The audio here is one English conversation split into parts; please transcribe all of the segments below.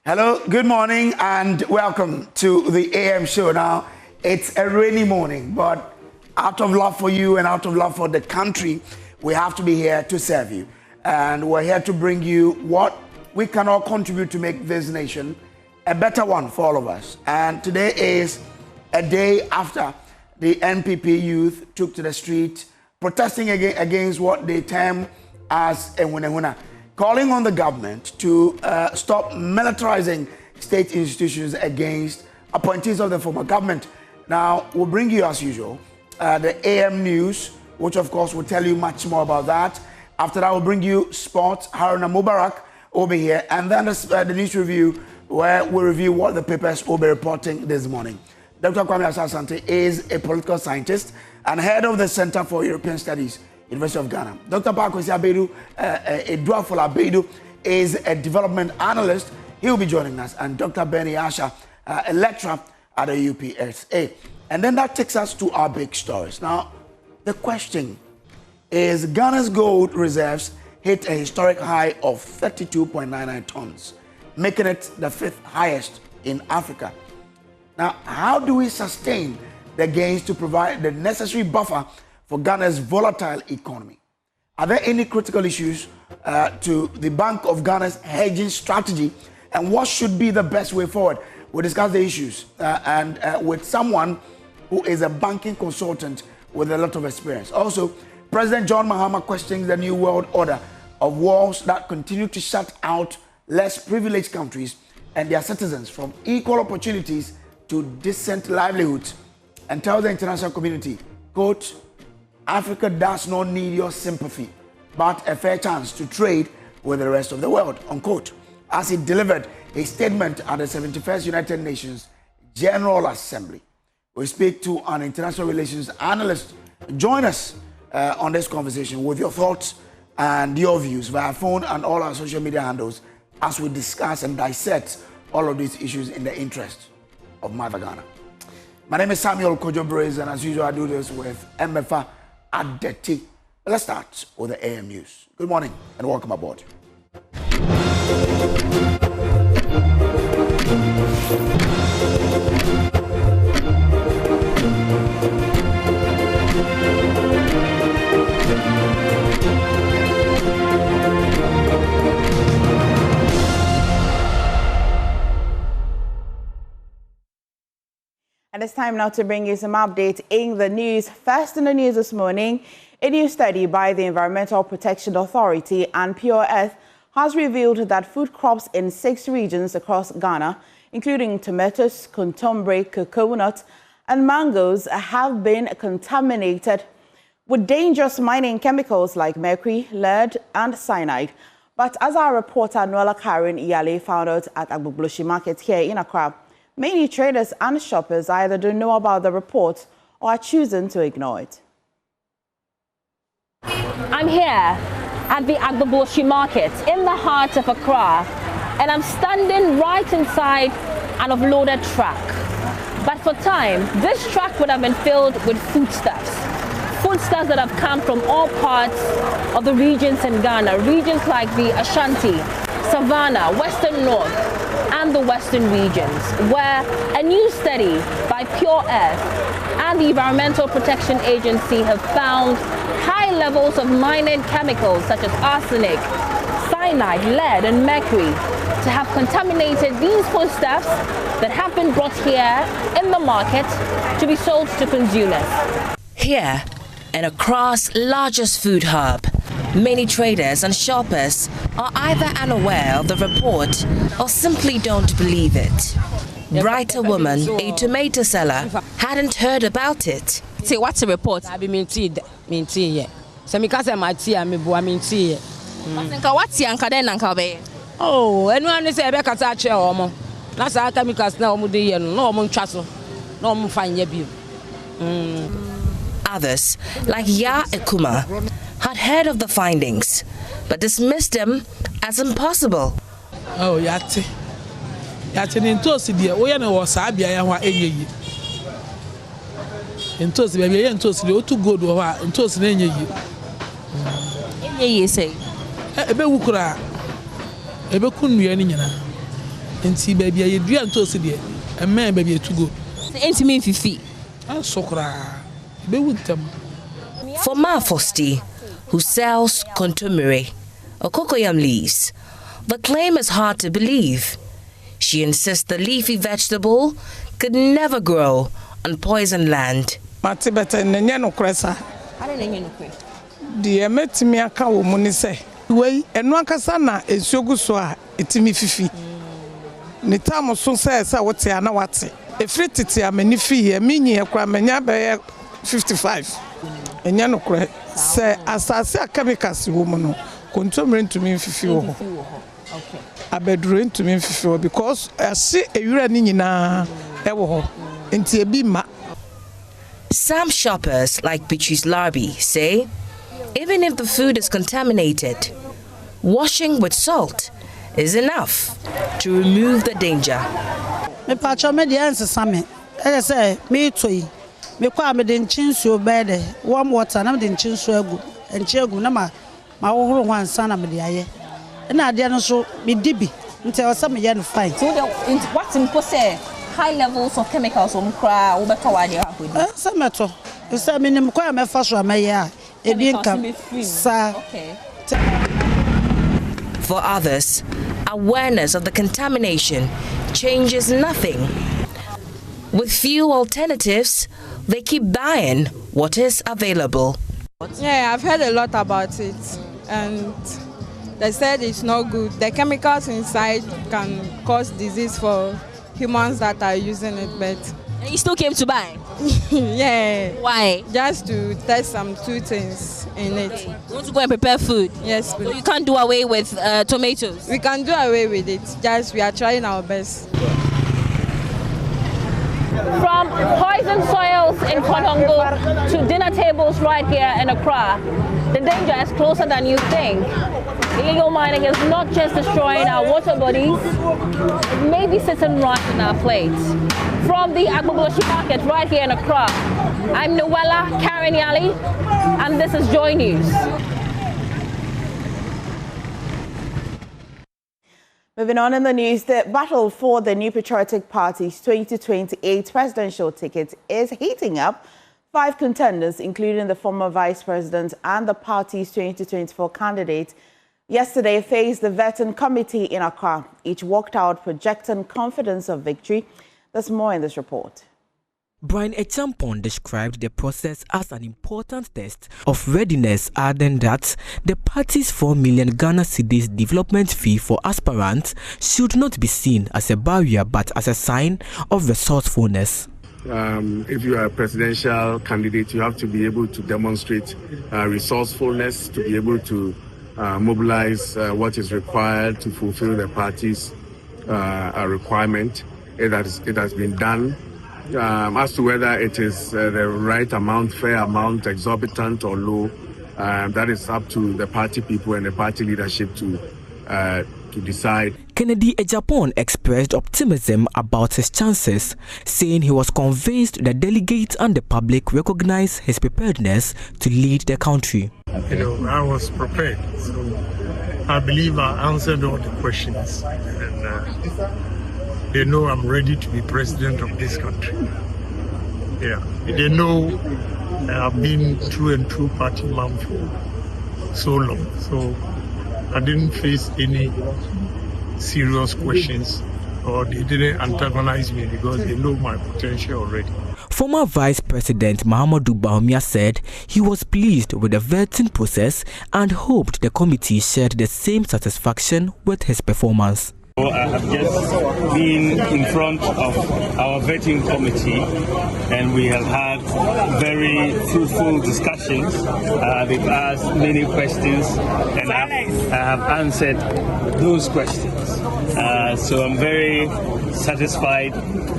Hello, good morning and welcome to the AM show. Now, it's a rainy morning, but out of love for you and out of love for the country, we have to be here to serve you. And we're here to bring you what we can all contribute to make this nation a better one for all of us. And today is a day after the NPP youth took to the street protesting against what they term as a winner, calling on the government to stop militarizing state institutions against appointees of the former government. Now, we'll bring you, as usual, the AM news, which of course will tell you much more about that. After that, we'll bring you sports. Haruna Mubarak will be here. And then the news review, where we review what the papers will be reporting this morning. Dr. Kwame Asasante is a political scientist and head of the Center for European Studies, University of Ghana. Dr. Pakwesi Abedu, Atuahene Abedu, is a development analyst. He will be joining us. And Dr. Benny Asha, a lecturer at the UPSA. And then that takes us to our big stories. Now, the question is, Ghana's gold reserves hit a historic high of 32.99 tons, making it the 5th highest in Africa. Now, how do we sustain the gains to provide the necessary buffer for Ghana's volatile economy? Are there any critical issues to the Bank of Ghana's hedging strategy, and what should be the best way forward? We'll discuss the issues and with someone who is a banking consultant with a lot of experience. Also, President John Mahama questions the new world order of walls that continue to shut out less privileged countries and their citizens from equal opportunities to decent livelihoods, and tells the international community, quote, Africa does not need your sympathy, but a fair chance to trade with the rest of the world, unquote, as he delivered a statement at the 71st United Nations General Assembly. We speak to an international relations analyst. Join us on this conversation with your thoughts and your views via phone and all our social media handles as we discuss and dissect all of these issues in the interest of Mother Ghana. My name is Samuel Kojo-Braze, and as usual, I do this with MFA Adeti. Let's start with the AM news. Good morning and welcome aboard. And it's time now to bring you some updates in the news. First in the news this morning, a new study by the Environmental Protection Authority and Pure Earth has revealed that food crops in 6 regions across Ghana, including tomatoes, contombre, coconut, and mangoes, have been contaminated with dangerous mining chemicals like mercury, lead, and cyanide. But as our reporter Noella Karen Iyale found out at Agbogboshi Market here in Accra, many traders and shoppers either don't know about the report or are choosing to ignore it. I'm here at the Agbogboshi Market in the heart of Accra, and I'm standing right inside an offloaded truck. But for time, this truck would have been filled with foodstuffs that have come from all parts of the regions in Ghana, regions like the Ashanti, Savannah, Western North, and the Western regions, where a new study by Pure Earth and the Environmental Protection Agency have found high levels of mining chemicals such as arsenic, cyanide, lead, and mercury to have contaminated these foodstuffs that have been brought here in the market to be sold to consumers. Here, in Accra's largest food hub, many traders and shoppers are either unaware of the report or simply don't believe it. Brighter woman, a tomato seller, hadn't heard about it. Say what's the report? I be minted. So me kase my tea me bo minty. What's yanka den nanka be? Oh, anyone say be kasa che omo. Na sa chemicals na omo dey no omo ntwa so. Na omo fanye bi. Others, like Ya Ekuma, had heard of the findings, but dismissed them as impossible. Oh, yate nintosi dia oya na wo sa bia ya ho enye yi. Nintosi bia ya nintosi dia otu gold wo ha nintosi na enye yi. Enye yi say. Ebe wukura. Ebe kunnu ya ni nyina. Nti baby ye dua ntosi de e men baby to go. Enti me fifi. Sokra. Be wutam. For Ma Fosti, who sells kontomire or cocoyam leaves, the claim is hard to believe. She insists the leafy vegetable could never grow on poisoned land. Mati bete nenye no kresa. Ade nenye no kre. Die metimi aka wo mu ni se. Wei enu akasa na esuogu so a etimi fifi. Ni tamo so se wote ana wate. Efri titi amani fi ye minyi ekra manya be 55. Enya no kre se asase chemicals wo mu no. Kontomire ntumi fifi wo ho. Okay. Abeduru ntumi fifi wo because ase ewura ni nyina e wo ho. Nti ebi ma. Some shoppers, like Beatrice Larby, say even if the food is contaminated, washing with salt is enough to remove the danger. Me pacho me dey answer same. I say me toy. Me kwa me dey chinsu bed warm water na me dey chinsu agu. Enchi agu na ma wohoro ho ansa na me dey aye. Na ade no so me dibi. Nti o say me ye no fine. So what in say high levels of chemicals on cry over toward your happy. Sameto. You say minimum kwa me fa so amaye a ebi nka sa. Okay. For others, awareness of the contamination changes nothing. With few alternatives, they keep buying what is available. Yeah, I've heard a lot about it, and they said it's not good. The chemicals inside can cause disease for humans that are using it, but And you still came to buy? yeah. Why? Just to test some 2 things in it. You want to go and prepare food? Yes, So please. you can't do away with tomatoes? We can do away with it. Just we are trying our best. From poisoned soils in Kodongo to dinner tables right here in Accra, the danger is closer than you think. Illegal mining is not just destroying our water bodies, it may be sitting right on our plates. From the Agbabloshi market right here in Accra, I'm Noella Karanyali, and this is Joy News. Moving on in the news, the battle for the New Patriotic Party's 2028 presidential ticket is heating up. 5 contenders, including the former vice president and the party's 2024 candidate, yesterday faced the vetting committee in Accra. Each walked out projecting confidence of victory. There's more in this report. Brian Echampon described the process as an important test of readiness, adding that the party's 4 million Ghana cedis development fee for aspirants should not be seen as a barrier but as a sign of resourcefulness. If you are a presidential candidate, you have to be able to demonstrate resourcefulness, to be able to mobilize what is required to fulfill the party's requirement. It has been done. As to whether it is the right amount, fair amount, exorbitant or low, that is up to the party people and the party leadership to decide. Kennedy Ejapon expressed optimism about his chances, saying he was convinced the delegates and the public recognize his preparedness to lead the country. I was prepared, so I believe I answered all the questions, and they know I'm ready to be president of this country. Yeah, they know I've been through and through party man for so long, so I didn't face any serious questions, or they didn't antagonize me because they know my potential already. Former Vice President Mahama Baffoe-Bonnie said he was pleased with the vetting process and hoped the committee shared the same satisfaction with his performance. I have just been in front of our vetting committee, and we have had very fruitful discussions. They've asked many questions, and I have answered those questions. So I'm very satisfied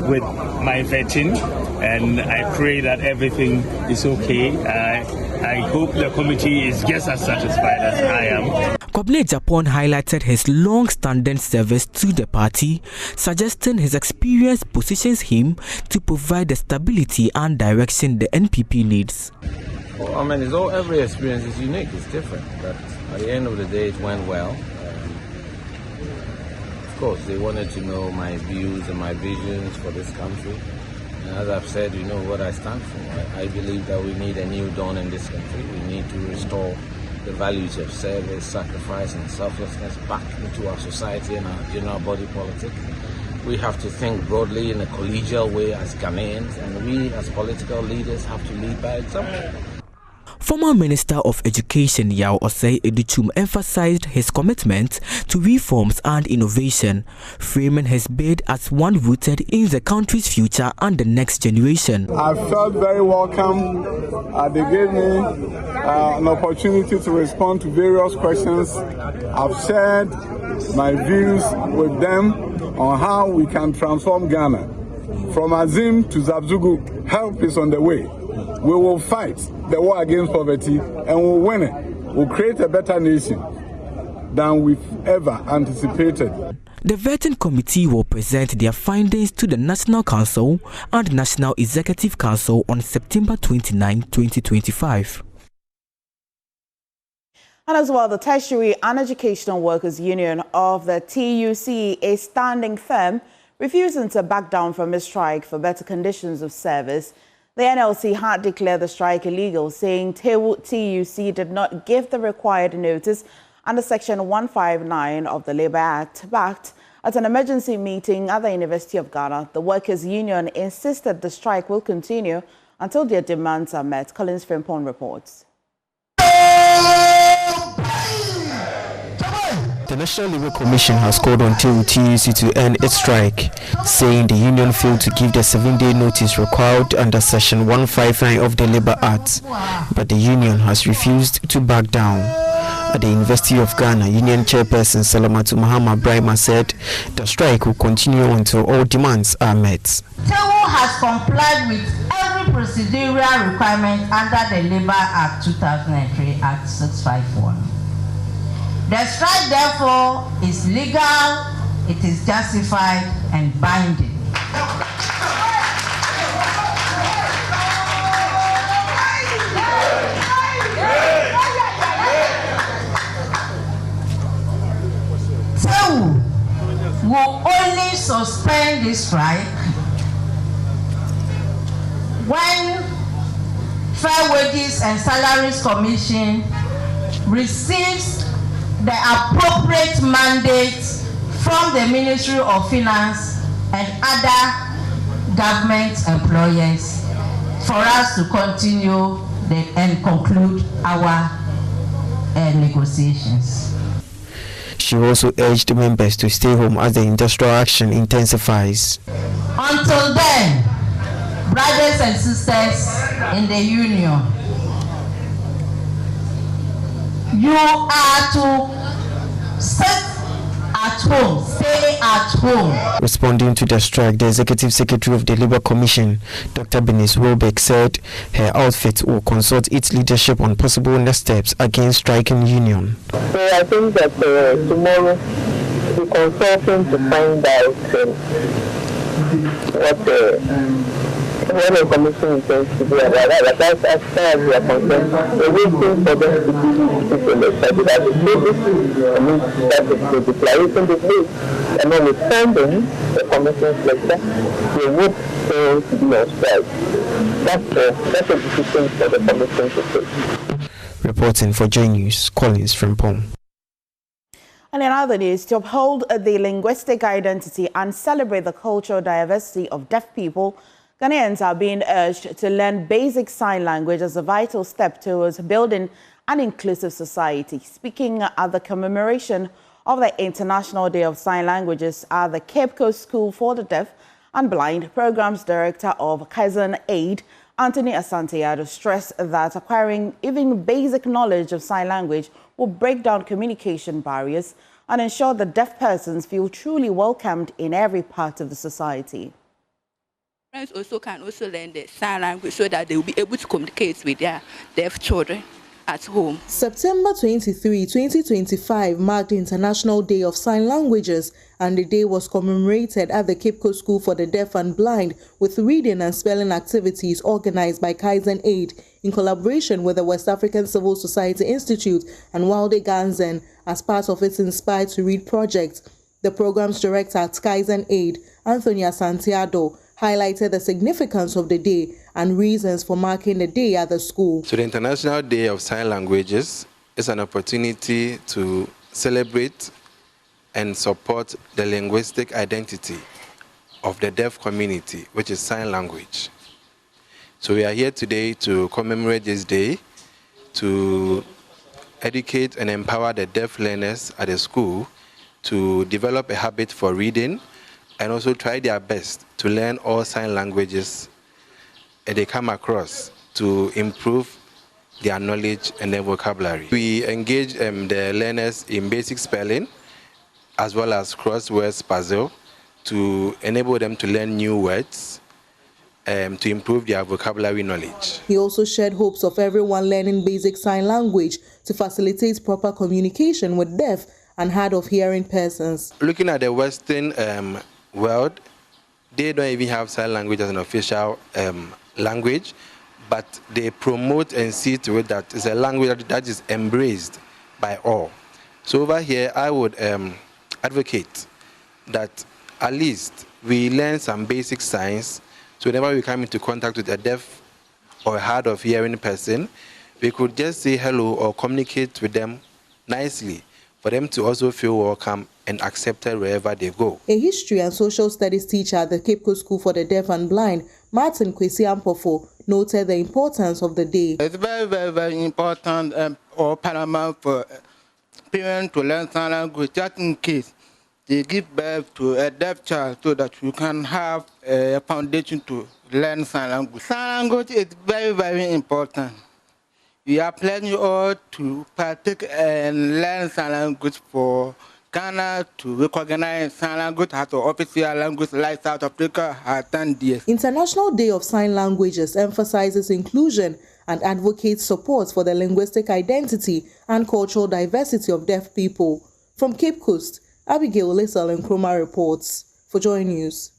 with my vetting, and I pray that everything is okay. I hope the committee is just as satisfied as I am. Kwabena Ejapon highlighted his long-standing service to the party, suggesting his experience positions him to provide the stability and direction the NPP needs. Well, I mean, every experience is unique, it's different, but at the end of the day it went well. course, they wanted to know my views and my visions for this country. And as I've said, you know what I stand for. I believe that we need a new dawn in this country. We need to restore the values of service, sacrifice, and selflessness back into our society and our general body politic. We have to think broadly in a collegial way as Ghanaians, and we as political leaders have to lead by example. Former Minister of Education Yao Osei Educhum emphasized his commitment to reforms and innovation, framing his bid as one rooted in the country's future and the next generation. I felt very welcome. They gave me an opportunity to respond to various questions. I've shared my views with them on how we can transform Ghana. From Azim to Zabzugu, help is on the way. We will fight the war against poverty and we'll win it. We'll create a better nation than we've ever anticipated. The vetting committee will present their findings to the National Council and National Executive Council on September 29, 2025. And as well, the Tertiary and Educational Workers Union of the TEWU-TUC is standing firm, refusing to back down from a strike for better conditions of service. The NLC had declared the strike illegal, saying TEWU-TUC did not give the required notice under Section 159 of the Labour Act. But at an emergency meeting at the University of Ghana, the Workers' Union insisted the strike will continue until their demands are met. Collins Frimpong reports. The National Labour Commission has called on TEWU-TUC to end its strike, saying the union failed to give the 7-day notice required under Section 159 of the Labour Act, but the union has refused to back down. At the University of Ghana, Union Chairperson Salamatu Mahama Brahma said the strike will continue until all demands are met. TEWU has complied with every procedural requirement under the Labour Act 2003 Act 651. The strike, therefore, is legal, it is justified and binding. TEWU will only suspend this strike when Fair Wages and Salaries Commission receives the appropriate mandates from the Ministry of Finance and other government employers for us to continue and conclude our negotiations. She also urged members to stay home as the industrial action intensifies. Until then, brothers and sisters in the union, you are to sit at home, stay at home. Responding to the strike, the Executive Secretary of the Labour Commission, Dr. Bernice Wilbeck, said her outfit will consult its leadership on possible next steps against striking union. So I think that tomorrow we'll be consulting to find out what the commission intends to do about that. But as far as we are concerned, we're waiting for them to do this in the study. That is that is the declaration they made. And notwithstanding the commission's lecture, they would fail to be on strike. That's a decision for the commission to take. Reporting for J News, Collins Frimpong. And in other news, to uphold the linguistic identity and celebrate the cultural diversity of deaf people, Ghanaians are being urged to learn basic sign language as a vital step towards building an inclusive society. Speaking at the commemoration of the International Day of Sign Languages at the Cape Coast School for the Deaf and Blind, Programs Director of Kaizen Aid, Anthony Asante-Addo, stressed that acquiring even basic knowledge of sign language will break down communication barriers and ensure that deaf persons feel truly welcomed in every part of the society. Parents also can learn the sign language so that they will be able to communicate with their deaf children at home. September 23, 2025 marked the International Day of Sign Languages, and the day was commemorated at the Cape Coast School for the Deaf and Blind with reading and spelling activities organized by Kaizen Aid in collaboration with the West African Civil Society Institute and Walde Ganzen as part of its Inspired to Read project. The program's director at Kaizen Aid, Anthony Santiago, highlighted the significance of the day and reasons for marking the day at the school. So the International Day of Sign Languages is an opportunity to celebrate and support the linguistic identity of the deaf community, which is sign language. So we are here today to commemorate this day, to educate and empower the deaf learners at the school to develop a habit for reading and also try their best to learn all sign languages they come across to improve their knowledge and their vocabulary. We engage the learners in basic spelling as well as crossroads puzzle to enable them to learn new words to improve their vocabulary knowledge. He also shared hopes of everyone learning basic sign language to facilitate proper communication with deaf and hard of hearing persons. Looking at the Western world, they don't even have sign language as an official language, but they promote and see to it that it's a language that is embraced by all. So over here, I would advocate that at least we learn some basic signs, so whenever we come into contact with a deaf or a hard of hearing person, we could just say hello or communicate with them nicely for them to also feel welcome and accepted wherever they go. A history and social studies teacher at the Cape Coast School for the Deaf and Blind, Martin Kwesi Ampofo, noted the importance of the day. It's very, very, very important or paramount for parents to learn sign language, just in case they give birth to a deaf child, so that you can have a foundation to learn sign language. Sign language is very, very important. We are planning all to partake and learn sign language for Ghana to recognize sign language as an official language like South Africa has 10 years. International Day of Sign Languages emphasizes inclusion and advocates support for the linguistic identity and cultural diversity of deaf people. From Cape Coast, Abigail Lissel and Nkrumah reports for Joy News.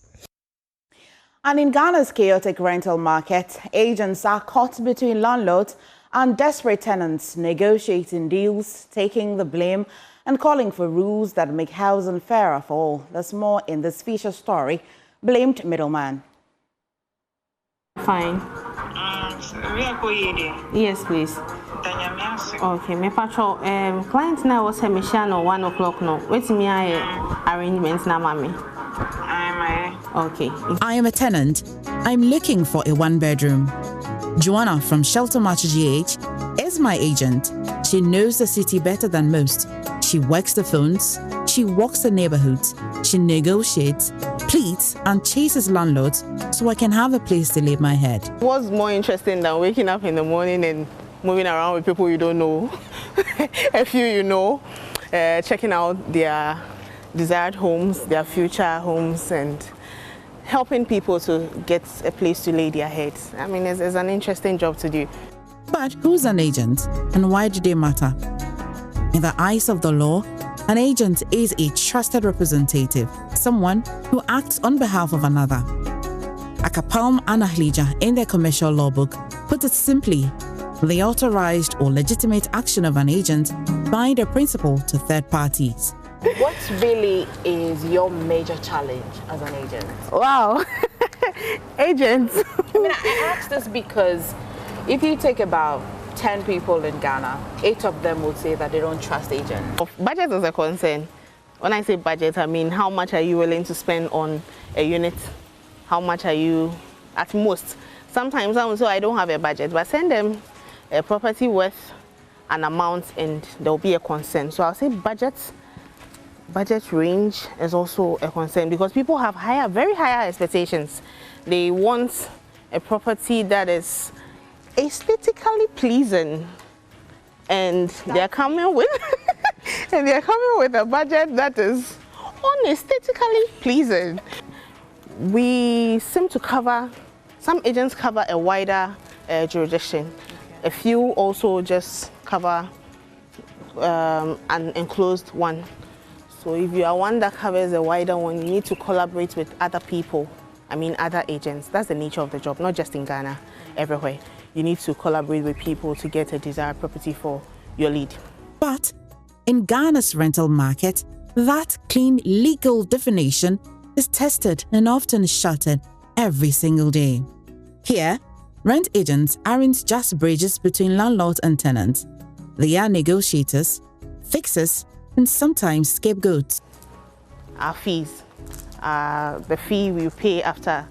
And in Ghana's chaotic rental market, agents are caught between landlords and desperate tenants negotiating deals, taking the blame and calling for rules that make housing fairer for all. There's more in this feature story, Blamed Middleman. Fine. Yes, please. Okay, my patrol, client now was a mission or 1 o'clock no. Wait me arrangements now, mommy. Okay. I am a tenant. I'm looking for a 1-bedroom. Joanna from Shelter Match GH is my agent. She knows the city better than most. She works the phones, she walks the neighborhoods, she negotiates, pleads and chases landlords so I can have a place to lay my head. What's more interesting than waking up in the morning and moving around with people you don't know, a few you know, checking out their desired homes, their future homes, and helping people to get a place to lay their heads. I mean, it's an interesting job to do. But who's an agent and why do they matter? In the eyes of the law, an agent is a trusted representative, someone who acts on behalf of another. Akapalm Anahlija in their commercial law book puts it simply, the authorized or legitimate action of an agent by the principal to third parties. What really is your major challenge as an agent? Wow, agents. I mean, I ask this because if you take about 10 people in Ghana, 8 of them would say that they don't trust agents. Budget is a concern. When I say budget, I mean how much are you willing to spend on a unit? How much are you, at most? Sometimes I don't have a budget, but send them a property worth an amount and there will be a concern. So I'll say budget range is also a concern because people have very higher expectations. They want a property that is aesthetically pleasing, and they're coming with a budget that is unaesthetically pleasing. We seem to cover, some agents cover a wider jurisdiction. A few also just cover an enclosed one. So if you are one that covers a wider one, you need to collaborate with other people, other agents. That's the nature of the job, not just in Ghana, everywhere. You need to collaborate with people to get a desired property for your lead. But in Ghana's rental market, that clean legal definition is tested and often shattered every single day. Here, rent agents aren't just bridges between landlords and tenants. They are negotiators, fixers, and sometimes scapegoats. Our fees, the fee we pay after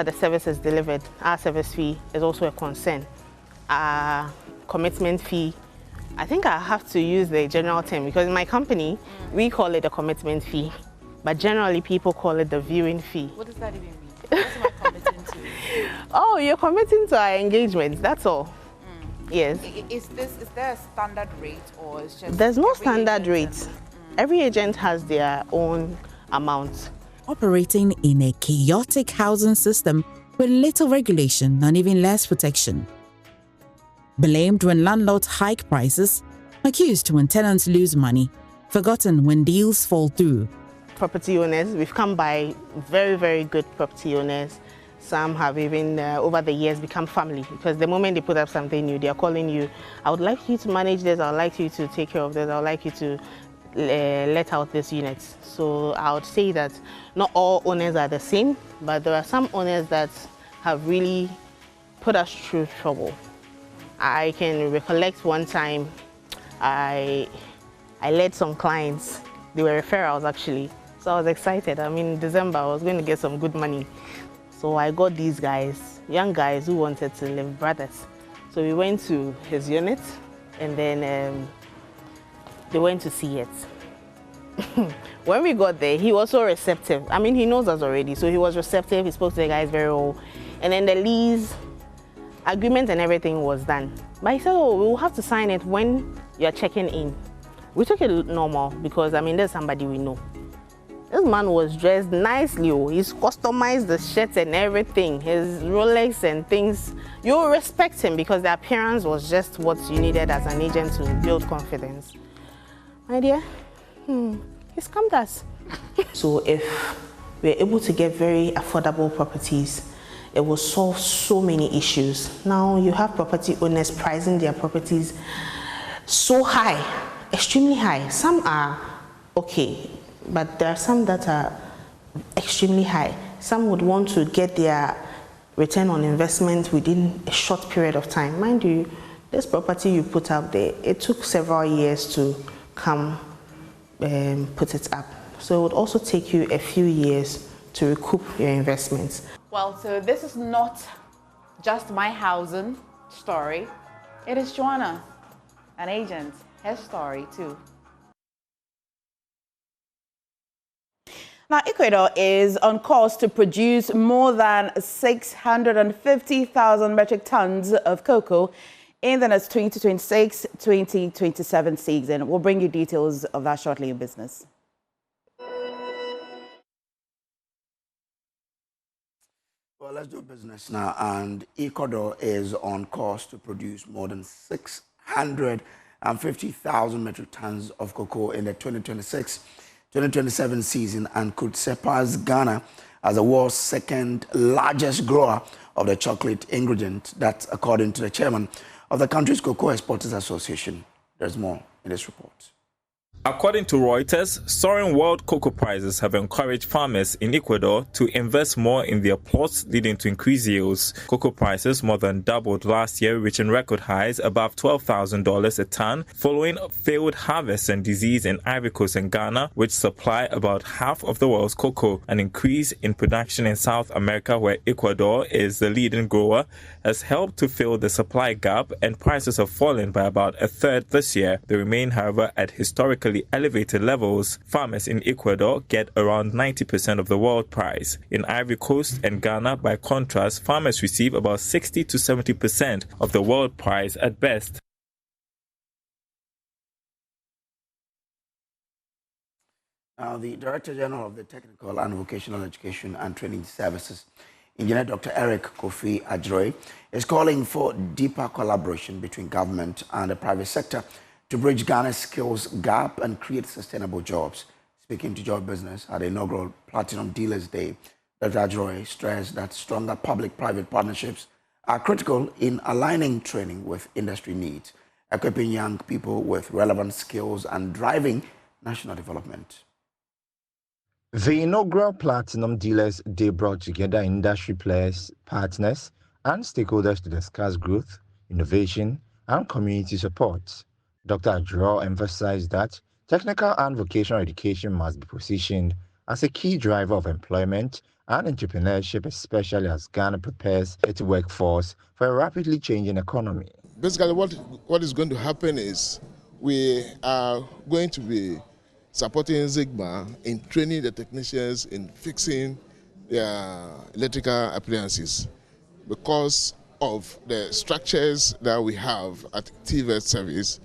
the service is delivered, our service fee is also a concern. Our commitment fee, I think I have to use the general term because in my company, we call it a commitment fee, but generally people call it the viewing fee. What does that even mean? What am I committing to? Oh, you're committing to our engagement, that's all. Yes. Is there a standard rate or it's just... There's no standard rate. Every agent has their own amount. Operating in a chaotic housing system with little regulation and even less protection. Blamed when landlords hike prices, accused when tenants lose money, forgotten when deals fall through. Property owners, we've come by very, very good property owners. Some have even, over the years, become family because the moment they put up something new, they are calling you, I would like you to manage this, I would like you to take care of this, I would like you to let out this unit. So I would say that not all owners are the same, but there are some owners that have really put us through trouble. I can recollect one time I led some clients, they were referrals actually, so I was excited. I mean, in December I was going to get some good money. So I got these guys, young guys who wanted to live brothers. So we went to his unit and then they went to see it. When we got there, he was so receptive. I mean, he knows us already, so he was receptive. He spoke to the guys very well. And then the lease agreement and everything was done. But he said, oh, we'll have to sign it when you're checking in. We took it normal because, I mean, there's somebody we know. This man was dressed nicely. He's customized the shirt and everything, his Rolex and things. You respect him because the appearance was just what you needed as an agent to build confidence. My dear, he scammed us. So if we're able to get very affordable properties, it will solve so many issues. Now you have property owners pricing their properties so high, extremely high. Some are okay, but there are some that are extremely high. Some would want to get their return on investment within a short period of time. Mind you, this property you put up there, it took several years to come put it up. So it would also take you a few years to recoup your investments. Well, so this is not just my housing story. It is Joanna, an agent, her story too. Now, Ecuador is on course to produce more than 650,000 metric tons of cocoa in the next 2026-2027 season. We'll bring you details of that shortly in business. Well, let's do business now. And Ecuador is on course to produce more than 650,000 metric tons of cocoa in the 2026-2027 season and could surpass Ghana as the world's second largest grower of the chocolate ingredient. That's according to the chairman of the country's Cocoa Exporters Association. There's more in this report. According to Reuters, soaring world cocoa prices have encouraged farmers in Ecuador to invest more in their plots, leading to increased yields. Cocoa prices more than doubled last year, reaching record highs above $12,000 a ton, following failed harvests and disease in Ivory Coast and Ghana, which supply about half of the world's cocoa. An increase in production in South America, where Ecuador is the leading grower, has helped to fill the supply gap, and prices have fallen by about a third this year. They remain, however, at historically elevated levels. Farmers in Ecuador get around 90% of the world price. In Ivory Coast and Ghana, by contrast, farmers receive about 60 to 70% of the world price at best. Now, the Director General of the Technical and Vocational Education and Training Services, Engineer Dr. Eric Kofi Adjoe, is calling for deeper collaboration between government and the private sector to bridge Ghana's skills gap and create sustainable jobs. Speaking to Job Business at the inaugural Platinum Dealers Day, Dr. Adjoe stressed that stronger public-private partnerships are critical in aligning training with industry needs, equipping young people with relevant skills and driving national development. The inaugural Platinum Dealers Day brought together industry players, partners, and stakeholders to discuss growth, innovation, and community support. Dr. Ajro emphasized that technical and vocational education must be positioned as a key driver of employment and entrepreneurship, especially as Ghana prepares its workforce for a rapidly changing economy. Basically, what is going to happen is we are going to be supporting Sigma in training the technicians in fixing their electrical appliances because of the structures that we have at TEWU-TUC service,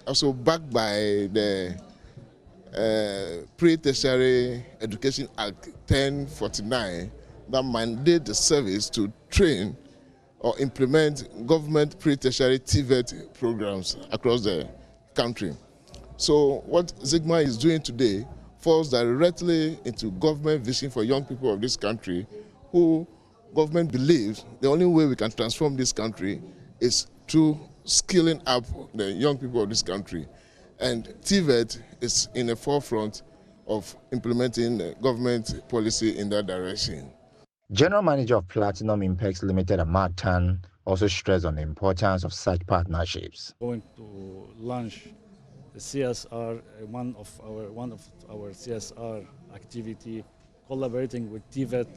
also backed by the Pre-Tertiary Education Act 1049 that mandate the service to train or implement government pre-tertiary TVET programs across the country. So what Sigma is doing today falls directly into government vision for young people of this country, who government believes the only way we can transform this country is through skilling up the young people of this country. And TVET is in the forefront of implementing government policy in that direction. General Manager of Platinum Impex Limited, Ahmad Tan, also stressed on the importance of such partnerships. Going to launch the CSR, one of our CSR activity, collaborating with TVET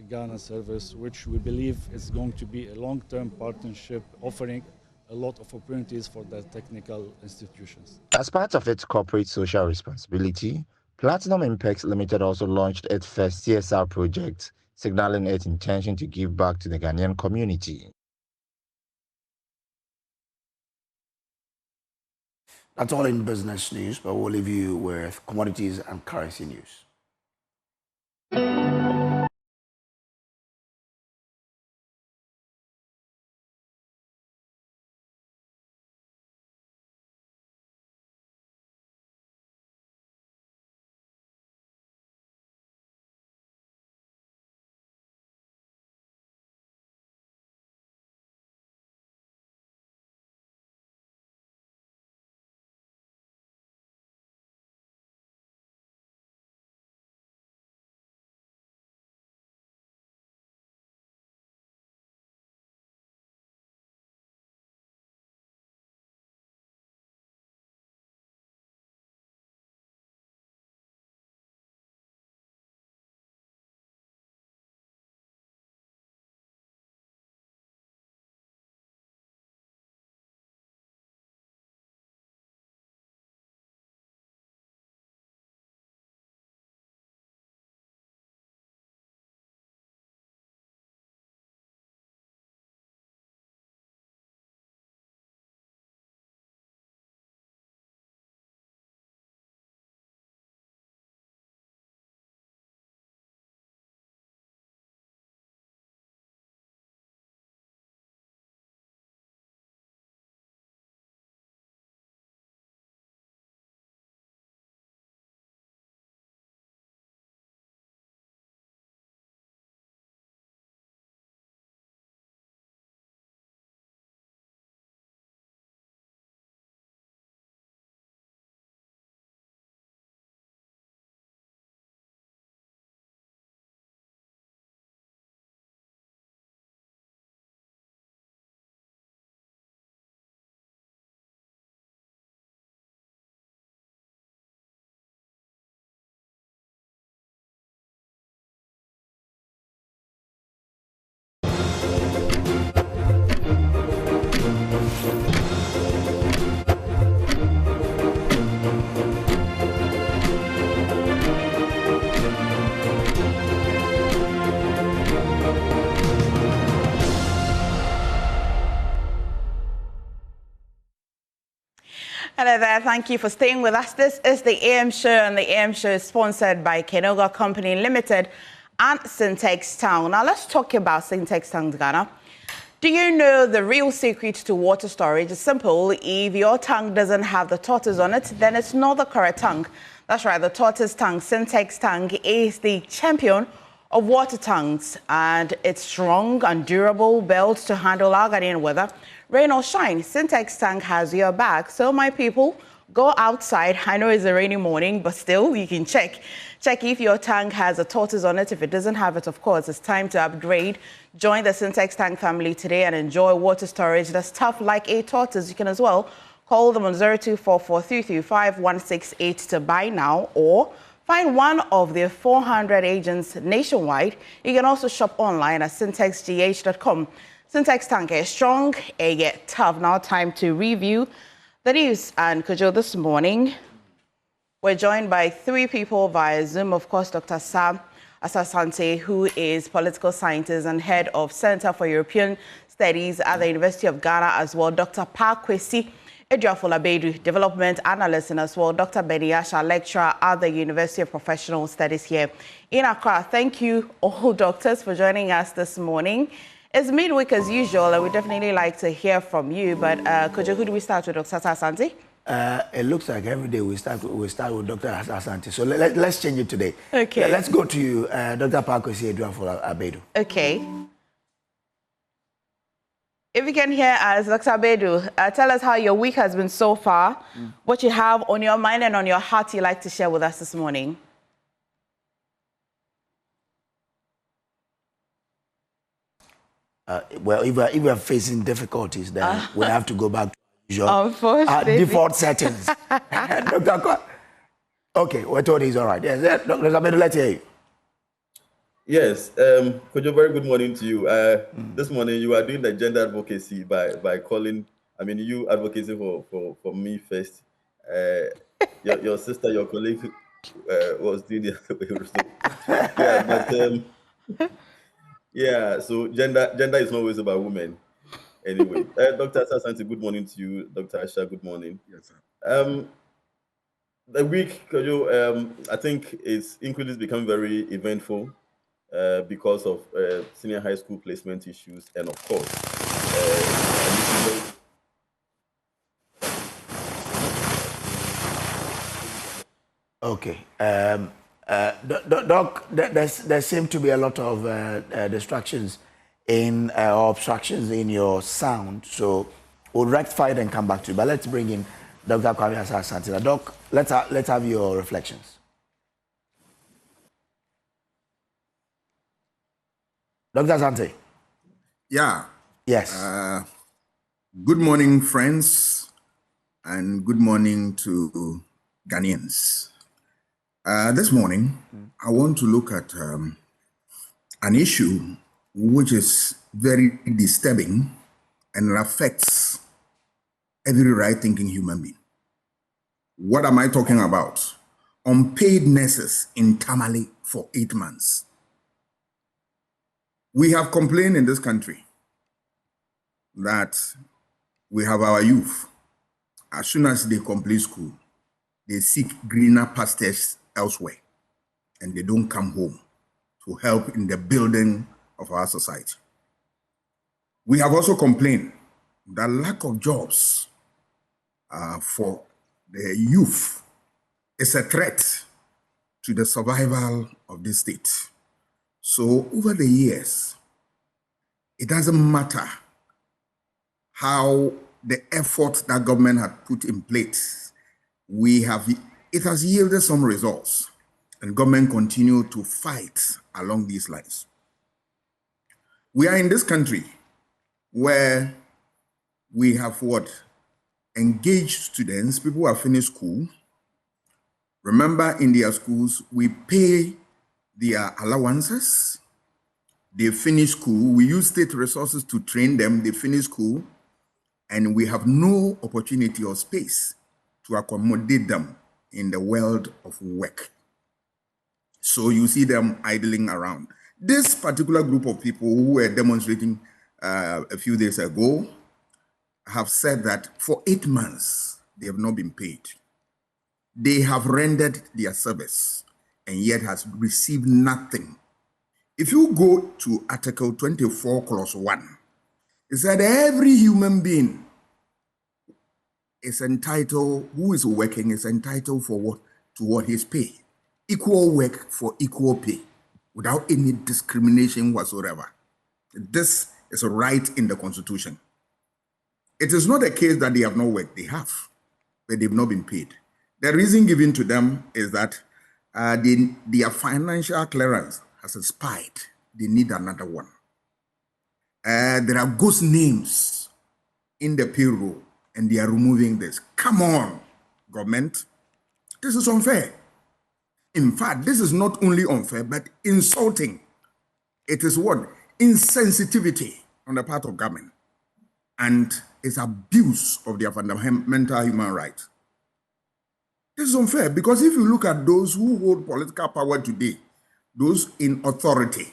Ghana Service, which we believe is going to be a long-term partnership offering a lot of opportunities for the technical institutions. As part of its corporate social responsibility, Platinum Impex Limited also launched its first CSR project, signaling its intention to give back to the Ghanaian community. That's all in business news, but we'll leave you with commodities and currency news. Hello there, thank you for staying with us. This is the AM Show, and the AM Show is sponsored by Kenoga Company Limited and Syntex Town. Now let's talk about Syntex Town, Ghana. Do you know the real secret to water storage? It's simple. If your tank doesn't have the tortoise on it, then it's not the correct tank. That's right, the tortoise tank, Syntex tank, is the champion of water tanks, and it's strong and durable, built to handle our Ghanaian weather. Rain or shine, Syntex tank has your back. So my people, Go outside. I know it's a rainy morning, but still, you can check if your tank has a tortoise on it. If it doesn't have it, of course, it's time to upgrade. Join the Syntex Tank family today and enjoy water storage that's tough like a tortoise. You can as well call them on 0244-335-168 to buy now, or find one of their 400 agents nationwide. You can also shop online at syntexgh.com. Syntex Tank is strong, yet tough. Now time to review the news. And Kojo, this morning, we're joined by 3 people via Zoom. Of course, Dr. Sam Asasante, who is political scientist and head of Center for European Studies at the University of Ghana as well. Dr. Pakwesi Atuahene, development analyst, and as well Dr. Beniasha, lecturer at the University of Professional Studies here in Accra. Thank you all doctors for joining us this morning. It's midweek as usual, and we definitely like to hear from you. But Kojo, who do we start with, Dr. Asante? It looks like every day we start with Dr. Asante. So let's change it today. Okay. Let's go to you, Dr. Pakwesi Atuahene. Okay. If you can hear us, Dr. Abedu, tell us how your week has been so far, what you have on your mind and on your heart you'd like to share with us this morning. Well, if we're facing difficulties, then we have to go back to usual default settings. Dr. Okay, we're told he's all right. Yes, Dr. Abedu, let's hear you. Yes, Kojo, very good morning to you. This morning you are doing the gender advocacy by calling, you advocating for me first. Your sister, your colleague was doing the yeah, so gender is not always about women. Anyway, Dr. Asante, good morning to you. Dr. Asha, good morning. Yes, sir. The week, Kojo, I think it's increasingly become very eventful. Because of senior high school placement issues, and of course, okay. Doc, there seem to be a lot of distractions in or obstructions in your sound, so we'll rectify it and come back to you. But let's bring in Dr. Kwame Asante. Doc, let's have your reflections. Dr. Asante. Yeah. Yes. Good morning, friends, and good morning to Ghanaians. This morning, I want to look at an issue which is very disturbing and it affects every right-thinking human being. What am I talking about? Unpaid nurses in Tamale for 8 months. We have complained in this country that we have our youth. As soon as they complete school, they seek greener pastures elsewhere, and they don't come home to help in the building of our society. We have also complained that lack of jobs for the youth is a threat to the survival of this state. So over the years, it doesn't matter how the effort that government had put in place, it has yielded some results, and government continue to fight along these lines. We are in this country where we have engaged students, people who have finished school. Remember, in their schools, we pay their allowances. They finish school. We use state resources to train them. They finish school, and we have no opportunity or space to accommodate them in the world of work. So you see them idling around. This particular group of people who were demonstrating a few days ago have said that for 8 months, they have not been paid. They have rendered their service and yet has received nothing. If you go to Article 24, Clause 1, it said every human being is entitled, who is working, is entitled to what his pay. Equal work for equal pay, without any discrimination whatsoever. This is a right in the Constitution. It is not a case that they have not worked, they have. but they've not been paid. The reason given to them is that their financial clearance has expired. They need another one. There are ghost names in the payroll, and they are removing this. Come on, government. This is unfair. In fact, this is not only unfair, but insulting. It is what? Insensitivity on the part of government. And it's abuse of their fundamental human rights. This is unfair because if you look at those who hold political power today, those in authority,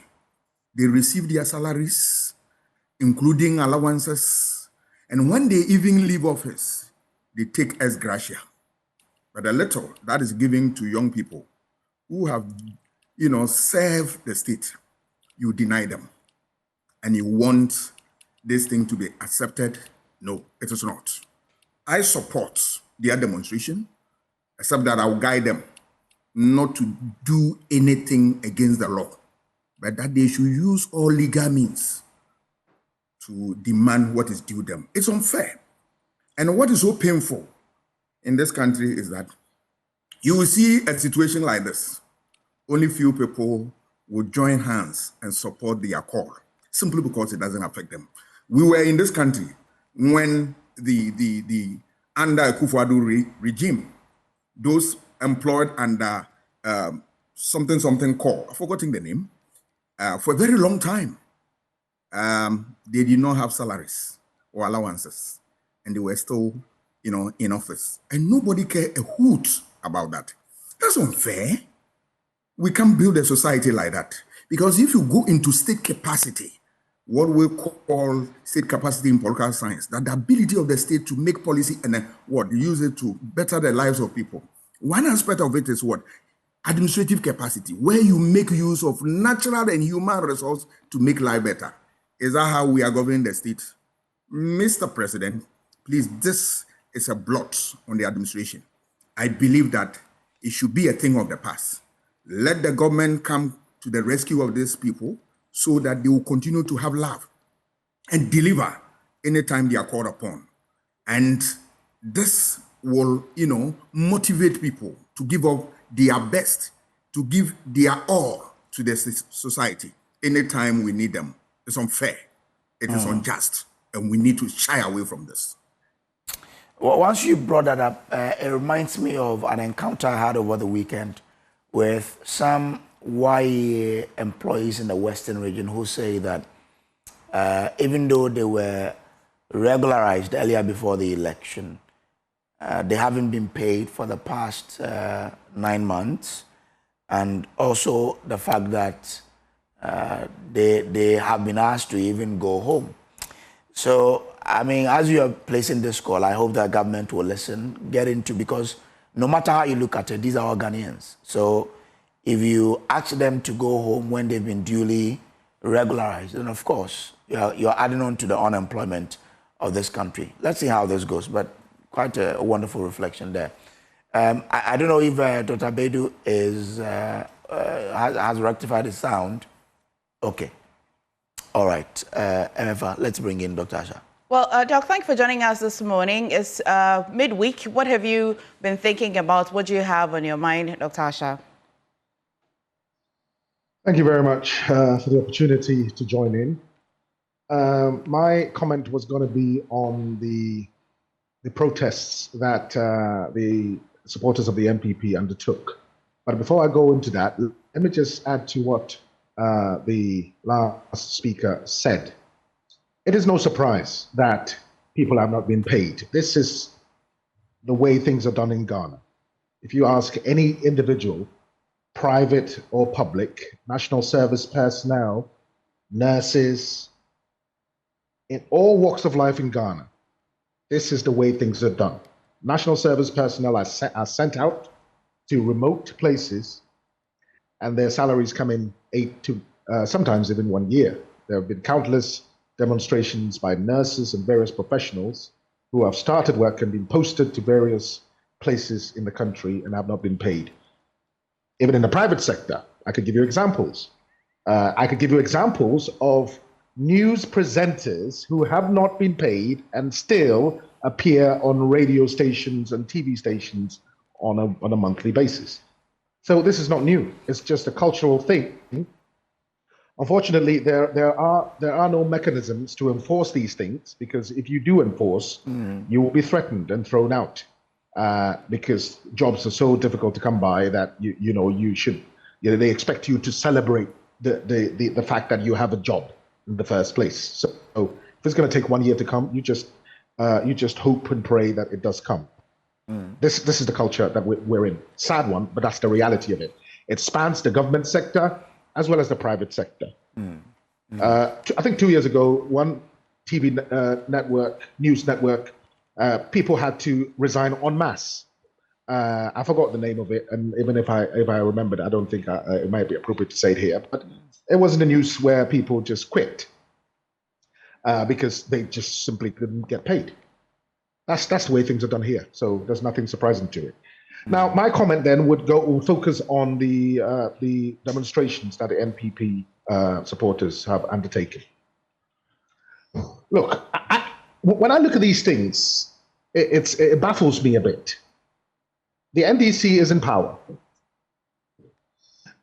they receive their salaries, including allowances, and when they even leave office, they take ex gratia. But a little that is given to young people who have, served the state, you deny them, and you want this thing to be accepted. No, it is not. I support their demonstration, except that I'll guide them not to do anything against the law, but that they should use all legal means to demand what is due them. It's unfair. And what is so painful in this country is that you will see a situation like this. Only few people will join hands and support their call, simply because it doesn't affect them. We were in this country when the under Akufo-Addo regime, those employed under something called, I've forgotten the name, for a very long time, they did not have salaries or allowances, and they were still, in office, and nobody cared a hoot about that. That's unfair. We can't build a society like that, because if you go into state capacity, what we call state capacity in political science, that the ability of the state to make policy and use it to better the lives of people. One aspect of it is what? Administrative capacity, where you make use of natural and human resources to make life better. Is that how we are governing the state? Mr. President, please, this is a blot on the administration. I believe that it should be a thing of the past. Let the government come to the rescue of these people so that they will continue to have love and deliver anytime they are called upon. And this will, motivate people to give up their best, to give their all to the society anytime we need them. It's unfair. It is unjust. And we need to shy away from this. Well, once you brought that up, it reminds me of an encounter I had over the weekend with some YA employees in the Western region who say that even though they were regularized earlier before the election, they haven't been paid for the past 9 months. And also the fact that they have been asked to even go home. So, I mean, as you are placing this call, I hope that government will listen, get into, because no matter how you look at it, these are all Ghanaians. So if you ask them to go home when they've been duly regularized, then of course, you're adding on to the unemployment of this country. Let's see how this goes, but quite a wonderful reflection there. I don't know if Dr. Bedu has rectified his sound. Okay. All right. MFA, let's bring in Dr. Asha. Well, Doc, thank you for joining us this morning. It's midweek. What have you been thinking about? What do you have on your mind, Dr. Asha? Thank you very much for the opportunity to join in. My comment was going to be on the protests that the supporters of the MPP undertook. But before I go into that, let me just add to what the last speaker said. It is no surprise that people have not been paid. This is the way things are done in Ghana. If you ask any individual, private or public, national service personnel, nurses, in all walks of life in Ghana, this is the way things are done. National service personnel are sent out to remote places, and their salaries come in 8 to sometimes even 1 year. There have been countless demonstrations by nurses and various professionals who have started work and been posted to various places in the country and have not been paid. Even in the private sector, I could give you examples. I could give you examples of news presenters who have not been paid and still appear on radio stations and TV stations on a monthly basis. So this is not new. It's just a cultural thing. Unfortunately, there are no mechanisms to enforce these things, because if you do enforce, you will be threatened and thrown out, because jobs are so difficult to come by that they expect you to celebrate the fact that you have a job in the first place. So if it's going to take 1 year to come, you just hope and pray that it does come. This is the culture that we're in. Sad one, but that's the reality of it. It spans the government sector as well as the private sector. I think 2 years ago, one TV news network, people had to resign en masse. I forgot the name of it, and even if I remembered, I don't think it might be appropriate to say it here. But it wasn't a news where people just quit because they just simply couldn't get paid. That's the way things are done here. So there's nothing surprising to it. Now, my comment then would focus on the demonstrations that the NPP supporters have undertaken. Look, when I look at these things, it baffles me a bit. The NDC is in power,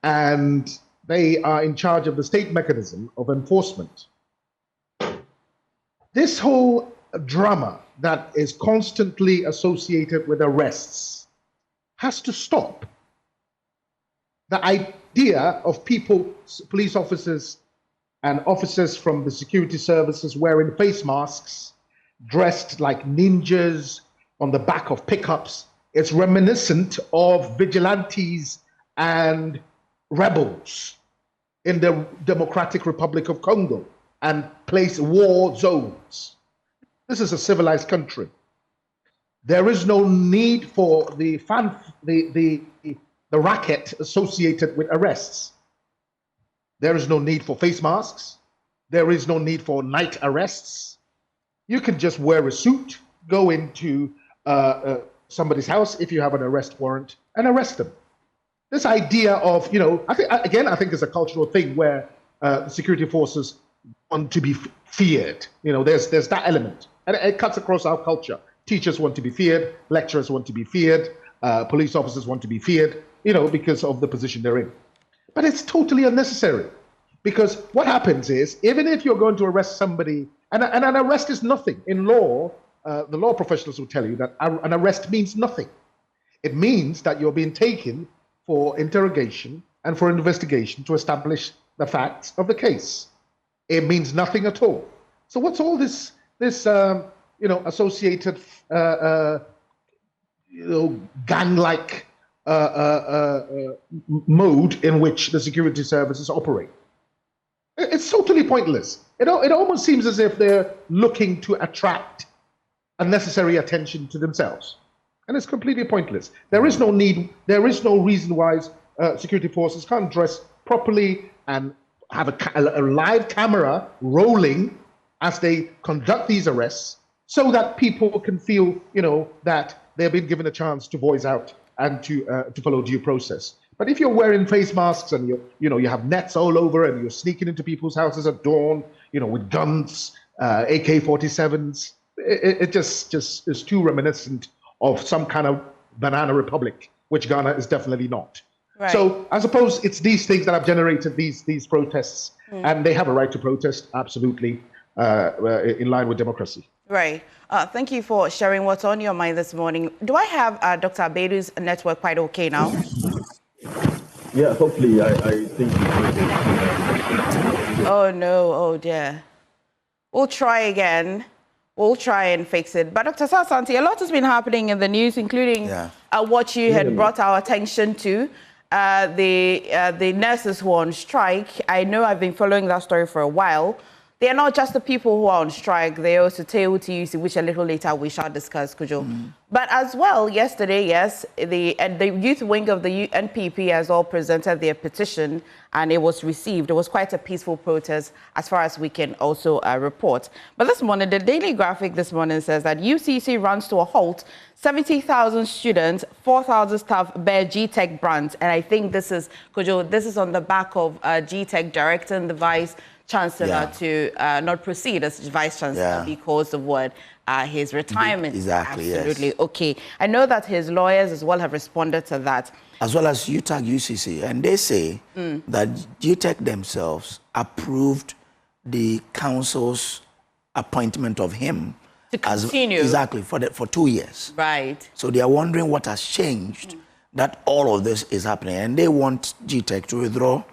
and they are in charge of the state mechanism of enforcement. This whole drama that is constantly associated with arrests has to stop. The idea of police officers and officers from the security services wearing face masks, dressed like ninjas on the back of pickups, it's reminiscent of vigilantes and rebels in the Democratic Republic of Congo and place war zones. This is a civilized country. There is no need for the racket associated with arrests. There is no need for face masks. There is no need for night arrests. You can just wear a suit, go into somebody's house if you have an arrest warrant, and arrest them. This idea of, I think it's a cultural thing where the security forces want to be feared. There's that element, and it cuts across our culture. Teachers want to be feared, lecturers want to be feared, police officers want to be feared, because of the position they're in. But it's totally unnecessary, because what happens is, even if you're going to arrest somebody, and an arrest is nothing. In law, the law professionals will tell you that an arrest means nothing. It means that you're being taken for interrogation and for investigation to establish the facts of the case. It means nothing at all. So what's all this associated gang-like mode in which the security services operate? It's totally pointless. It almost seems as if they're looking to attract unnecessary attention to themselves, and it's completely pointless. There is no need. There is no reason why security forces can't dress properly and have a live camera rolling as they conduct these arrests, so that people can feel, that they've been given a chance to voice out and to follow due process. But if you're wearing face masks and you have nets all over and you're sneaking into people's houses at dawn, with guns, AK-47s, it just is too reminiscent of some kind of banana republic, which Ghana is definitely not. Right. So I suppose it's these things that have generated these protests, and they have a right to protest, absolutely, in line with democracy. Right. Thank you for sharing what's on your mind this morning. Do I have Dr. Abedu's network quite okay now? Yeah, hopefully. I think. Oh, no. Oh, dear. We'll try again. We'll try and fix it. But Dr. Sasanti, a lot has been happening in the news, including what you had brought our attention to, the nurses who are on strike. I know I've been following that story for a while. They are not just the people who are on strike. They are also TEWU-TUC, which a little later we shall discuss, Kujo. But as well, yesterday, yes, the youth wing of the NPP has all presented their petition, and it was received. It was quite a peaceful protest, as far as we can also report. But this morning, the Daily Graphic this morning says that UCC runs to a halt. 70,000 students, 4,000 staff bear GTEC brands. And I think this is, Kujo, this is on the back of GTEC directing the vice chancellor to not proceed as vice chancellor because of what his retirement. Exactly. Absolutely. Yes. Okay. I know that his lawyers as well have responded to that. As well as TEWU-TUC, UCC, and they say that TEWU-TUC themselves approved the council's appointment of him to continue exactly for 2 years. Right. So they are wondering what has changed that all of this is happening, and they want TEWU-TUC to withdraw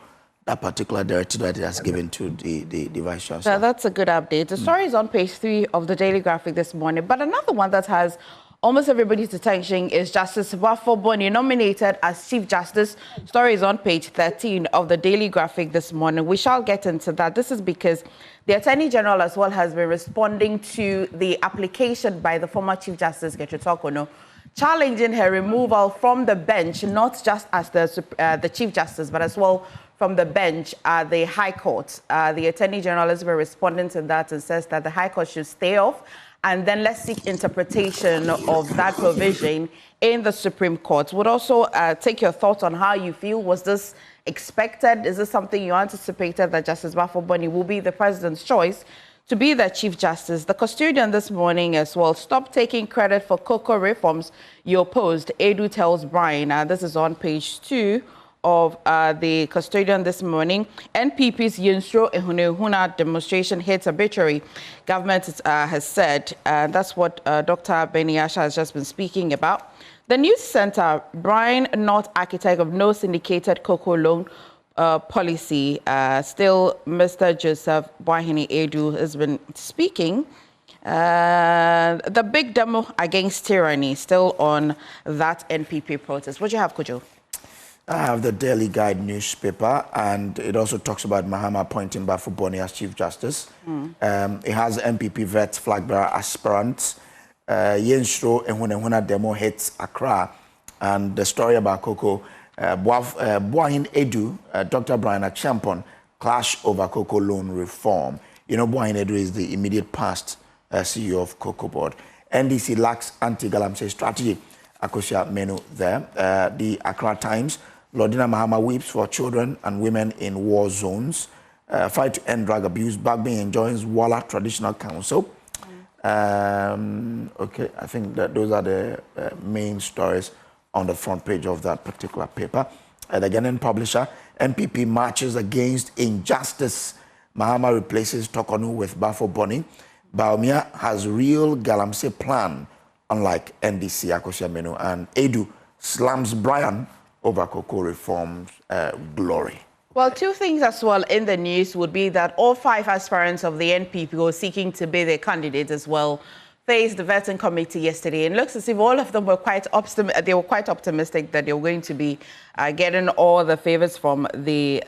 that particular directive that it has given to the vice chancellor. So that's a good update. The story is on page 3 of the Daily Graphic this morning, but another one that has almost everybody's attention is Justice Baffoe-Bonnie nominated as Chief Justice. Story is on page 13 of the Daily Graphic this morning. We shall get into that. This is because the Attorney General as well has been responding to the application by the former Chief Justice Gertrude Torkornoo, challenging her removal from the bench, not just as the Chief Justice, but as well from the bench at the High Court. The Attorney General has been responding to that and says that the High Court should stay off, and then let's seek interpretation of that provision in the Supreme Court. Would also take your thoughts on how you feel. Was this expected? Is this something you anticipated that Justice Baffoe-Bonnie will be the president's choice to be the Chief Justice? The custodian this morning as well, stop taking credit for cocoa reforms you opposed, Edu tells Brian. This is on page 2 of the custodian this morning. NPP's Yinstro Ehunehuna demonstration hits arbitrary. Government has said, that's what Dr. Benny Asha has just been speaking about. The News Center, Brian Not, architect of no syndicated cocoa loan policy. Still, Mr. Joseph Atuahene Edu has been speaking. The big demo against tyranny, still on that NPP protest. What do you have, Kojo? I have the Daily Guide newspaper, and it also talks about Mahama appointing Baffoe-Bonnie as Chief Justice. It has MPP vet flag bearer aspirants. Yinstro Ehunehuna demo hits Accra, and the story about Cocoa. Atuahene Edu, Dr. Brian Achampon, clash over cocoa loan reform. You know, Atuahene Edu is the immediate past CEO of Cocoa Board. NDC lacks anti-galamsey strategy. Akosia Menu there. The Accra Times, Lordina Mahama weeps for children and women in war zones. Fight to end drug abuse. Bagby enjoins Walla Traditional Council. Okay, I think that those are the main stories on the front page of that particular paper. The Ghanaian publisher, MPP marches against injustice. Mahama replaces Torkornoo with Baffoe-Bonnie. Baumia has real galamsey plan, unlike NDC Akosia Menu, and Edu slams Brian over cocoa reforms glory. Well, two things as well in the news would be that all 5 aspirants of the NPP who are seeking to be their candidates as well faced the vetting committee yesterday. And it looks as if all of them were quite optimistic that they were going to be getting all the favors from the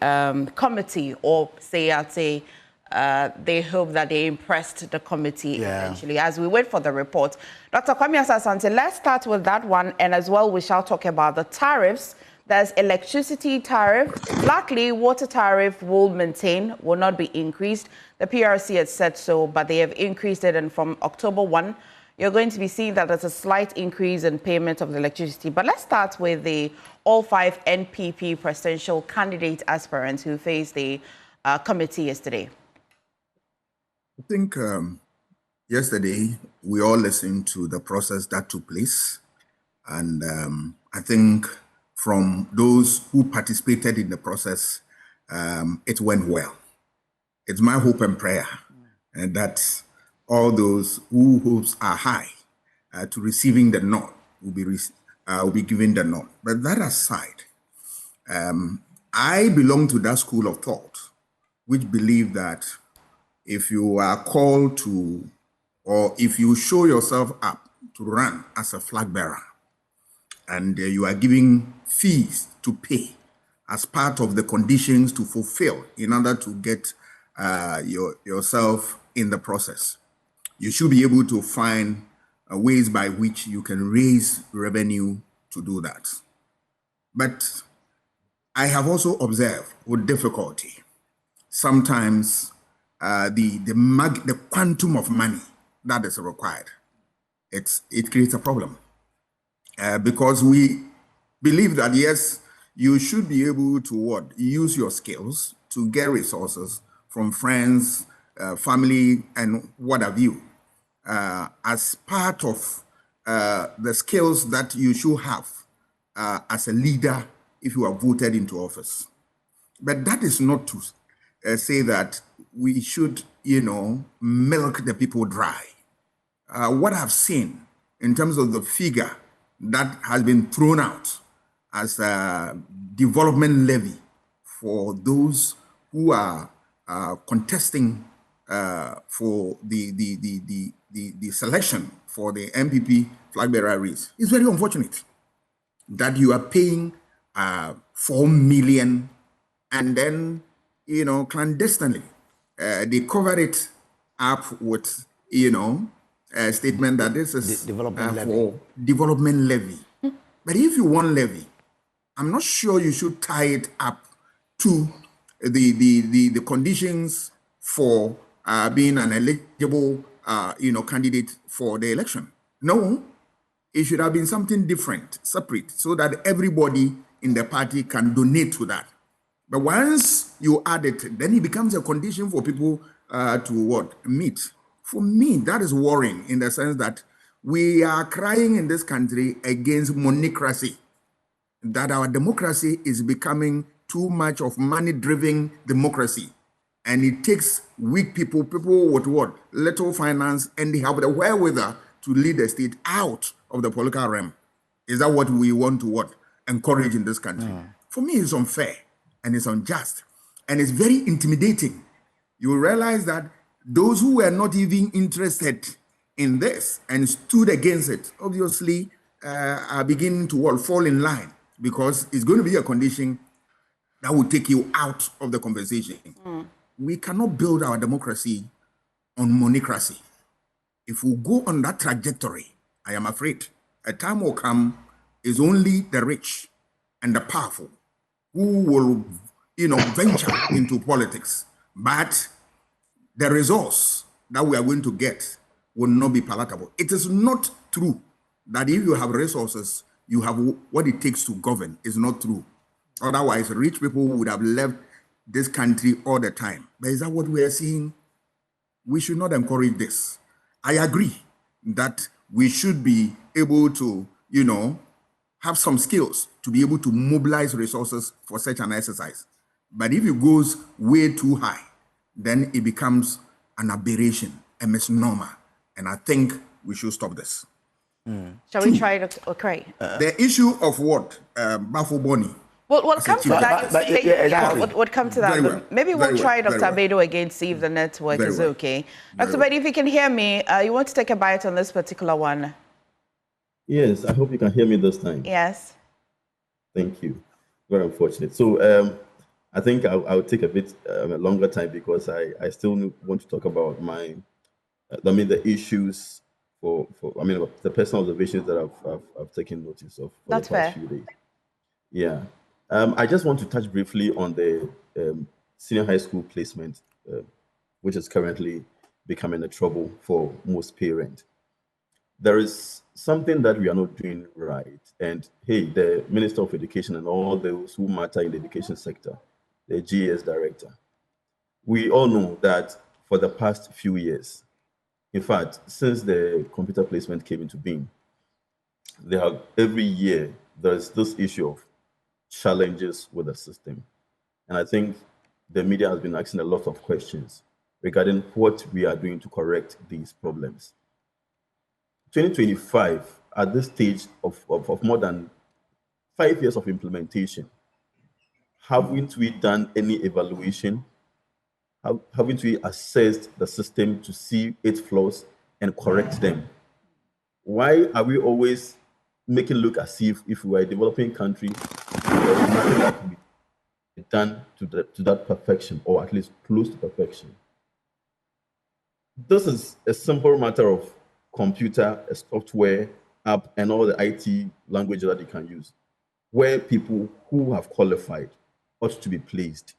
committee, or say they hope that they impressed the committee eventually as we wait for the report. Dr. Kwame Asante, let's start with that one, and as well we shall talk about the tariffs. There's electricity tariff. Luckily, water tariff will not be increased. The PRC had said so, but they have increased it, and from October 1, you're going to be seeing that there's a slight increase in payment of the electricity. But let's start with the all 5 NPP presidential candidate aspirants who faced the committee yesterday. I think yesterday we all listened to the process that took place, and I think from those who participated in the process, it went well. It's my hope and prayer that all those whose hopes are high to receiving the nod will be given the nod. But that aside, I belong to that school of thought which believe that if you are called to, or if you show yourself up to run as a flag bearer, and you are giving fees to pay as part of the conditions to fulfill in order to get yourself in the process, you should be able to find ways by which you can raise revenue to do that. But I have also observed with difficulty, sometimes the quantum of money that is required, it creates a problem. Because we believe that, yes, you should be able to use your skills to get resources from friends, family, and what have you, as part of the skills that you should have as a leader if you are voted into office. But that is not to say that we should, milk the people dry. What I've seen in terms of the figure that has been thrown out as a development levy for those who are contesting for the selection for the MPP flag bearer race is very unfortunate. That you are paying 4 million and then, clandestinely, they cover it up with, a statement that this is for development levy. But if you want levy, I'm not sure you should tie it up to the conditions for being an eligible, candidate for the election. No, it should have been something different, separate, so that everybody in the party can donate to that. But once you add it, then it becomes a condition for people to meet. For me, that is worrying in the sense that we are crying in this country against monocracy, that our democracy is becoming too much of money-driven democracy. And it takes weak people with little finance, and they have the wherewithal to lead the state out of the political realm. Is that what we want to encourage in this country? For me, it's unfair and it's unjust and it's very intimidating. You realize that those who were not even interested in this and stood against it, obviously are beginning to fall in line, because it's going to be a condition that will take you out of the conversation. We cannot build our democracy on monocracy. If we go on that trajectory, I am afraid a time will come, is only the rich and the powerful who will, venture into politics. But the resource that we are going to get will not be palatable. It is not true that if you have resources, you have what it takes to govern. It's not true. Otherwise, rich people would have left this country all the time. But is that what we are seeing? We should not encourage this. I agree that we should be able to, have some skills to be able to mobilize resources for such an exercise. But if it goes way too high, then it becomes an aberration, a misnomer. And I think we should stop this. Shall we try it? Okay. The issue of what? Baffoe-Bonnie. We'll come to that. We'll come to that. Well. Maybe we'll try Dr. Bedo again, see if the network is okay. Dr. Bedo, if you can hear me, you want to take a bite on this particular one? Yes, I hope you can hear me this time. Yes. Thank you. Very unfortunate. So I think I'll take a bit a longer time, because I still want to talk about the issues the personal observations that I've taken notice of for the past few days. Yeah. I just want to touch briefly on the senior high school placement, which is currently becoming a trouble for most parents. There is something that we are not doing right. And hey, the Minister of Education and all those who matter in the education sector, the GS director, we all know that for the past few years, in fact, since the computer placement came into being, every year there's this issue of challenges with the system. And I think the media has been asking a lot of questions regarding what we are doing to correct these problems. 2025, at this stage of more than 5 years of implementation, haven't we done any evaluation? Haven't we assessed the system to see its flaws and correct them? Why are we always making it look as if we were a developing country, there is nothing that can be done to that perfection, or at least close to perfection? This is a simple matter of computer, a software, app, and all the IT language that you can use, where people who have qualified ought to be placed.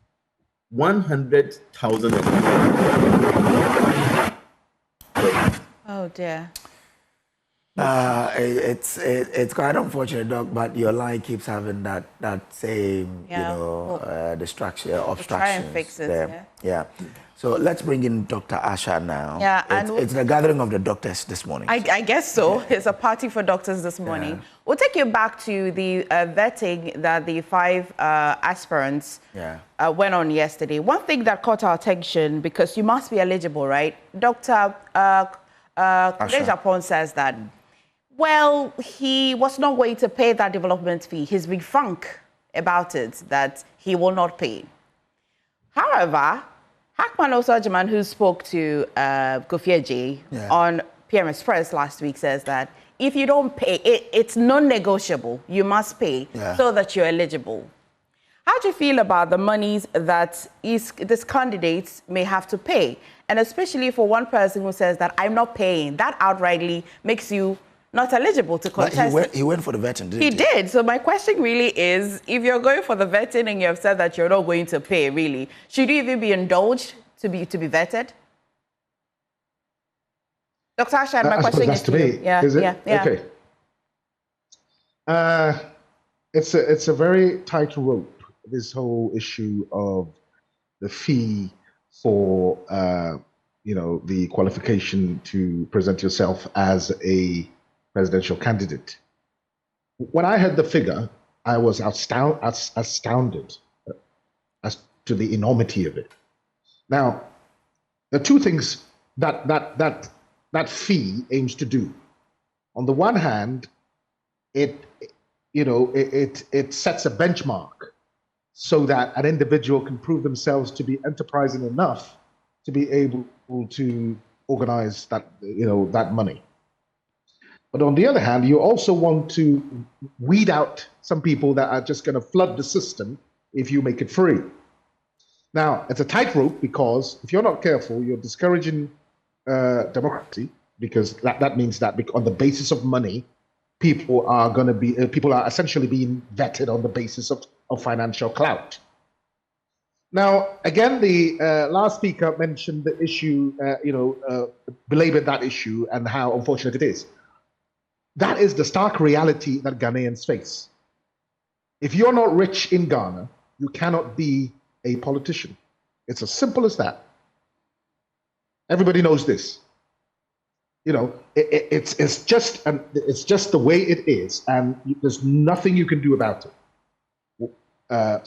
100,000. Oh dear. It's quite unfortunate, Doc, but your line keeps having that same distraction, obstructions. Try and fix it. There. Yeah. So let's bring in Dr. Asha now. Yeah, it's the gathering of the doctors this morning. I guess so. It's a party for doctors this morning. Yeah. We'll take you back to the vetting that the 5 aspirants went on yesterday. One thing that caught our attention, because you must be eligible, right? Dr. Japan says that, well, he was not going to pay that development fee. He's been frank about it, that he will not pay. However, Hackman Osajman, who spoke to Kofi J on PM Express last week, says that if you don't pay, it's non-negotiable. You must pay so that you're eligible. How do you feel about the monies that these candidates may have to pay? And especially for one person who says that I'm not paying, that outrightly makes you not eligible to contest. He went for the vetting, didn't he? He did. So my question really is, if you're going for the vetting and you have said that you're not going to pay, really, should you even be indulged to be vetted? Dr. Asha, my question is to you. Yeah, is it? Okay. It's a very tight rope, this whole issue of the fee for the qualification to present yourself as a presidential candidate. When I heard the figure, I was astounded as to the enormity of it. Now, the two things that fee aims to do. On the one hand, it sets a benchmark so that an individual can prove themselves to be enterprising enough to be able to organize that money. But on the other hand, you also want to weed out some people that are just going to flood the system if you make it free. Now, it's a tightrope because if you're not careful, you're discouraging democracy, because that means that on the basis of money, people are essentially being vetted on the basis of financial clout. Now, again, the last speaker mentioned the issue, belabored that issue and how unfortunate it is. That is the stark reality that Ghanaians face. If you're not rich in Ghana, you cannot be a politician. It's as simple as that. Everybody knows this. It's just the way it is, and there's nothing you can do about it.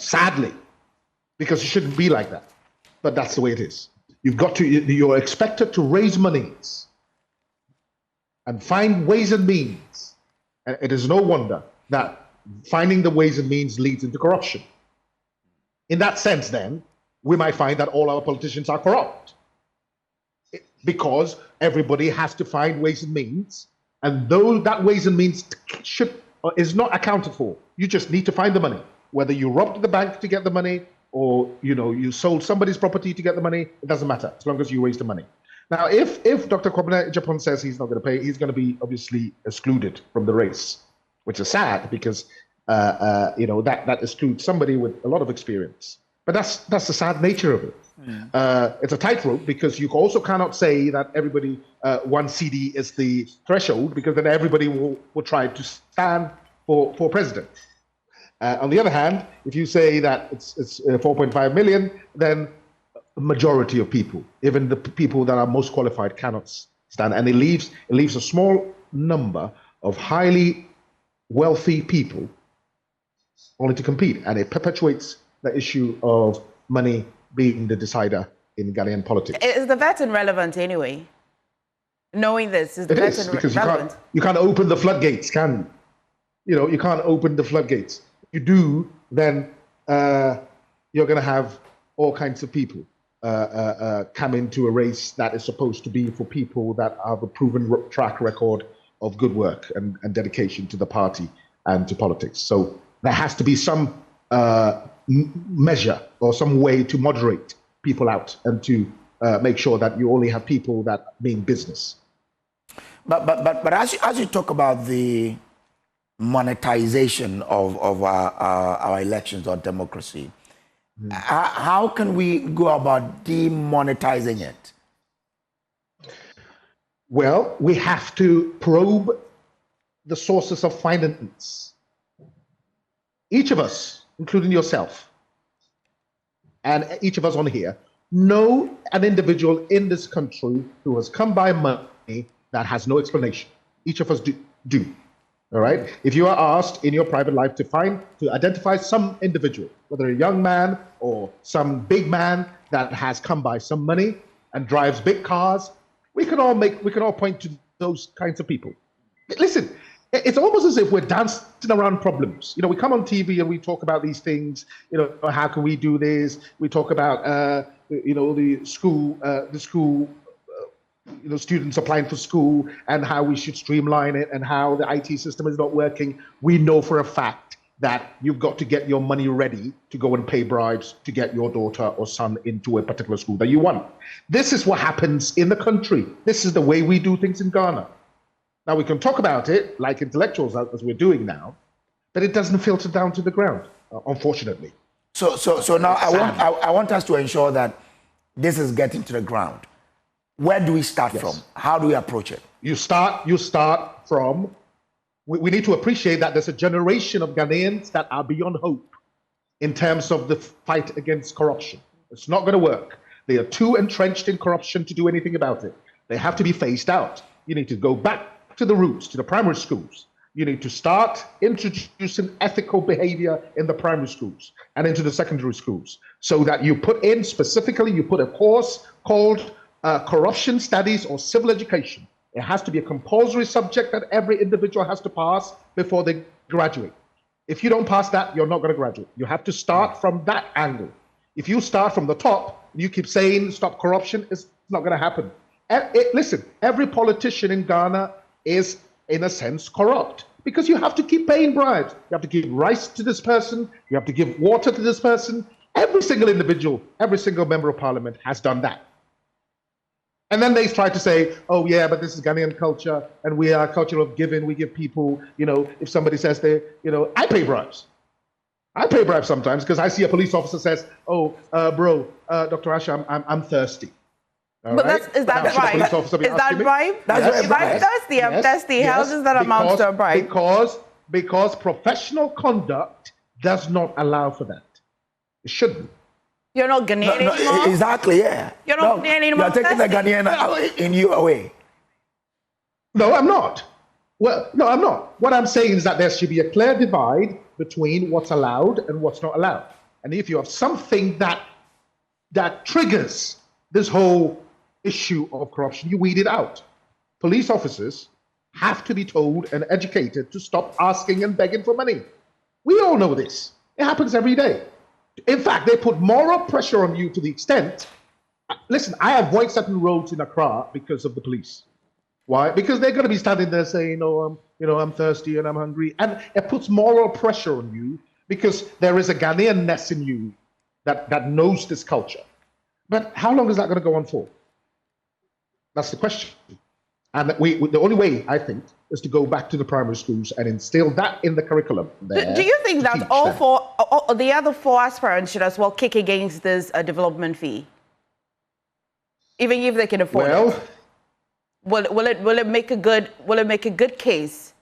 Sadly, because it shouldn't be like that, but that's the way it is. You're expected to raise monies and find ways and means. And it is no wonder that finding the ways and means leads into corruption. In that sense, then, we might find that all our politicians are corrupt, because everybody has to find ways and means, and though that ways and means is not accounted for, you just need to find the money. Whether you robbed the bank to get the money, or you sold somebody's property to get the money, it doesn't matter as long as you raise the money. Now, if Dr. Kwabena Japan says he's not going to pay, he's going to be obviously excluded from the race, which is sad because that excludes somebody with a lot of experience. But that's the sad nature of it. It's a tightrope because you also cannot say that everybody 1 CD is the threshold, because then everybody will try to stand for president. On the other hand, if you say that it's 4.5 million, then a majority of people, even the people that are most qualified, cannot stand, and it leaves a small number of highly wealthy people only to compete, and it perpetuates the issue of money being the decider in Ghanaian politics. Is the vetting relevant anyway? Knowing this, is the vetting because relevant? You can't open the floodgates, can you? You can't open the floodgates. If you do, then you're going to have all kinds of people come into a race that is supposed to be for people that have a proven track record of good work and dedication to the party and to politics. So there has to be some measure or some way to moderate people out and to make sure that you only have people that mean business. But as you talk about the monetization of our elections or democracy, how can we go about demonetizing it? Well, we have to probe the sources of finance. Each of us, including yourself, and each of us on here, know an individual in this country who has come by money that has no explanation. Each of us do. All right? If you are asked in your private life to identify some individual, whether a young man or some big man that has come by some money and drives big cars, we can all point to those kinds of people. Listen, it's almost as if we're dancing around problems. We come on TV and we talk about these things. How can we do this? We talk about the school students applying for school and how we should streamline it and how the IT system is not working. We know for a fact that you've got to get your money ready to go and pay bribes to get your daughter or son into a particular school that you want. This is what happens in the country. This is the way we do things in Ghana. Now, we can talk about it like intellectuals, as we're doing now, but it doesn't filter down to the ground, unfortunately. So now I want us to ensure that this is getting to the ground. Where do we start from? How do we approach it? You start from, we need to appreciate that there's a generation of Ghanaians that are beyond hope in terms of the fight against corruption. It's not going to work. They are too entrenched in corruption to do anything about it. They have to be phased out. You need to go back to the roots, to the primary schools. You need to start introducing ethical behavior in the primary schools and into the secondary schools, so that you put a course called corruption studies or civil education. It has to be a compulsory subject that every individual has to pass before they graduate. If you don't pass that, you're not going to graduate. You have to start from that angle. If you start from the top, you keep saying stop corruption, it's not going to happen. Listen, every politician in Ghana is, in a sense, corrupt, because you have to keep paying bribes. You have to give rice to this person. You have to give water to this person. Every single individual, every single member of parliament has done that. And then they try to say, oh, yeah, but this is Ghanaian culture, and we are a culture of giving. We give people, if somebody says I pay bribes. I pay bribes sometimes because I see a police officer says, oh, Dr. Asha, I'm thirsty. Is that bribe? Is that bribe? If I'm thirsty, I'm thirsty. How does that amount to a bribe? Because professional conduct does not allow for that. It shouldn't. You're not Ghanaian anymore? Exactly, yeah. You're not Ghanaian anymore? You're taking the Ghanaian in you away. No, I'm not. Well, no, I'm not. What I'm saying is that there should be a clear divide between what's allowed and what's not allowed. And if you have something that triggers this whole issue of corruption, you weed it out. Police officers have to be told and educated to stop asking and begging for money. We all know this. It happens every day. In fact, they put moral pressure on you to the extent, listen, I avoid certain roads in Accra because of the police. Why? Because they're going to be standing there saying, I'm thirsty and I'm hungry. And it puts moral pressure on you because there is a Ghanaian-ness in you that knows this culture. But how long is that going to go on for? That's the question. And the only way, I think, is to go back to the primary schools and instill that in the curriculum. Do you think that all the other 4 aspirants should as well kick against this development fee? Even if they can afford it? Will it make a good case?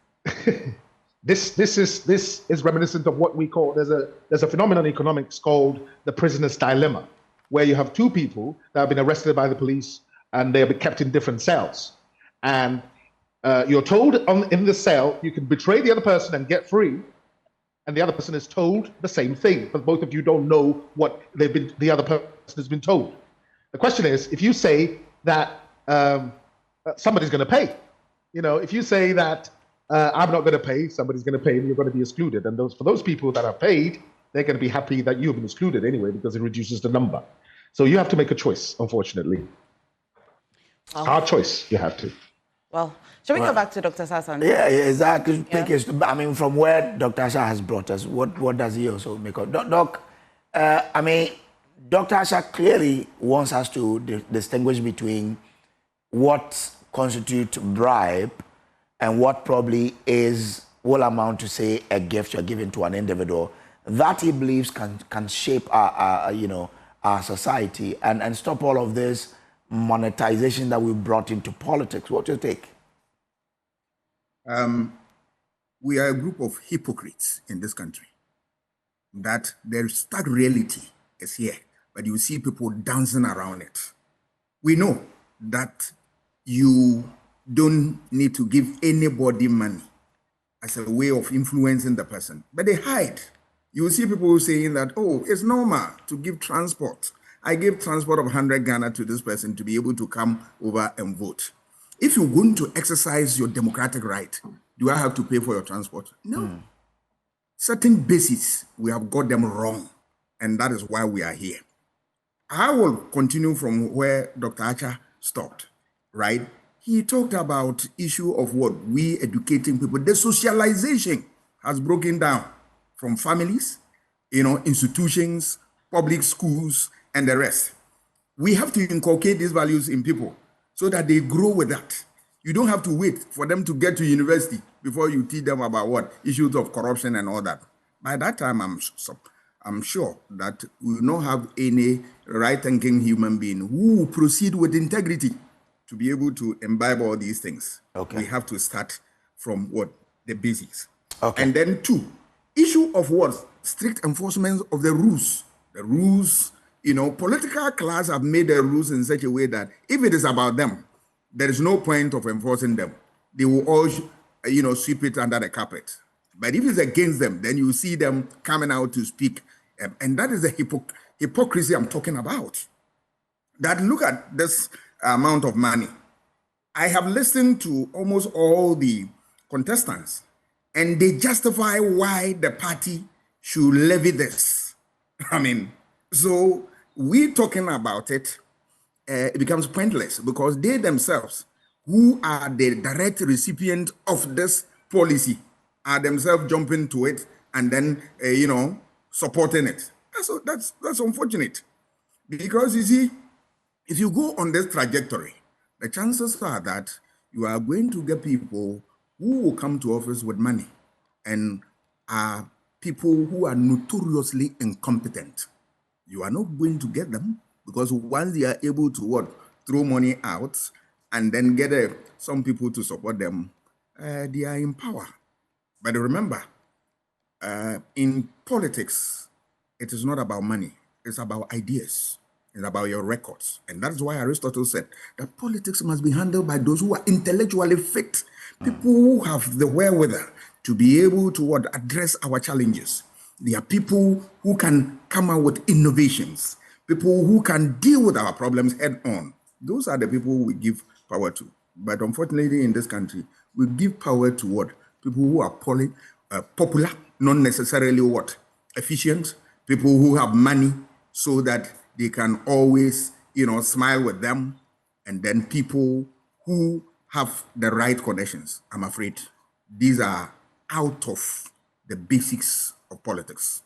This is reminiscent of what we call, there's a phenomenon in economics called the prisoner's dilemma, where you have 2 people that have been arrested by the police and they'll be kept in different cells. And you're told in the cell you can betray the other person and get free, and the other person is told the same thing, but both of you don't know what the other person has been told. The question is, if you say that somebody's going to pay, if you say that I'm not going to pay, somebody's going to pay, and you're going to be excluded. And for those people that are paid, they're going to be happy that you've been excluded anyway because it reduces the number. So you have to make a choice, unfortunately. Hard choice, you have to. Well, shall we go back to Dr. Sasson? Yeah, exactly. Yeah. From where Dr. Asha has brought us, what does he also make of? Doc, Dr. Asha clearly wants us to distinguish between what constitutes bribe and what probably will amount to, say, a gift you're giving to an individual that he believes can shape our society and stop all of this monetization that we brought into politics. What do you think? we are a group of hypocrites in this country. That the stark reality is here, but you see people dancing around it. We know that you don't need to give anybody money as a way of influencing the person, but they hide. You will see people saying that, oh, it's normal to give transport. I gave transport of 100 Ghana to this person to be able to come over and vote. If you're going to exercise your democratic right, do I have to pay for your transport? No. Certain basics, we have got them wrong, and that is why we are here. I will continue from where Dr. Acha stopped, right? He talked about issue of what we educating people. The socialization has broken down from families, institutions, public schools, and the rest. We have to inculcate these values in people so that they grow with that. You don't have to wait for them to get to university before you teach them about what issues of corruption and all that. By that time, I'm sure that we will not have any right-thinking human being who will proceed with integrity to be able to imbibe all these things. Okay. We have to start from what? The basics. Okay. And then 2, issue of what? Strict enforcement of the rules. The rules, political class have made the rules in such a way that if it is about them, there is no point of enforcing them. They will all, sweep it under the carpet. But if it's against them, then you see them coming out to speak. And that is the hypocrisy I'm talking about. That look at this amount of money. I have listened to almost all the contestants, and they justify why the party should levy this. So we talking about it, it becomes pointless because they themselves, who are the direct recipient of this policy, are themselves jumping to it and then, supporting it. That's unfortunate. Because you see, if you go on this trajectory, the chances are that you are going to get people who will come to office with money and are people who are notoriously incompetent. You are not going to get them because once they are able to throw money out and then get some people to support them, they are in power. But remember, in politics, it is not about money. It's about ideas. It's about your records. And that's why Aristotle said that politics must be handled by those who are intellectually fit, people who have the wherewithal to be able to address our challenges. They are people who can come out with innovations, people who can deal with our problems head on. Those are the people we give power to. But unfortunately, in this country, we give power to people who are popular, not necessarily efficient, people who have money so that they can always, smile with them, and then people who have the right connections. I'm afraid these are out of the basics of politics.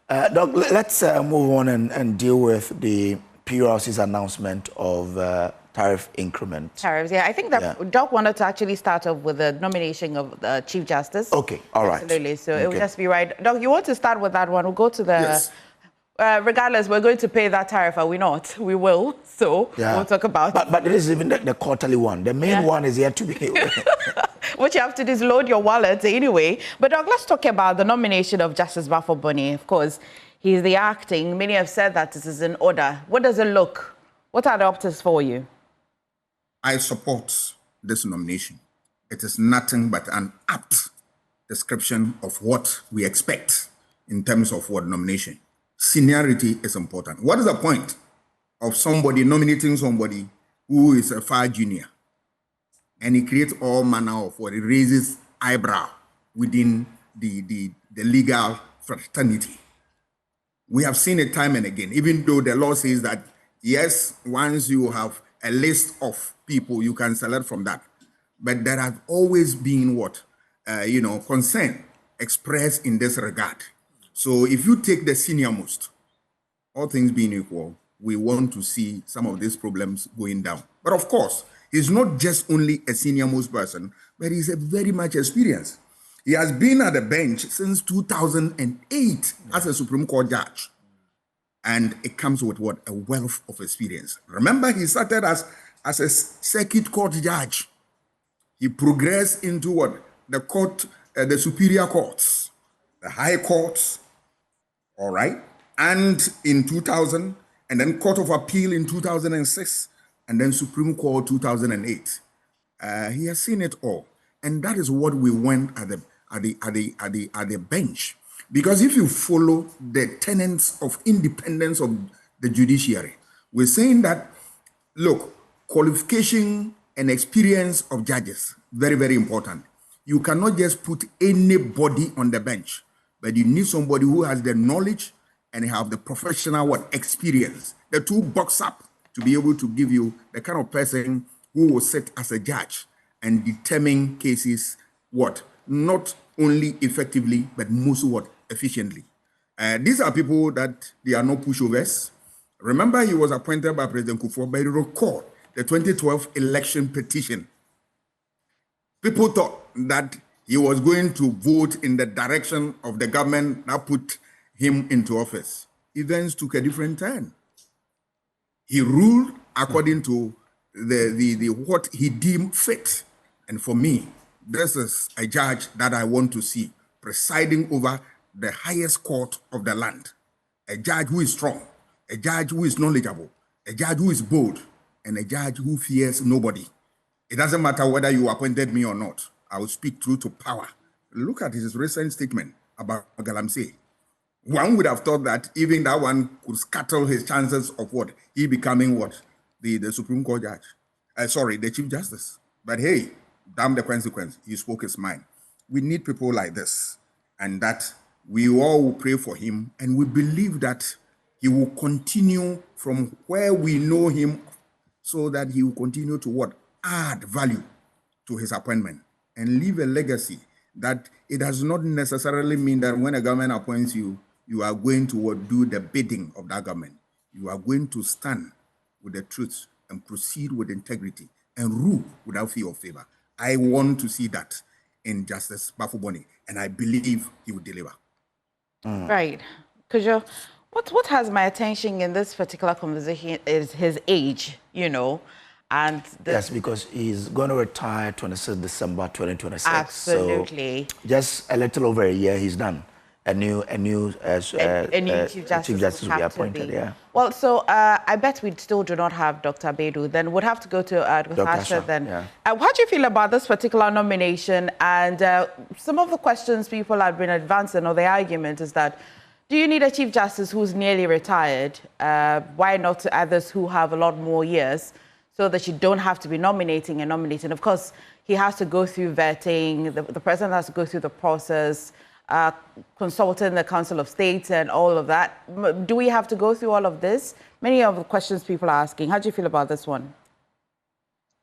Doc, let's move on and deal with the PURC's announcement of tariff increment. Tariffs, yeah. I think that Doc wanted to actually start off with the nomination of the Chief Justice. Okay, all right. Absolutely. So it would just be right. Doc, you want to start with that one? We'll go to the... Yes. Regardless, we're going to pay that tariff, are we not? We will. So we'll talk about it. But it is even the quarterly one. The main one is yet to be... What you have to do is load your wallet anyway. But Doc, let's talk about the nomination of Justice Baffoe-Bonnie. Of course, he's the acting. Many have said that this is in order. What does it look? What are the options for you? I support this nomination. It is nothing but an apt description of what we expect in terms of nomination. Seniority is important. What is the point of somebody nominating somebody who is a far junior? And he creates all manner of he raises eyebrow within the legal fraternity. We have seen it time and again, even though the law says that, yes, once you have a list of people, you can select from that. But there have always been concern expressed in this regard. So if you take the senior most, all things being equal, we want to see some of these problems going down. But of course, he's not just only a senior most person, but he's a very much experienced. He has been at the bench since 2008 as a Supreme Court judge. And it comes with a wealth of experience. Remember, he started as a circuit court judge. He progressed into the court, the superior courts, the high courts, all right, and in 2000, and then Court of Appeal in 2006, and then Supreme Court 2008. He has seen it all, and that is what we went at the bench. Because if you follow the tenets of independence of the judiciary, we're saying that, look, qualification and experience of judges, very, very important. You cannot just put anybody on the bench, but you need somebody who has the knowledge and have the professional experience. The two box up to be able to give you the kind of person who will sit as a judge and determine cases, not only effectively, but mostly efficiently. These are people that they are not pushovers. Remember, he was appointed by President Kufuor, but recall the 2012 election petition. People thought that he was going to vote in the direction of the government that put him into office. Events took a different turn. He ruled according to the what he deemed fit. And for me, this is a judge that I want to see presiding over the highest court of the land. A judge who is strong, a judge who is knowledgeable, a judge who is bold, and a judge who fears nobody. It doesn't matter whether you appointed me or not. I will speak truth to power. Look at his recent statement about Galamsey. One would have thought that even that one could scuttle his chances of he becoming the Supreme Court judge. The Chief Justice. But hey, damn the consequence. He spoke his mind. We need people like this, and that we all will pray for him, and we believe that he will continue from where we know him, so that he will continue to add value to his appointment and leave a legacy that it does not necessarily mean that when a government appoints you, you are going to do the bidding of that government. You are going to stand with the truth and proceed with integrity and rule without fear or favor. I want to see that in Justice Baffoe-Bonnie, and I believe he will deliver. Right. Kojo, what has my attention in this particular conversation is his age, and yes, because he's going to retire 26 December 2026. Absolutely. So just a little over a year, he's done. A new Chief Justice will be appointed. Yeah. Well, so I bet we still do not have Dr. Bedu. Then we'd have to go to Dr. Asha. Then, yeah. How do you feel about this particular nomination? And some of the questions people have been advancing, or the argument is that, do you need a Chief Justice who's nearly retired? Why not others who have a lot more years, so that you don't have to be nominating and nominating? Of course, he has to go through vetting. The president has to go through the process. Consulting the Council of State and all of that. Do we have to go through all of this? Many of the questions people are asking. How do you feel about this one?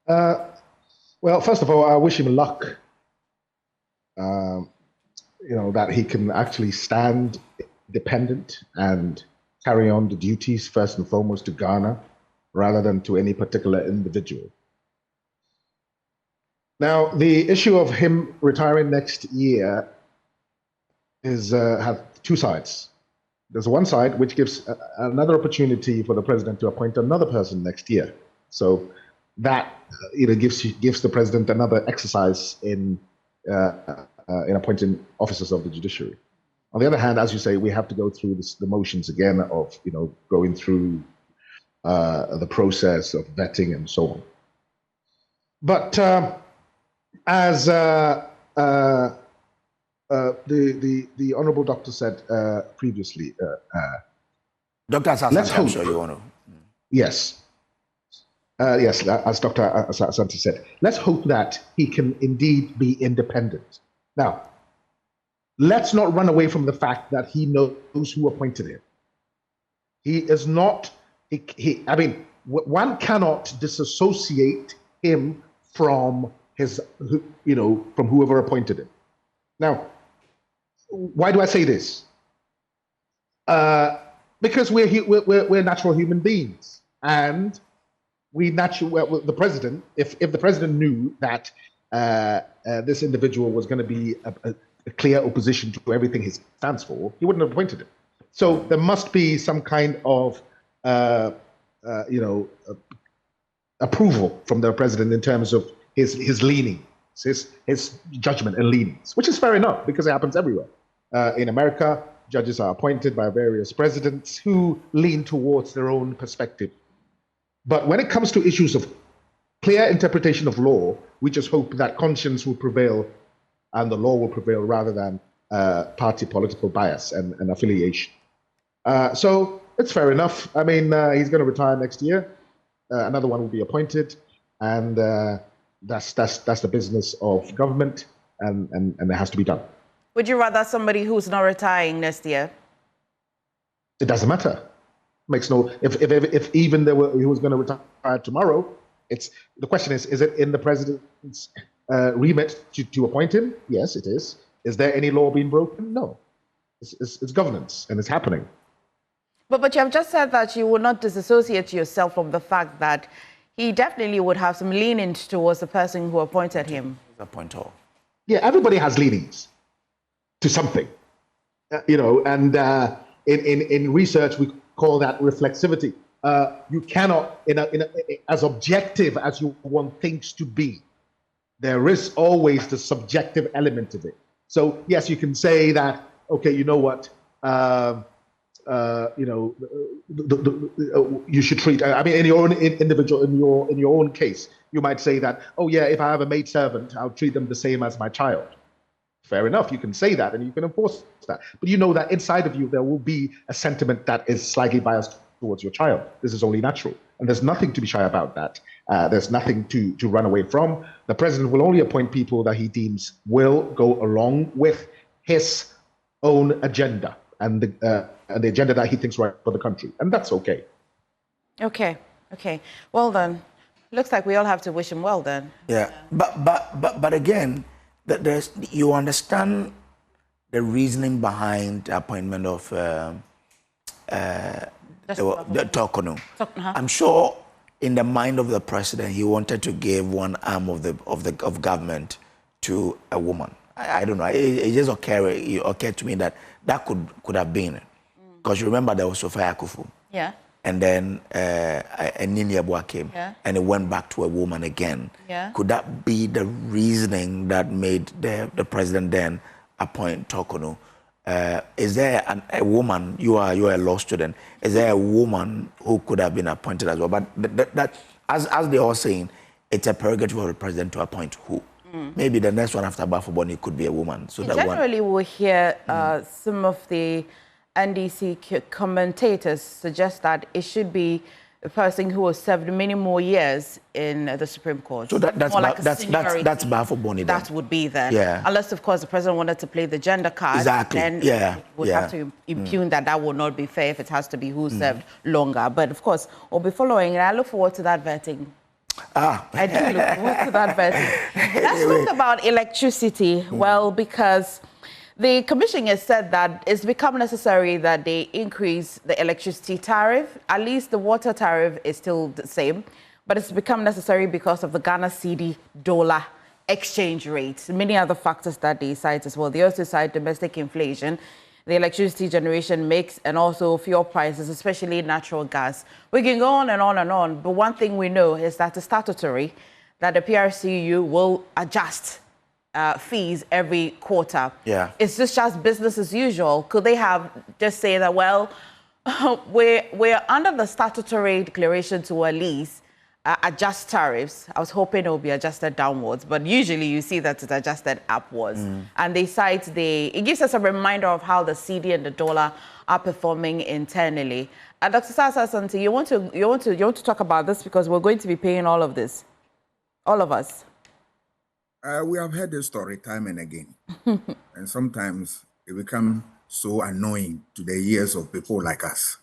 Well, first of all, I wish him luck. That he can actually stand independent and carry on the duties first and foremost to Ghana, rather than to any particular individual. Now, the issue of him retiring next year have two sides. There's one side which gives another opportunity for the president to appoint another person next year. So that gives the president another exercise in appointing officers of the judiciary. On the other hand, as you say, we have to go through the motions again of going through the process of vetting and so on. But as the honourable doctor said previously, Dr. Asante, I'm sure you want to. Yes. Yes, as Dr. Asante said, let's hope that he can indeed be independent. Now, let's not run away from the fact that he knows who appointed him. He is not, one cannot disassociate him from from whoever appointed him. Now, why do I say this? Because we're natural human beings, and the president, if the president knew that this individual was going to be a clear opposition to everything he stands for, he wouldn't have appointed him. So there must be some kind of approval from the president in terms of his leaning. his judgment and leanings, which is fair enough because it happens everywhere. In America, judges are appointed by various presidents who lean towards their own perspective. But when it comes to issues of clear interpretation of law, we just hope that conscience will prevail and the law will prevail rather than party political bias and affiliation. So it's fair enough. I mean, he's going to retire next year. Another one will be appointed, and that's the business of government, and it has to be done. Would you rather somebody who's not retiring next year? It doesn't matter. Makes no. If even he was going to retire tomorrow, the question is it in the president's remit to appoint him? Yes, it is. Is there any law being broken? No. It's governance, and it's happening. But you have just said that you will not disassociate yourself from the fact that he definitely would have some leanings towards the person who appointed him. Appointer. Yeah, everybody has leanings to something, and in research we call that reflexivity. You cannot, as objective as you want things to be, there is always the subjective element of it. So yes, you can say that, okay, you know what, you should treat. I mean, in your own individual, in your own case, you might say that, oh yeah, if I have a maidservant, I'll treat them the same as my child. Fair enough, you can say that and you can enforce that. But you know that inside of you, there will be a sentiment that is slightly biased towards your child. This is only natural. And there's nothing to be shy about that. There's nothing to run away from. The president will only appoint people that he deems will go along with his own agenda and the agenda that he thinks right for the country. And that's okay. Okay. Well done. Looks like we all have to wish him well then. Yeah, but again, you understand the reasoning behind the appointment of the Tokono. I'm sure in the mind of the president, he wanted to give one arm of government to a woman. I don't know. It just occurred to me that could have been, because you remember there was Sophia Akufu. Yeah. And then Nini Abua came, and it went back to a woman again. Yeah. Could that be the reasoning that made the president then appoint Tokono? Is there a woman? You are a law student. Is there a woman who could have been appointed as well? But that as they are saying, it's a prerogative of the president to appoint who. Maybe the next one after Baffoe-Bonnie could be a woman. So that generally, we'll hear some of the NDC commentators suggest that it should be a person who has served many more years in the Supreme Court. So that's Baffoe-Bonnie. That would be then. Yeah. Unless, of course, the president wanted to play the gender card. Exactly. Then would have to impugn that will not be fair if it has to be who served longer. But of course, we'll be following, and I look forward to that vetting. I do look forward to that vetting. Let's talk about electricity. Well, because the commission has said that it's become necessary that they increase the electricity tariff. At least the water tariff is still the same, but it's become necessary because of the Ghana cedi dollar exchange rate. Many other factors that they cite as well. They also cite domestic inflation, the electricity generation mix, and also fuel prices, especially natural gas. We can go on and on and on, but one thing we know is that it's statutory that the PRCU will adjust fees every quarter. Yeah. Is this just business as usual? Could they have just say that, well, we're under the statutory declaration to at least adjust tariffs? I was hoping it would be adjusted downwards, but usually you see that it's adjusted upwards. And they cite it gives us a reminder of how the cedi and the dollar are performing internally. Dr. Sasa Santi, you want to talk about this because we're going to be paying all of this, all of us. We have heard this story time and again, and sometimes it becomes so annoying to the ears of people like us,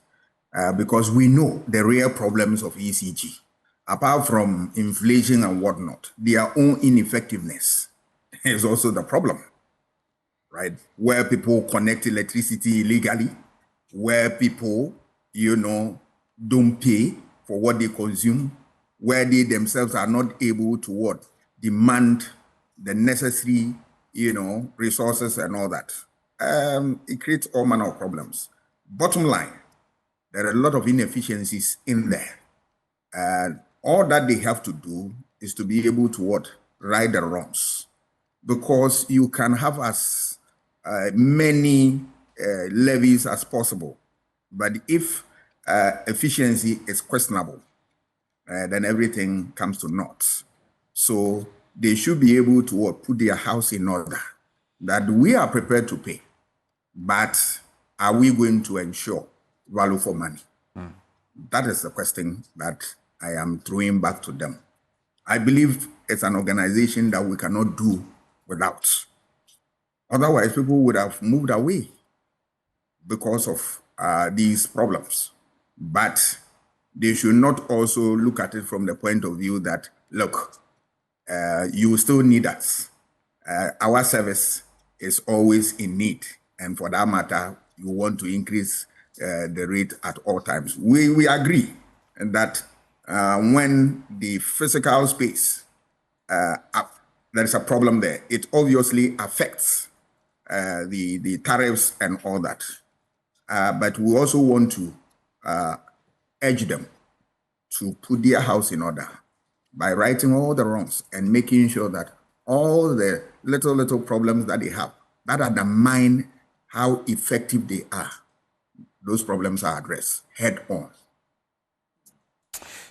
because we know the real problems of ECG. Apart from inflation and whatnot, their own ineffectiveness is also the problem, right? Where people connect electricity illegally, where people, don't pay for what they consume, where they themselves are not able to demand the necessary, resources and all that. It creates all manner of problems. Bottom line, there are a lot of inefficiencies in there. All that they have to do is to be able to right the wrongs, because you can have as many levies as possible, but if efficiency is questionable, then everything comes to naught. So they should be able to put their house in order, that we are prepared to pay, but are we going to ensure value for money? That is the question that I am throwing back to them. I believe it's an organization that we cannot do without. Otherwise, people would have moved away because of these problems. But they should not also look at it from the point of view that, look, you still need us. Our service is always in need. And for that matter, you want to increase the rate at all times. We agree that when the physical space, there is a problem there, it obviously affects the tariffs and all that. But we also want to urge them to put their house in order by righting all the wrongs and making sure that all the little problems that they have that undermine how effective they are, those problems are addressed head on.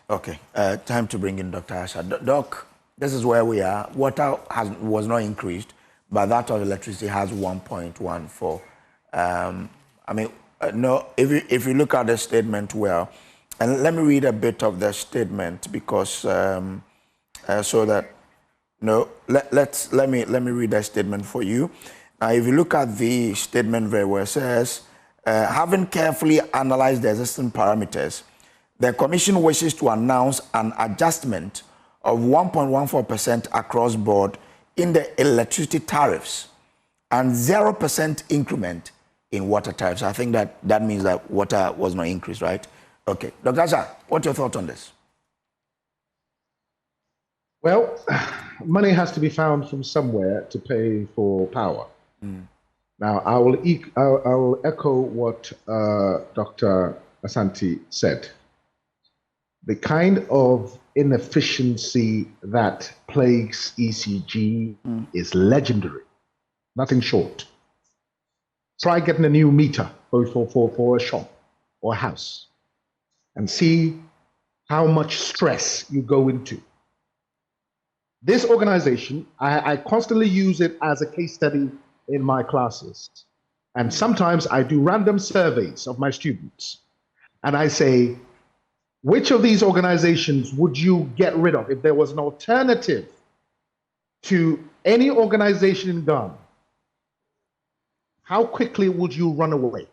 Okay, time to bring in Dr. Asha. Doc, this is where we are. Water was not increased, but that of electricity has 1.14. I mean, no. If you look at the statement well, and let me read a bit of the statement because so that let me read that statement for you. If you look at the statement very well, it says, having carefully analyzed the existing parameters, the Commission wishes to announce an adjustment of 1.14% across board in the electricity tariffs and 0% increment in water tariffs. I think that means that water was not increased, right? Okay. Dr. Asha, what's your thought on this? Well, money has to be found from somewhere to pay for power. Now, I will echo what Dr. Asante said. The kind of inefficiency that plagues ECG is legendary, nothing short. Try getting a new meter for a shop or a house and see how much stress you go into. This organization, I constantly use it as a case study in my classes. And sometimes I do random surveys of my students. And I say, which of these organizations would you get rid of if there was an alternative to any organization in Ghana? How quickly would you run away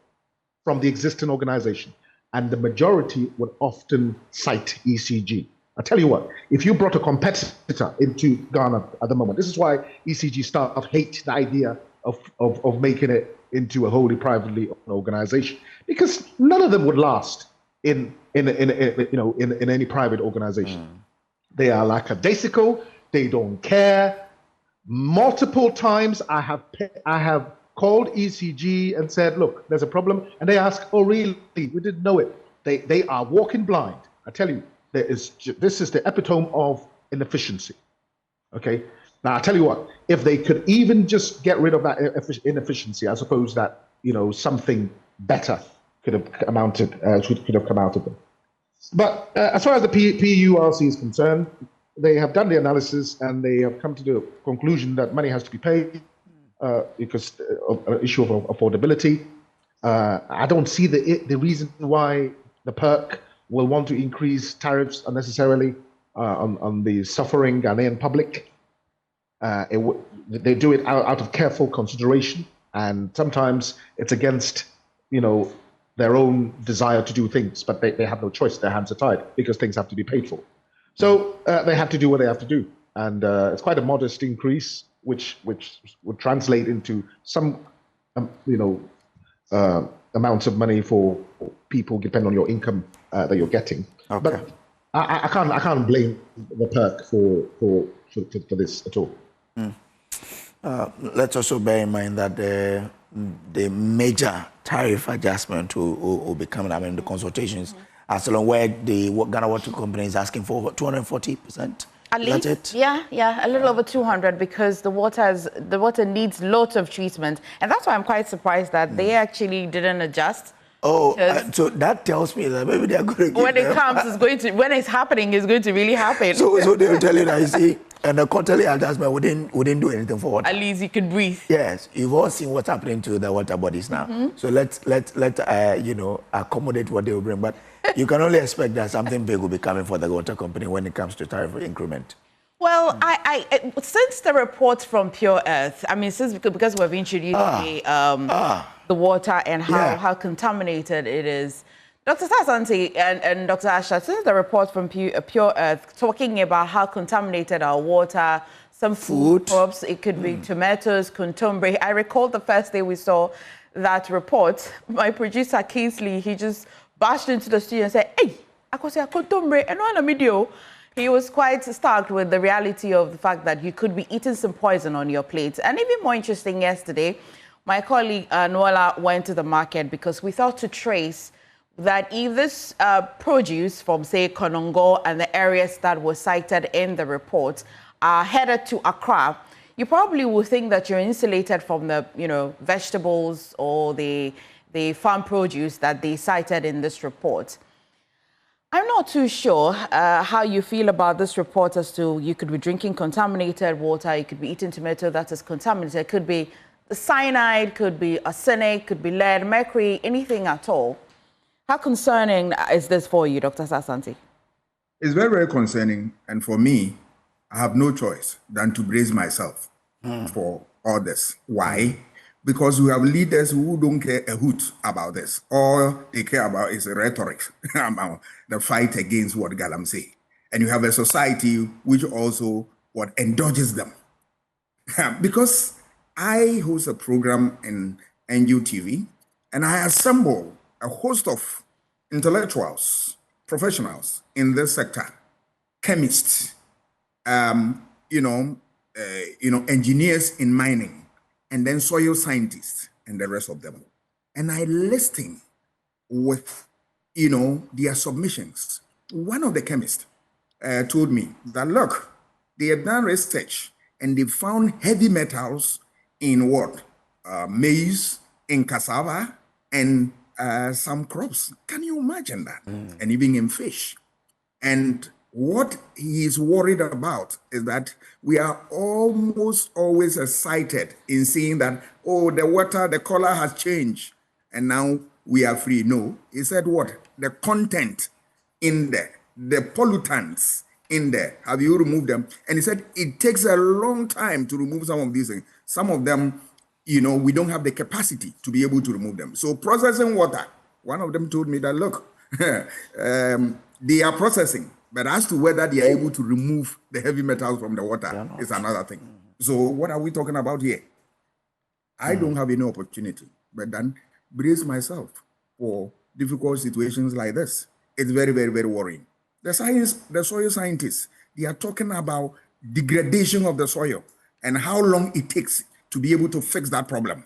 from the existing organization? And the majority would often cite ECG. I tell you what, if you brought a competitor into Ghana at the moment, this is why ECG staff hate the idea of making it into a wholly privately owned organization, because none of them would last in any private organization. They are lackadaisical. They don't care. Multiple times I have called ECG and said, look, there's a problem, and they ask, oh really? We didn't know it. They are walking blind. I tell you, this is the epitome of inefficiency. Okay. Now I tell you what, if they could even just get rid of that inefficiency, I suppose that something better could have come out of them. But as far as the PURC is concerned, they have done the analysis and they have come to the conclusion that money has to be paid because of an issue of affordability. I don't see the reason why the PURC will want to increase tariffs unnecessarily on the suffering Ghanaian public. They do it out of careful consideration, and sometimes it's against their own desire to do things, but they have no choice. Their hands are tied because things have to be paid for. So they have to do what they have to do, and it's quite a modest increase, which would translate into some amounts of money for people depending on your income that you're getting. Okay. But I can't blame the PURC for this at all. Let's also bear in mind that the major tariff adjustment will be coming. I mean, the consultations are still on, where the Ghana Water Company is asking for 240%. At least, yeah, a little over 200 because the water needs lots of treatment, and that's why I'm quite surprised that they actually didn't adjust. Oh, so that tells me that maybe they're going to. When it comes, when it's happening, it's going to really happen. So they will tell you that, you see, and the quarterly adjustment wouldn't do anything for water. At least you can breathe. Yes, you've all seen what's happening to the water bodies now. So let's accommodate what they will bring, but you can only expect that something big will be coming for the water company when it comes to tariff increment. Well, since the report from Pure Earth, I mean, because we've introduced the water and how contaminated it is, Dr. Asante and Dr. Asha, since the report from Pure Earth talking about how contaminated our water, some food crops, it could be tomatoes, contombre. I recall the first day we saw that report, my producer Kingsley, he just bashed into the studio and said, "Hey, I could say contombre and on a video." He was quite stark with the reality of the fact that you could be eating some poison on your plate. And even more interesting, yesterday, my colleague Nola went to the market because we thought to trace that if this produce from, say, Konongo and the areas that were cited in the report are headed to Accra, you probably would think that you're insulated from the, vegetables or the farm produce that they cited in this report. I'm not too sure how you feel about this report as to you could be drinking contaminated water, you could be eating tomato that is contaminated, it could be cyanide, could be arsenic, could be lead, mercury, anything at all. How concerning is this for you, Dr. Asante? It's very, very concerning. And for me, I have no choice than to brace myself for all this. Why? Because we have leaders who don't care a hoot about this. All they care about is rhetoric, about the fight against what Galam say. And you have a society which also endorses them. Because I host a program in NUTV, and I assemble a host of intellectuals, professionals in this sector, chemists, engineers in mining, and then soil scientists and the rest of them. And I listen with, their submissions. One of the chemists told me that, look, they have done research and they found heavy metals in what? Maize, in cassava, and some crops. Can you imagine that? And even in fish. And what he is worried about is that we are almost always excited in seeing that, the water, the color has changed, and now we are free. No, he said what? The content in there, the pollutants in there, have you removed them? And he said it takes a long time to remove some of these things. Some of them, we don't have the capacity to be able to remove them. So processing water, one of them told me that, look, they are processing, but as to whether they are able to remove the heavy metals from the water is another thing. So what are we talking about here? I don't have any opportunity, but then brace myself for difficult situations like this. It's very, very, very worrying. The soil scientists, they are talking about degradation of the soil and how long it takes to be able to fix that problem.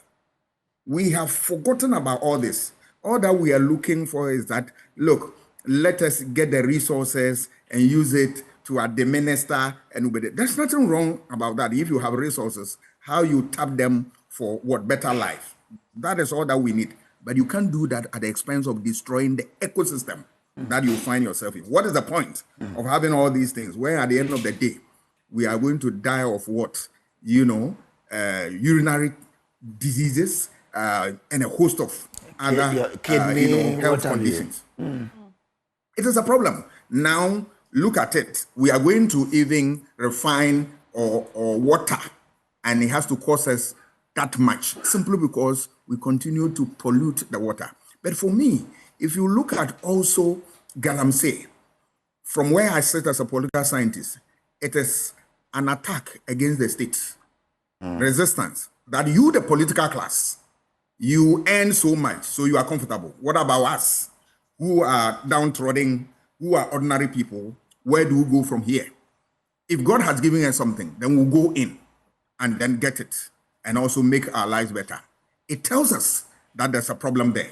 We have forgotten about all this. All that we are looking for is that, look, let us get the resources and use it to administer and obey. There's nothing wrong about that. If you have resources, how you tap them for what? Better life. That is all that we need. But you can't do that at the expense of destroying the ecosystem that you find yourself in. What is the point of having all these things where at the end of the day, we are going to die of what? Urinary diseases and a host of other kidney, health conditions. It is a problem. Now, look at it. We are going to even refine or water, and it has to cost us that much, simply because we continue to pollute the water. But for me, if you look at also Galamsey, from where I sit as a political scientist, it is an attack against the state. Resistance. That you, the political class, you earn so much, so you are comfortable. What about us, who are downtrodden, who are ordinary people? Where do we go from here? If God has given us something, then we'll go in and then get it and also make our lives better. It tells us that there's a problem there.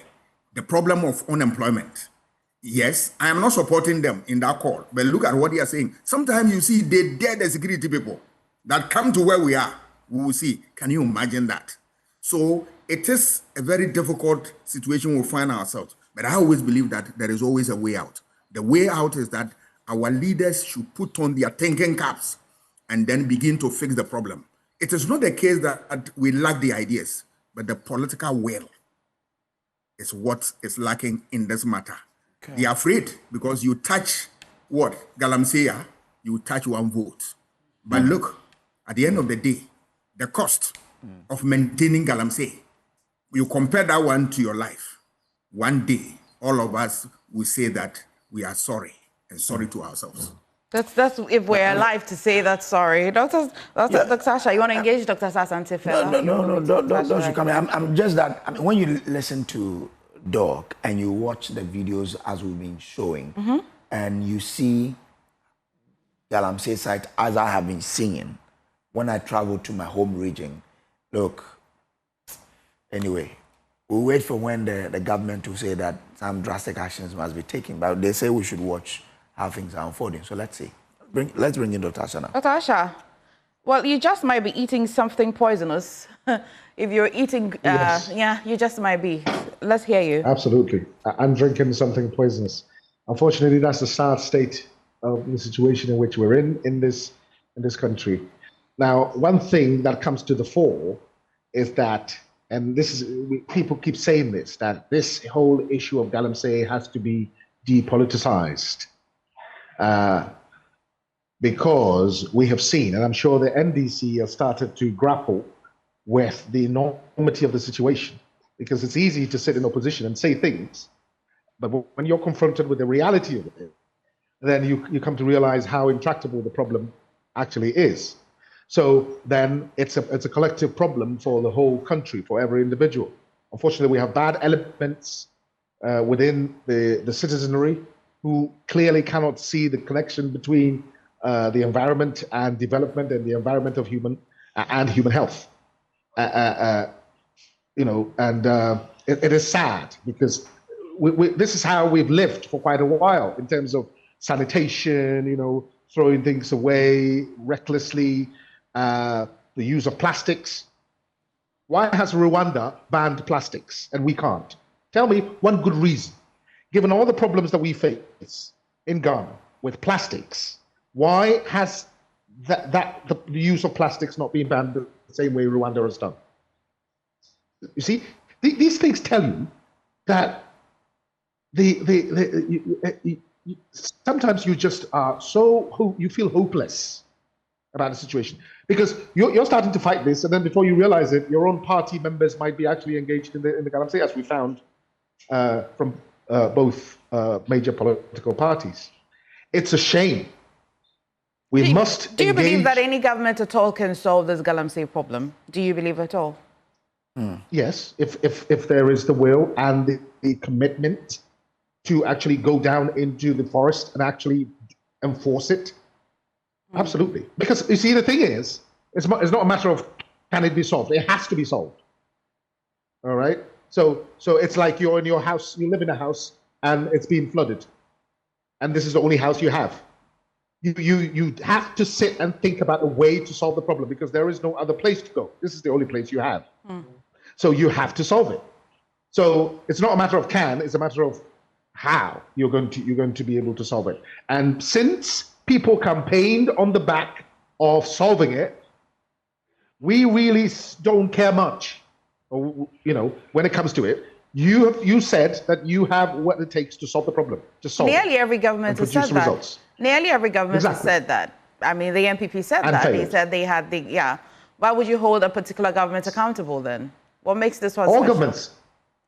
The problem of unemployment. Yes, I am not supporting them in that call, but look at what they are saying. Sometimes you see they dare the security people that come to where we are. We will see. Can you imagine that? So it is a very difficult situation we find ourselves. But I always believe that there is always a way out. The way out is that our leaders should put on their thinking caps and then begin to fix the problem. It is not the case that we lack the ideas, but the political will is what is lacking in this matter. Okay. They are afraid because you touch what? Galamsey, you touch one vote. But look, at the end of the day, the cost of maintaining Galamsey, you compare that one to your life. One day, all of us will say that we are sorry and sorry to ourselves. That's if we're alive to say that sorry. Dr. Sasha, you want to engage Dr. Sasante? No, don't come in. I'm just that, I mean, when you listen to Doc and you watch the videos as we've been showing, and you see Galamsey site as I have been seeing when I travel to my home region. Look, anyway, we'll wait for when the government will say that some drastic actions must be taken, but they say we should watch how things are unfolding. So let's see. Let's bring in Dr. Asha now. Dr. Asha, well, you just might be eating something poisonous. If you're eating, yes. Yeah, you just might be. Let's hear you. Absolutely. I'm drinking something poisonous. Unfortunately, that's the sad state of the situation in which we're in this country. Now, one thing that comes to the fore is that, and this is, people keep saying this, that this whole issue of Galamsey has to be depoliticized. Because we have seen, and I'm sure the NDC has started to grapple with the enormity of the situation, because it's easy to sit in opposition and say things, but when you're confronted with the reality of it, then you come to realize how intractable the problem actually is. So then it's a collective problem for the whole country, for every individual. Unfortunately, we have bad elements within the citizenry who clearly cannot see the connection between the environment and development and the environment of human health. You know, and it is sad because this is how we've lived for quite a while in terms of sanitation, you know, throwing things away recklessly, the use of plastics. Why has Rwanda banned plastics and we can't? Tell me one good reason. Given all the problems that we face in Ghana with plastics, why has the use of plastics not been banned the same way Rwanda has done? You see, these things tell you that sometimes you just are you feel hopeless about the situation because you're starting to fight this, and then before you realize it, your own party members might be actually engaged in the Galamsey, as we found from both major political parties. It's a shame. Do you believe that any government at all can solve this Galamsey problem? Do you believe at all? Yes, if there is the will and the commitment to actually go down into the forest and actually enforce it. Absolutely. Because you see, the thing is, it's not a matter of can it be solved. It has to be solved. All right? So it's like you're in your house, you live in a house and it's been flooded. And this is the only house you have. You have to sit and think about a way to solve the problem because there is no other place to go. This is the only place you have. So you have to solve it. So it's not a matter of can, it's a matter of how you're going to be able to solve it. And since people campaigned on the back of solving it, we really don't care much. You know, when it comes to it, you said that you have what it takes to solve the problem. To solve Nearly every government has said that. Results. Nearly every government has said that. I mean, the NPP said that. Failed. They said they had Why would you hold a particular government accountable then? What makes this one special?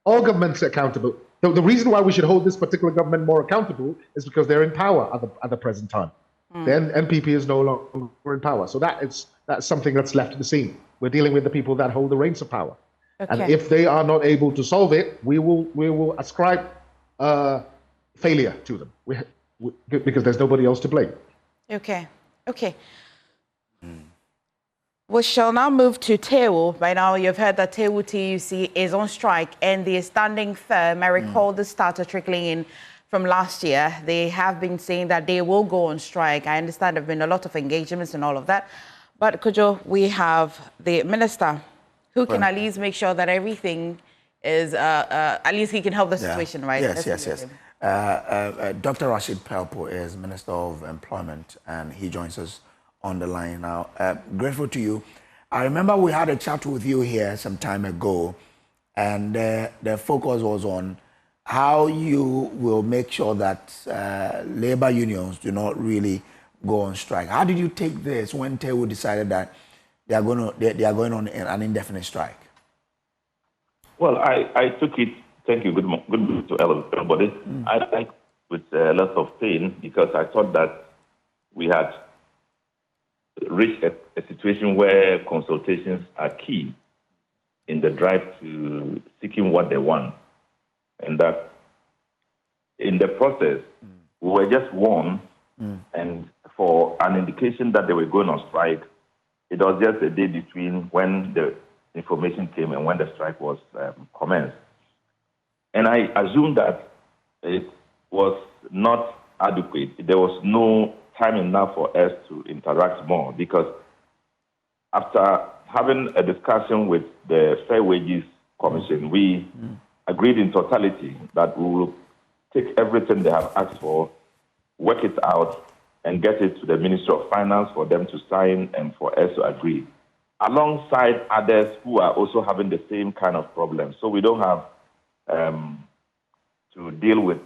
All governments accountable. The reason why we should hold this particular government more accountable is because they're in power at the present time. Then NPP is no longer in power. So that's something that's left to be seen. We're dealing with the people that hold the reins of power. Okay. And if they are not able to solve it, we will ascribe failure to them because there's nobody else to blame. Okay. We shall now move to TEWU. By now, you've heard that TEWU-TUC is on strike and they are standing firm. I recall this started trickling in from last year. They have been saying that they will go on strike. I understand there have been a lot of engagements and all of that. But, Kojo, we have the minister who can at least make sure that everything is, at least he can help the situation, right? Yes. Dr. Rashid Pelpo is Minister of Employment, and he joins us on the line now. Grateful to you. I remember we had a chat with you here some time ago, and the focus was on how you will make sure that labor unions do not really go on strike. How did you take this when TEWU decided that they are going on an indefinite strike? Well, I took it. Thank you. Good morning to everybody. I took it with a lot of pain because I thought that we had reached a situation where consultations are key in the drive to seeking what they want, and that in the process we were just warned, and for an indication that they were going on strike, it was just a day between when the information came and when the strike was commenced. And I assumed that it was not adequate. There was no time enough for us to interact more, because after having a discussion with the Fair Wages Commission, we agreed in totality that we will take everything they have asked for, work it out, and get it to the Ministry of Finance for them to sign and for us to agree, alongside others who are also having the same kind of problem. So we don't have to deal with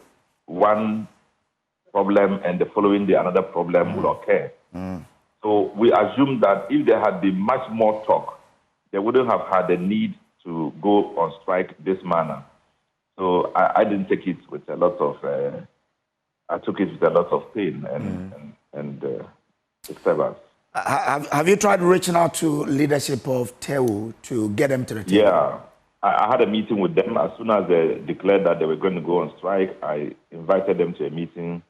one problem and the following day another problem will occur. So we assume that if there had been much more talk, they wouldn't have had the need to go on strike this manner. So I didn't take it with a lot of, I took it with a lot of pain and disturbance. Have you tried reaching out to leadership of TEWU to get them to the table? Yeah, I had a meeting with them. As soon as they declared that they were going to go on strike, I invited them to a meeting.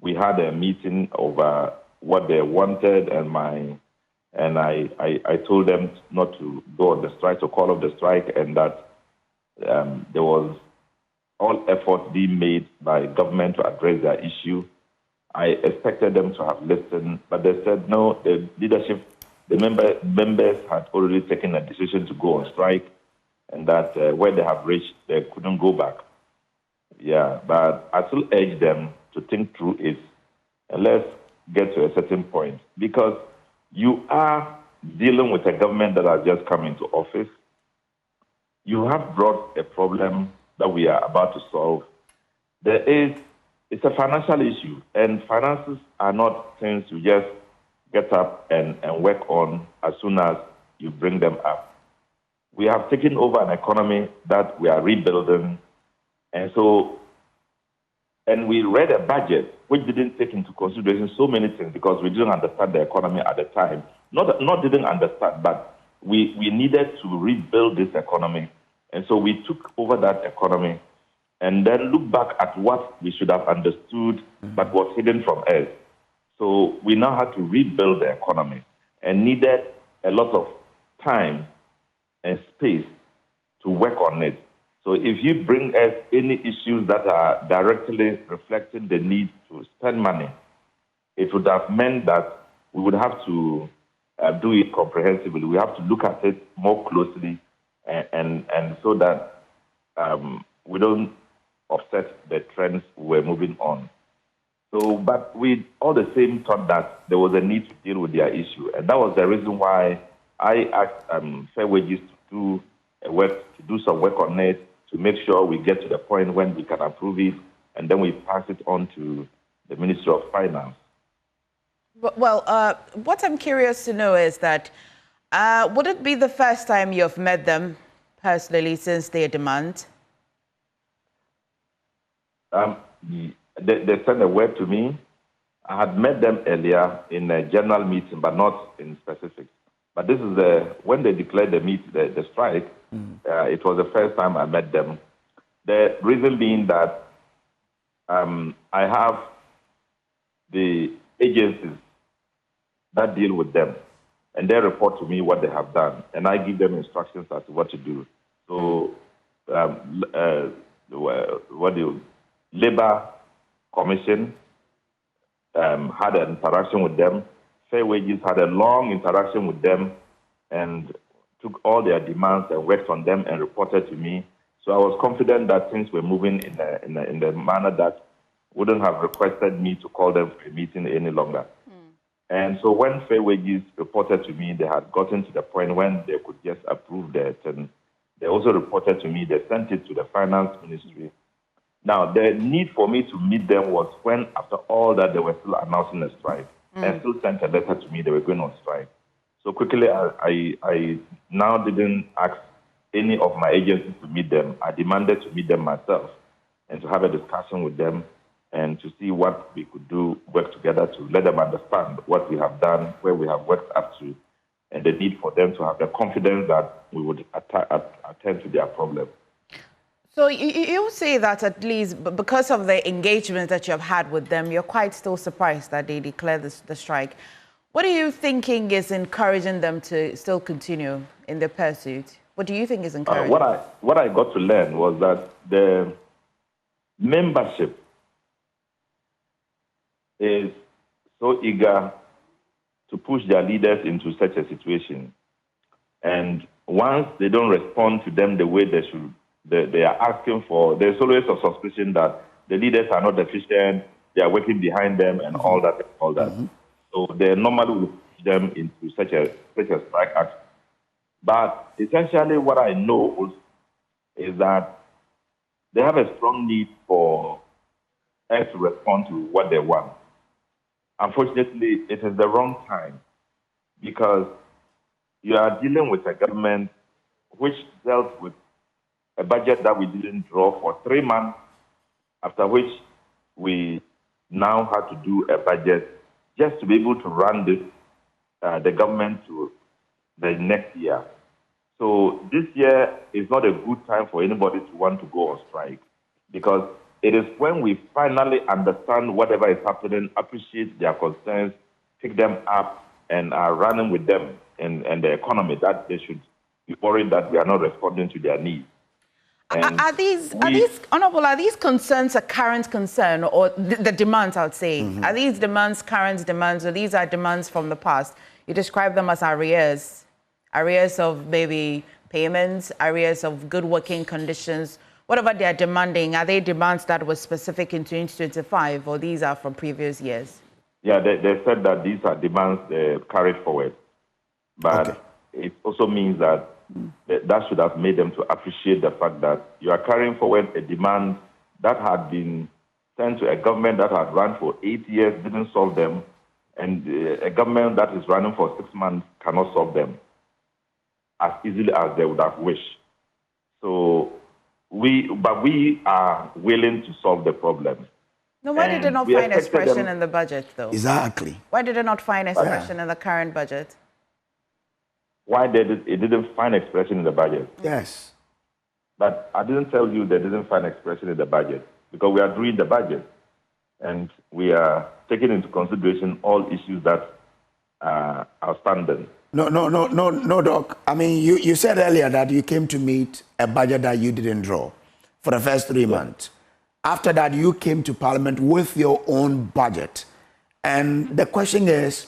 We had a meeting over what they wanted, and I told them not to go on the strike, to call off the strike, and that there was all efforts being made by government to address their issue. I expected them to have listened, but they said no. The leadership, the members had already taken a decision to go on strike, and that where they have reached, they couldn't go back. Yeah, but I still urge them to think through it, and let's get to a certain point, because you are dealing with a government that has just come into office. You have brought a problem that we are about to solve. It's a financial issue, and finances are not things you just get up and work on as soon as you bring them up. We have taken over an economy that we are rebuilding, and we read a budget which didn't take into consideration so many things because we didn't understand the economy at the time. Not didn't understand, but we needed to rebuild this economy, and so we took over that economy and then look back at what we should have understood but was hidden from us. So we now had to rebuild the economy and needed a lot of time and space to work on it. So if you bring us any issues that are directly reflecting the need to spend money, it would have meant that we would have to do it comprehensively. We have to look at it more closely and so that we don't offset the trends we're moving on. So, but we all the same thought that there was a need to deal with their issue. And that was the reason why I asked Fair Wages to do some work on it, to make sure we get to the point when we can approve it, and then we pass it on to the Ministry of Finance. Well, what I'm curious to know is that, would it be the first time you've met them personally since their demand? They sent a word to me. I had met them earlier in a general meeting, but not in specifics. But this is when they declared the strike, it was the first time I met them. The reason being that I have the agencies that deal with them, and they report to me what they have done, and I give them instructions as to what to do. So, labor Commission had an interaction with them. Fair Wages had a long interaction with them and took all their demands and worked on them and reported to me. So I was confident that things were moving in the manner that wouldn't have requested me to call them for a meeting any longer. And so when Fair Wages reported to me, they had gotten to the point when they could just approve that. And they also reported to me, they sent it to the Finance Ministry. Now, the need for me to meet them was when, after all that, they were still announcing a strike and still sent a letter to me they were going on strike. So quickly, I now didn't ask any of my agencies to meet them. I demanded to meet them myself and to have a discussion with them and to see what we could do, work together to let them understand what we have done, where we have worked up to, and the need for them to have the confidence that we would attend to their problem. So you say that at least because of the engagement that you have had with them, you're quite still surprised that they declared the strike. What are you thinking is encouraging them to still continue in their pursuit? What do you think is encouraging? What I got to learn was that the membership is so eager to push their leaders into such a situation. And once they don't respond to them the way they should, they are asking for, there's always a suspicion that the leaders are not efficient, they are working behind them and all that. So they normally will push them into such a strike action. But essentially what I know is that they have a strong need for us to respond to what they want. Unfortunately, it is the wrong time because you are dealing with a government which dealt with a budget that we didn't draw for 3 months, after which we now had to do a budget just to be able to run this, the government to the next year. So this year is not a good time for anybody to want to go on strike because it is when we finally understand whatever is happening, appreciate their concerns, pick them up, and are running with them and the economy that they should be worried that we are not responding to their needs. Are these concerns a current concern or the demands, I would say? Are these demands current demands or these are demands from the past? You describe them as arrears of maybe payments, arrears of good working conditions. Whatever they are demanding, are they demands that were specific in 2025 or these are from previous years? Yeah, they said that these are demands carried forward. But it also means that that should have made them to appreciate the fact that you are carrying forward a demand that had been sent to a government that had run for 8 years, didn't solve them, and a government that is running for 6 months cannot solve them as easily as they would have wished. So we are willing to solve the problem. No, why did they not find expression in the budget, though? Exactly. Why did they not find expression in the current budget? Why it didn't find expression in the budget? Yes. But I didn't tell you they didn't find expression in the budget because we are doing the budget and we are taking into consideration all issues that are outstanding. No, Doc. I mean, you said earlier that you came to meet a budget that you didn't draw for the first 3 months. After that, you came to Parliament with your own budget. And the question is,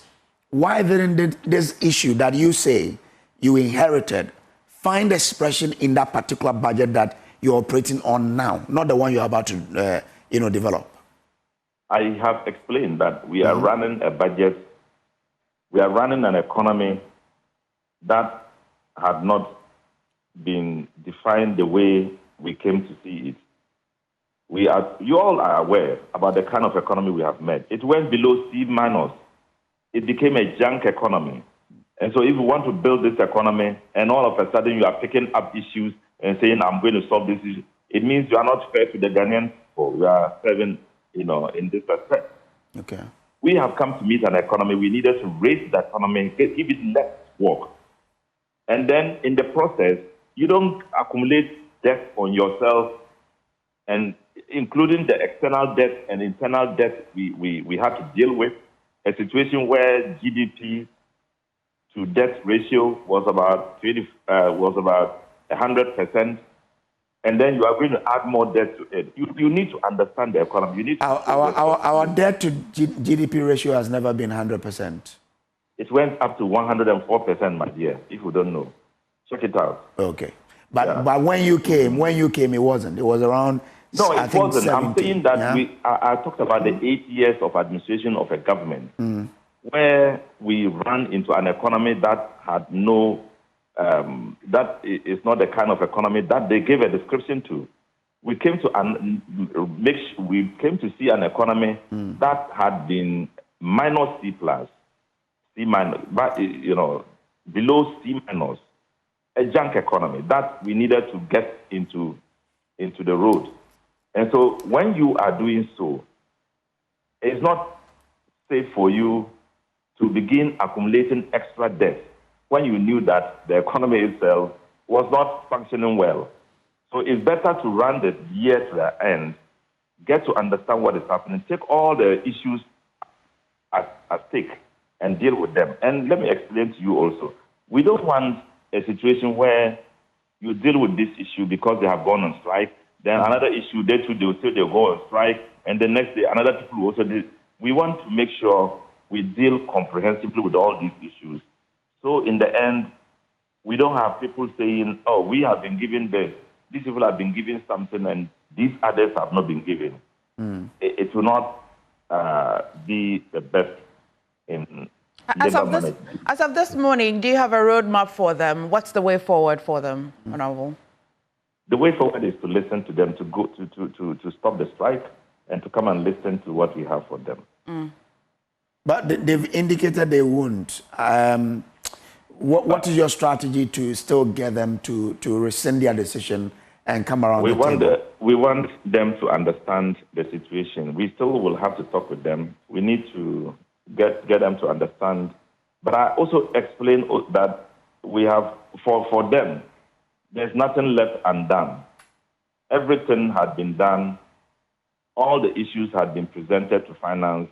why didn't this issue that you say you inherited find expression in that particular budget that you're operating on now, not the one you're about to develop? I have explained that we are running a budget, we are running an economy that had not been defined the way we came to see it. You all are aware about the kind of economy we have made. It went below C-. It became a junk economy. And so if you want to build this economy and all of a sudden you are picking up issues and saying, I'm going to solve this issue, it means you are not fair to the Ghanaian people. We are serving, in this respect. Okay. We have come to meet an economy. We needed to raise the economy, give it less work. And then in the process, you don't accumulate debt on yourself, and including the external debt and internal debt we had to deal with, a situation where GDP to debt ratio was about 100%, and then you are going to add more debt to it. You need to understand the economy. You need to our debt to GDP ratio has never been 100%. It went up to 104%, my dear, if you don't know. Check it out. Okay. But when you came, it wasn't. It was around, no, I it think wasn't. 70, I'm saying that yeah? I talked about the 8 years of administration of a government where we ran into an economy that had no, that is not the kind of economy that they gave a description to. We came to see an economy that had been minus C plus, C minus, but below C minus, a junk economy that we needed to get into the road. And so when you are doing so, it's not safe for you to begin accumulating extra debt when you knew that the economy itself was not functioning well. So it's better to run the year to the end, get to understand what is happening, take all the issues at stake and deal with them. And let me explain to you also, we don't want a situation where you deal with this issue because they have gone on strike, then another issue, they'll go on strike, and the next day another people will also do. We want to make sure we deal comprehensively with all these issues. So in the end, we don't have people saying, oh, we have been given this, these people have been given something, and these others have not been given. It will not be the best in As of this morning, do you have a roadmap for them? What's the way forward for them, Honorable? The way forward is to listen to them, to go to stop the strike, and to come and listen to what we have for them. But they've indicated they won't. What is your strategy to still get them to rescind their decision and come around the table? We want them to understand the situation. We still will have to talk with them. We need to get them to understand. But I also explain that we have, for them, there's nothing left undone. Everything had been done. All the issues had been presented to finance.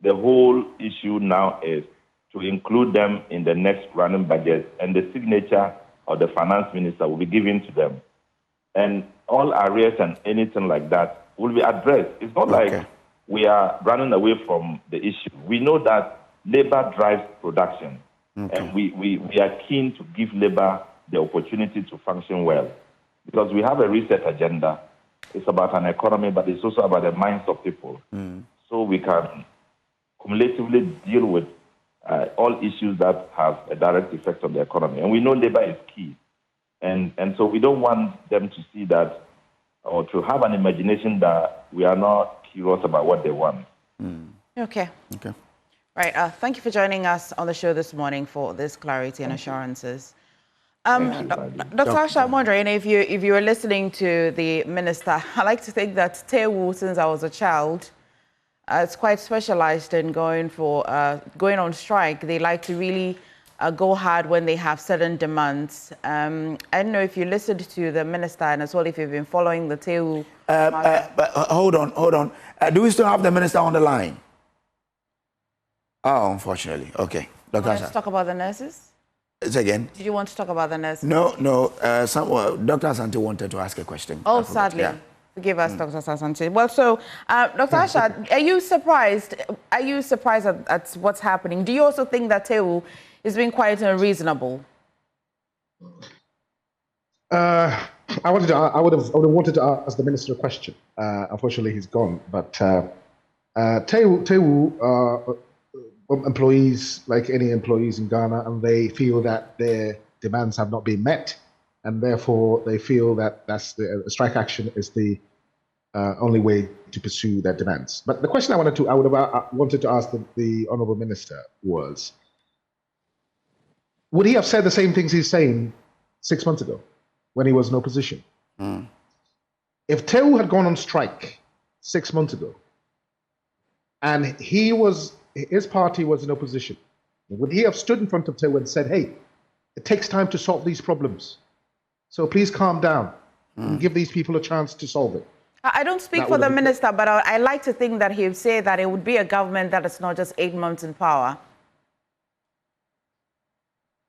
The whole issue now is to include them in the next running budget, and the signature of the finance minister will be given to them. And all arrears and anything like that will be addressed. It's not like we are running away from the issue. We know that labor drives production, and we are keen to give labor the opportunity to function well, because we have a reset agenda. It's about an economy, but it's also about the minds of people. So we can cumulatively deal with all issues that have a direct effect on the economy. And we know labor is key. And so we don't want them to see that, or to have an imagination that we are not curious about what they want. Okay. Right. Thank you for joining us on the show this morning for this clarity and assurances. Dr. Asha, I'm wondering if you were listening to the minister. I like to think that TEWU, since I was a child, it's quite specialized in going on strike. They like to really go hard when they have certain demands. I don't know if you listened to the minister, and as well if you've been following the TEWU. But hold on. Do we still have the minister on the line? Oh, unfortunately. Okay. Dr. Asha. Let's talk about the nurses. Again? Did you want to talk about the nurses? No. Dr. Asante wanted to ask a question. Oh, sadly. Yeah. Forgive us, Dr. Asante. Well, so, Dr. Asha, are you surprised? Are you surprised at what's happening? Do you also think that TEWU is being quite unreasonable? I would have wanted to ask the minister a question. Unfortunately, he's gone. But TEWU employees, like any employees in Ghana, and they feel that their demands have not been met, and therefore they feel that the strike action is the only way to pursue their demands. But the question I wanted to ask the Honourable Minister was, would he have said the same things he's saying 6 months ago when he was in opposition? If TEWU had gone on strike 6 months ago and his party was in opposition, would he have stood in front of TEWU and said, hey, it takes time to solve these problems, so please calm down and give these people a chance to solve it? I don't speak for the minister, but I like to think that he would say that it would be a government that is not just 8 months in power.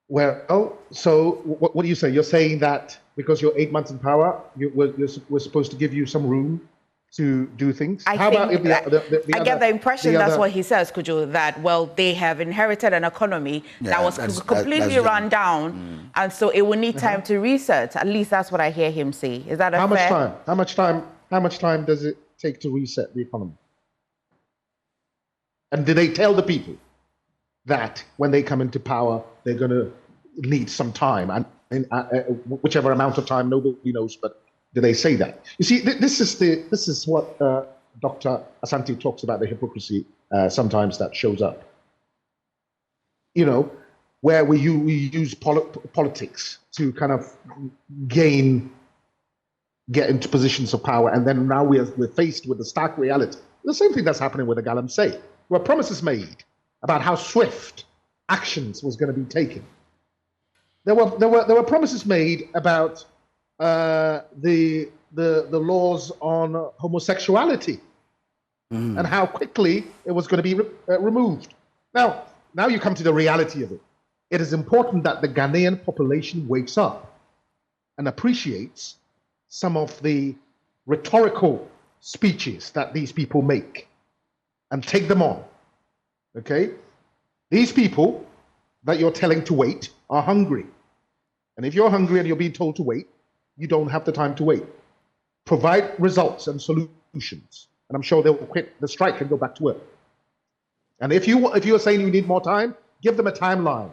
Well, so what do you say? You're saying that because you're 8 months in power, we're supposed to give you some room to do things? I get the impression that's what he says, Kujo, that, well, they have inherited an economy that was completely run down, and so it will need time to reset. At least that's what I hear him say. Is that fair? How much time does it take to reset the economy? And did they tell the people that when they come into power, they're going to need some time, and whichever amount of time, nobody knows, but do they say that? You see, this is what Dr. Asante talks about, the hypocrisy sometimes that shows up. You know, where we use politics to kind of get into positions of power, and then now we're faced with the stark reality. The same thing that's happening with the Galamsey. There were promises made about how swift actions was going to be taken. There were promises made about the laws on homosexuality and how quickly it was going to be removed. Now you come to the reality of it. It is important that the Ghanaian population wakes up and appreciates some of the rhetorical speeches that these people make and take them on. Okay? These people that you're telling to wait are hungry. And if you're hungry and you're being told to wait, you don't have the time to wait. Provide results and solutions, and I'm sure they'll quit the strike and go back to work. And if you're saying you need more time, give them a timeline.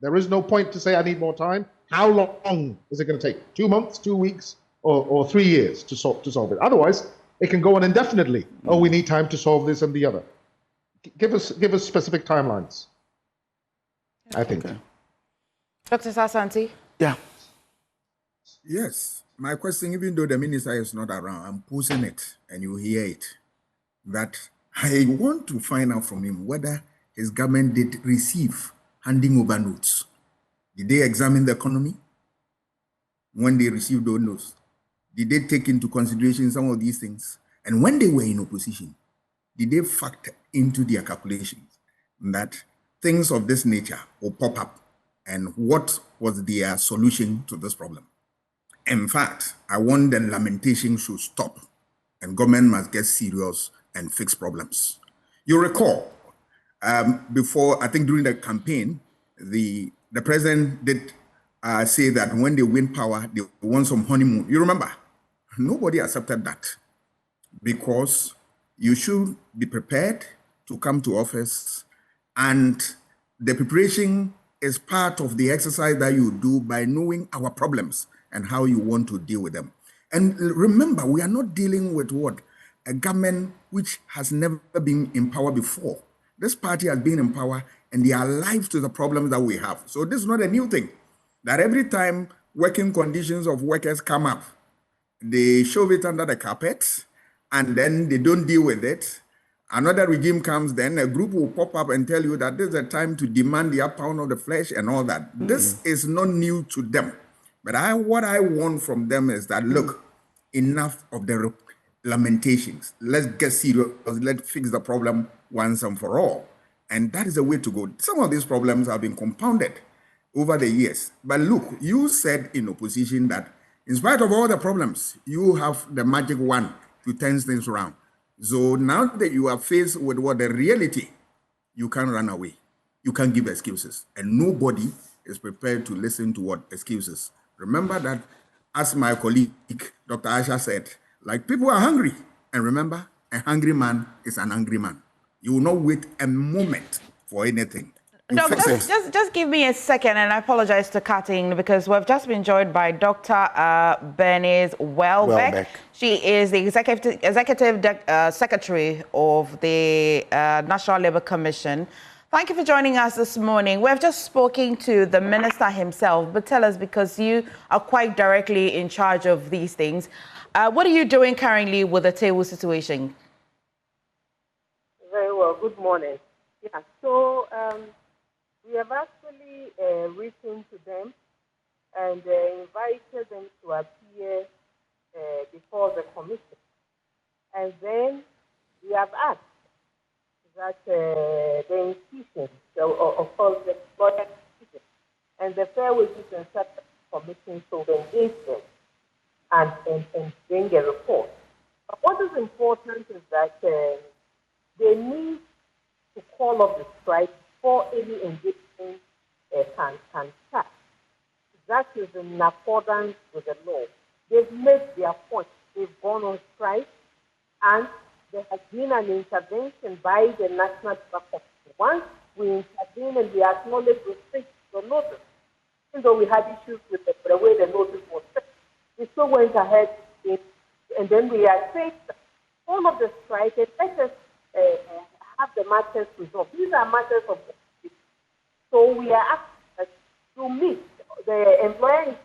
There is no point to say I need more time. How long is it going to take? 2 months, 2 weeks, or 3 years to solve it? Otherwise, it can go on indefinitely. Oh, we need time to solve this and the other. Give us specific timelines, I think. Okay. Dr. Asante? Yeah. Yes. My question, even though the minister is not around, I'm posing it and you hear it, that I want to find out from him whether his government did receive handing over notes. Did they examine the economy when they received those notes? Did they take into consideration some of these things? And when they were in opposition, did they factor into their calculations that things of this nature will pop up? And what was their solution to this problem? In fact, I want the lamentation should stop and government must get serious and fix problems. You recall, before, I think during the campaign, the president did say that when they win power, they want some honeymoon. You remember? Nobody accepted that because you should be prepared to come to office, and the preparation is part of the exercise that you do by knowing our problems and how you want to deal with them. And remember, we are not dealing with what? A government which has never been in power before. This party has been in power and they are alive to the problems that we have. So this is not a new thing. That every time working conditions of workers come up, they shove it under the carpet and then they don't deal with it. Another regime comes, then a group will pop up and tell you that this is a time to demand the pound of the flesh and all that. This is not new to them. But what I want from them is that, look, enough of the lamentations. Let's get serious. Let's fix the problem once and for all. And that is the way to go. Some of these problems have been compounded over the years. But look, you said in opposition that in spite of all the problems, you have the magic wand to turn things around. So now that you are faced with what the reality, you can't run away. You can't give excuses. And nobody is prepared to listen to what excuses. Remember that, as my colleague, Dr. Asha said, like, people are hungry. And remember, a hungry man is an angry man. You will not wait a moment for anything. No, just give me a second, and I apologize to cutting because we've just been joined by Dr. Bernice Welbeck. She is the executive secretary of the National Labour Commission. Thank you for joining us this morning. We've just spoken to the minister himself, but tell us, because you are quite directly in charge of these things, what are you doing currently with the TEWU situation? Very well. Good morning. Yeah, so we have actually written to them and invited them to appear before the commission. And then we have asked that the institution, of course, the employer institution, and the Fair Wages and Services commission should engage them and bring a report. But what is important is that they need to call off the strike before any engagement can start. That is in accordance with the law. They've made their point. They've gone on strike, and there has been an intervention by the National Bank. Once we intervene and we acknowledge the notice, even though we had issues with the way the notice was set, we still went ahead and then we are saying all of the strike and let us have the matters resolved. These are matters of the so we are asking to meet the employer,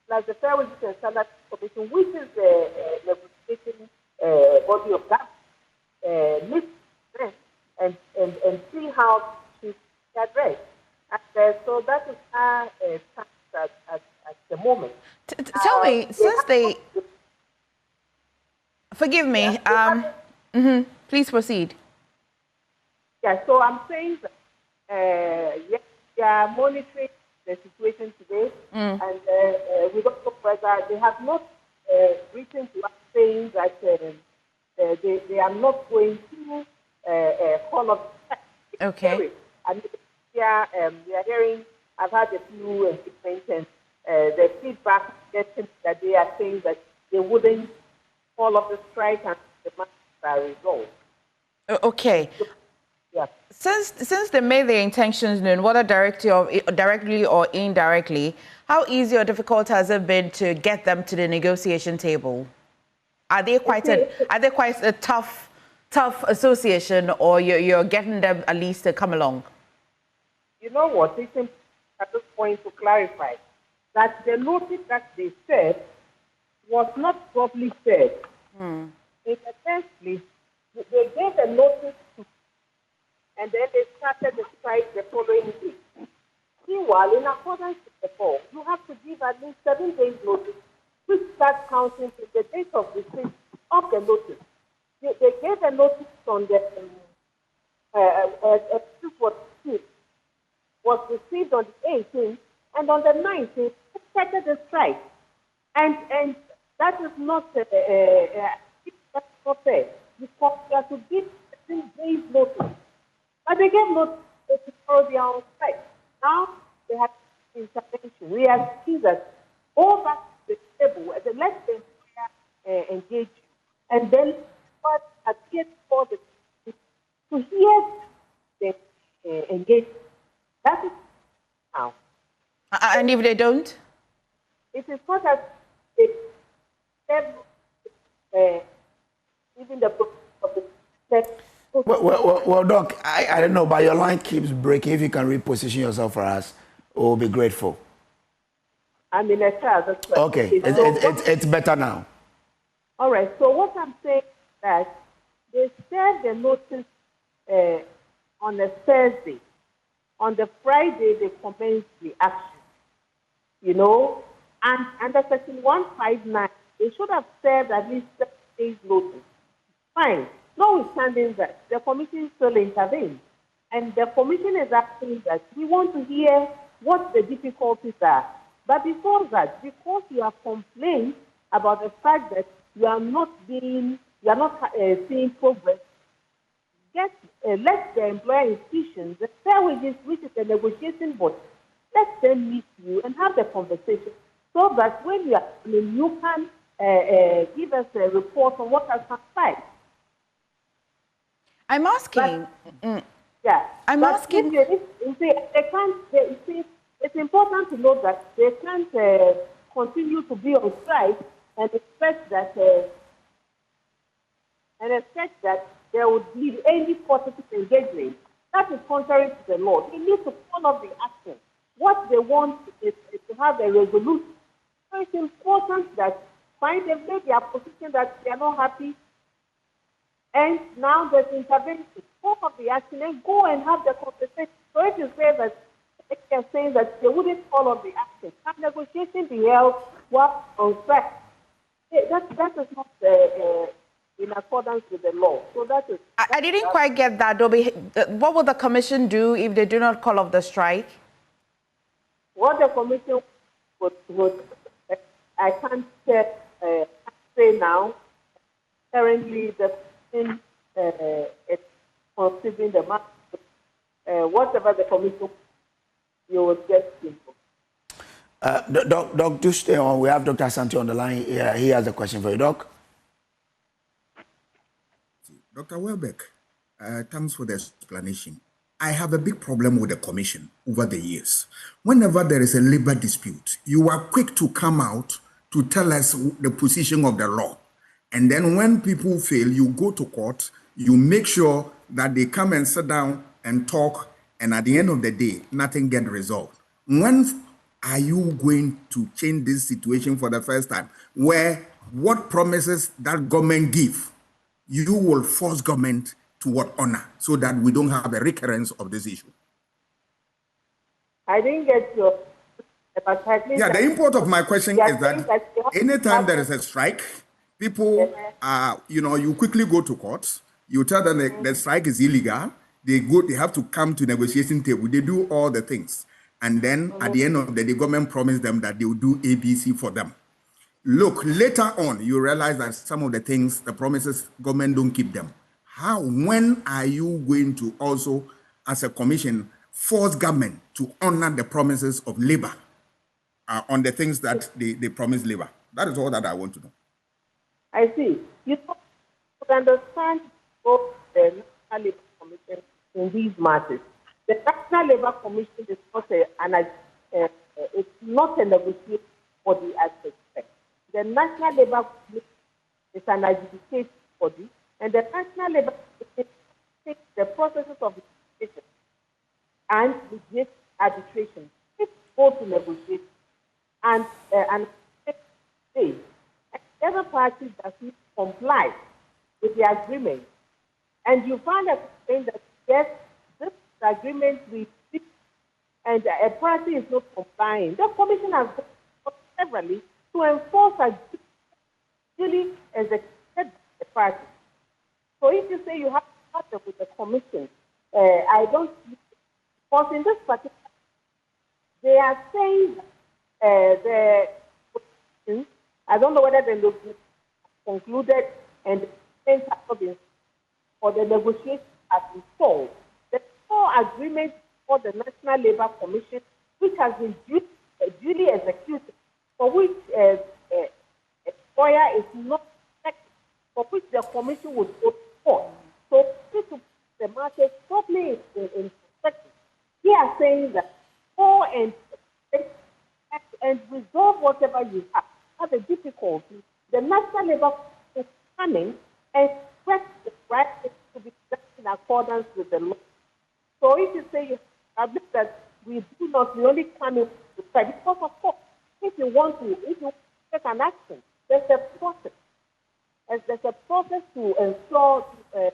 like the Fair Wages and Standards Commission, which is the negotiating body of that, meet them and see how to address. And so that is our task at the moment. Tell me, since they... Forgive me. Please proceed. Yeah, so I'm saying that, yes, we are monitoring the situation today, and we don't know whether they have not written to us saying that they are not going to call up. Okay. And we are hearing, I've had a few engagement and the feedback that they are saying that they wouldn't call up the strike and the matters are resolved. Okay. So, yeah. Since they made their intentions known, whether directly or indirectly, how easy or difficult has it been to get them to the negotiation table? Are they quite a tough association, or you're getting them at least to come along? You know what? It's important at this point to clarify that the notice that they said was not properly said. In the first place, they gave a notice to, and then they started the strike the following day. Meanwhile, in accordance with the law, you have to give at least 7 days notice, which starts counting to the date of receipt of the notice. They gave a notice on the was received on the 18th, and on the 19th, it started the strike. And that is not fair. Because you have to give 7 days notice. But they gave notice before they are on strike. Now they have intervention. We have seen that go back to the table and then let the employer engage you. And then what appears for the to hear the engagement. That is now. And if they don't? It is not as even the of the well, Doc, I don't know, but your line keeps breaking. If you can reposition yourself for us, we'll be grateful. I'm in a car. That's right. Okay, it's better now. All right. So what I'm saying is that they served the notice on a Thursday. On the Friday, they commenced the action. You know, and under Section 159, they should have served at least 7 days notice. Fine. Notwithstanding that, the commission still intervened. And the commission is asking that we want to hear what the difficulties are. But before that, because you have complained about the fact that you are not seeing progress, let the employer institutions, the Fair Wages, which is the negotiation body, let them meet you and have the conversation so that when you are, you can give us a report on what has transpired. I'm asking. Yeah. I'm asking. It's important to note that they can't continue to be on strike and expect that there would be any positive engagement. That is contrary to the law. They need to follow the action. What they want is to have a resolution. So it's important that find them make their position that they are not happy. And now there's intervention. Follow the action and go and have the conversation. So if you say that they're saying that they wouldn't follow the action, can negotiation be held on track? That is not in accordance with the law. So that is. I didn't quite get that, Dobby. What will the commission do if they do not call off the strike? What the commission I can't say now. Currently, the thing is considering the market. Whatever the commission, you will get people. Doc, do stay on. We have Dr. Asante on the line. He has a question for you, Doc. Dr. Welbeck, thanks for the explanation. I have a big problem with the commission over the years. Whenever there is a labor dispute, you are quick to come out to tell us the position of the law. And then when people fail, you go to court, you make sure that they come and sit down and talk, and at the end of the day, nothing gets resolved. When are you going to change this situation for the first time, where what promises that government give, you will force government to what honor, so that we don't have a recurrence of this issue? I didn't get your... Yeah, the import of my question is that anytime there is a strike, people are, you quickly go to court, you tell them the strike is illegal, they have to come to negotiation table, they do all the things. And then at the end of the day, the government promised them that they will do ABC for them. Look, later on, you realize that some of the things, the promises, government don't keep them. When are you going to also, as a commission, force government to honor the promises of labor on the things that they promise labor? That is all that I want to know. I see. You understand both the National Labour Commission in these matters. The National Labour Commission is not a negotiating body as expected. The National Labour Commission is an adjudicating body, and the National Labour Commission takes the processes of negotiation and mediate arbitration. It goes to negotiate and say, the other party does not comply with the agreement, and you find a saying that yes, this agreement we see, and a party is not complying, the commission has gone severally to enforce a duly executed the party. So if you say you have to partner with the commission, I don't see, because in this particular, they are saying that I don't know whether the negotiation concluded and the things have not been, or the negotiation has been solved. There's no agreement for the National Labour Commission, which has been duly executed, for which employer is not expected, for which the commission would go to court. So to put the market properly in perspective, we are saying that go and resolve whatever you have. Have a difficulty. The National Labour is coming and press the right to be done in accordance with the law. So if you say you have that we only come in to try, because of course, if you take an action, there's a process. And there's a process to ensure to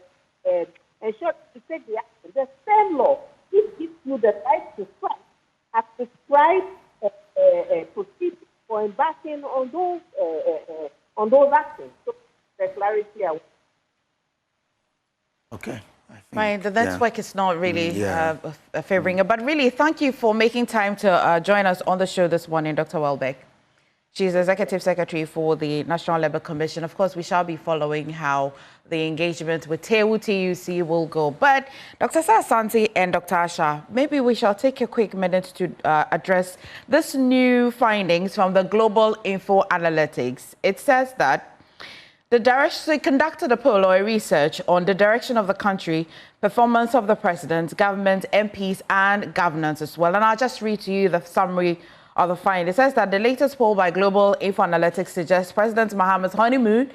take the action. The same law, it gives you the right to strike, has prescribed procedures for embarking on those actions. So the clarity. Okay. Right, the network is not really favoring it. But really, thank you for making time to join us on the show this morning, Dr. Welbeck. She's Executive Secretary for the National Labour Commission. Of course, we shall be following how the engagement with TEWU-TUC will go. But Dr. Asante and Dr. Asha, maybe we shall take a quick minute to address this new findings from the Global Info Analytics. It says that they conducted a poll or a research on the direction of the country, performance of the president, government, MPs, and governance as well. And I'll just read to you the summary of the finding. It says that the latest poll by Global Info Analytics suggests President Mahama's honeymoon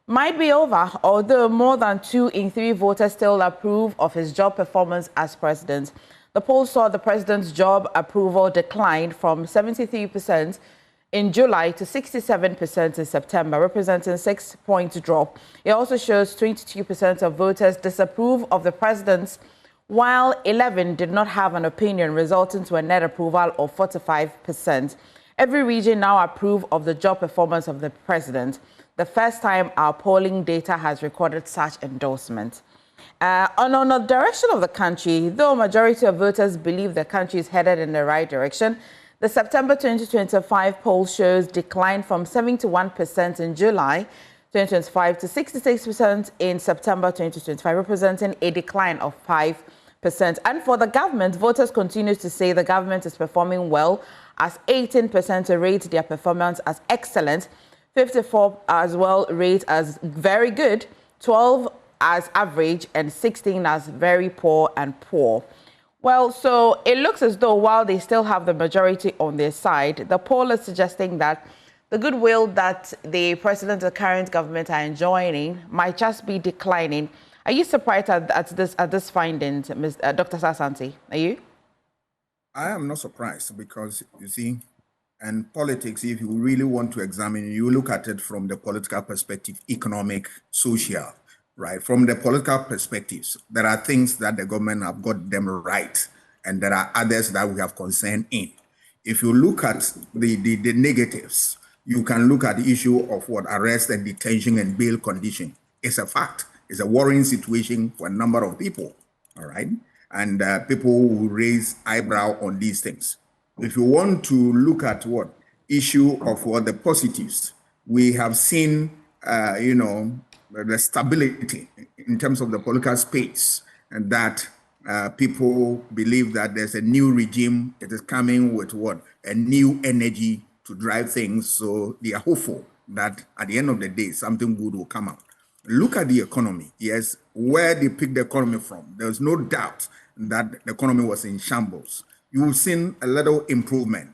might be over, although more than 2 in 3 voters still approve of his job performance as president. The poll saw the president's job approval decline from 73% in July to 67% in September, representing a 6-point drop. It also shows 22% of voters disapprove of the president's, while 11 did not have an opinion, resulting to a net approval of 45%. Every region now approve of the job performance of the president, the first time our polling data has recorded such endorsement. On the direction of the country, though a majority of voters believe the country is headed in the right direction, The September 2025 poll shows decline from 71% in July 2025 to 66% in September 2025, representing a decline of 5%. And for the government, voters continue to say the government is performing well, as 18% rate their performance as excellent, 54% as well rate as very good, 12% as average, and 16% as very poor and poor. Well, so it looks as though while they still have the majority on their side, the poll is suggesting that the goodwill that the president and the current government are enjoying might just be declining. Are you surprised at this finding, Dr. Sasanti? Are you? I am not surprised because, you see, and politics, if you really want to examine, you look at it from the political perspective, economic, social, right? From the political perspectives, there are things that the government have got them right, and there are others that we have concern in. If you look at the negatives, you can look at the issue of what arrest and detention and bail condition. It's a fact. It's a worrying situation for a number of people, all right? And people will raise eyebrow on these things. If you want to look at what issue of what the positives, we have seen, the stability in terms of the political space, and that people believe that there's a new regime that is coming with what? A new energy to drive things. So they are hopeful that at the end of the day, something good will come out. Look at the economy. Yes, where they picked the economy from. There's no doubt that the economy was in shambles. You've seen a little improvement.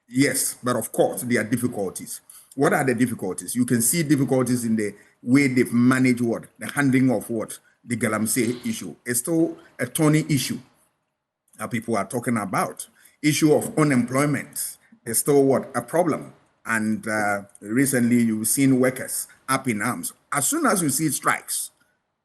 Yes, but of course, there are difficulties. What are the difficulties? You can see difficulties in the way they've managed what? The handling of what? The Galamsey issue. It's still a thorny issue that people are talking about. Issue of unemployment is still what? A problem. And recently you've seen workers up in arms. As soon as you see strikes,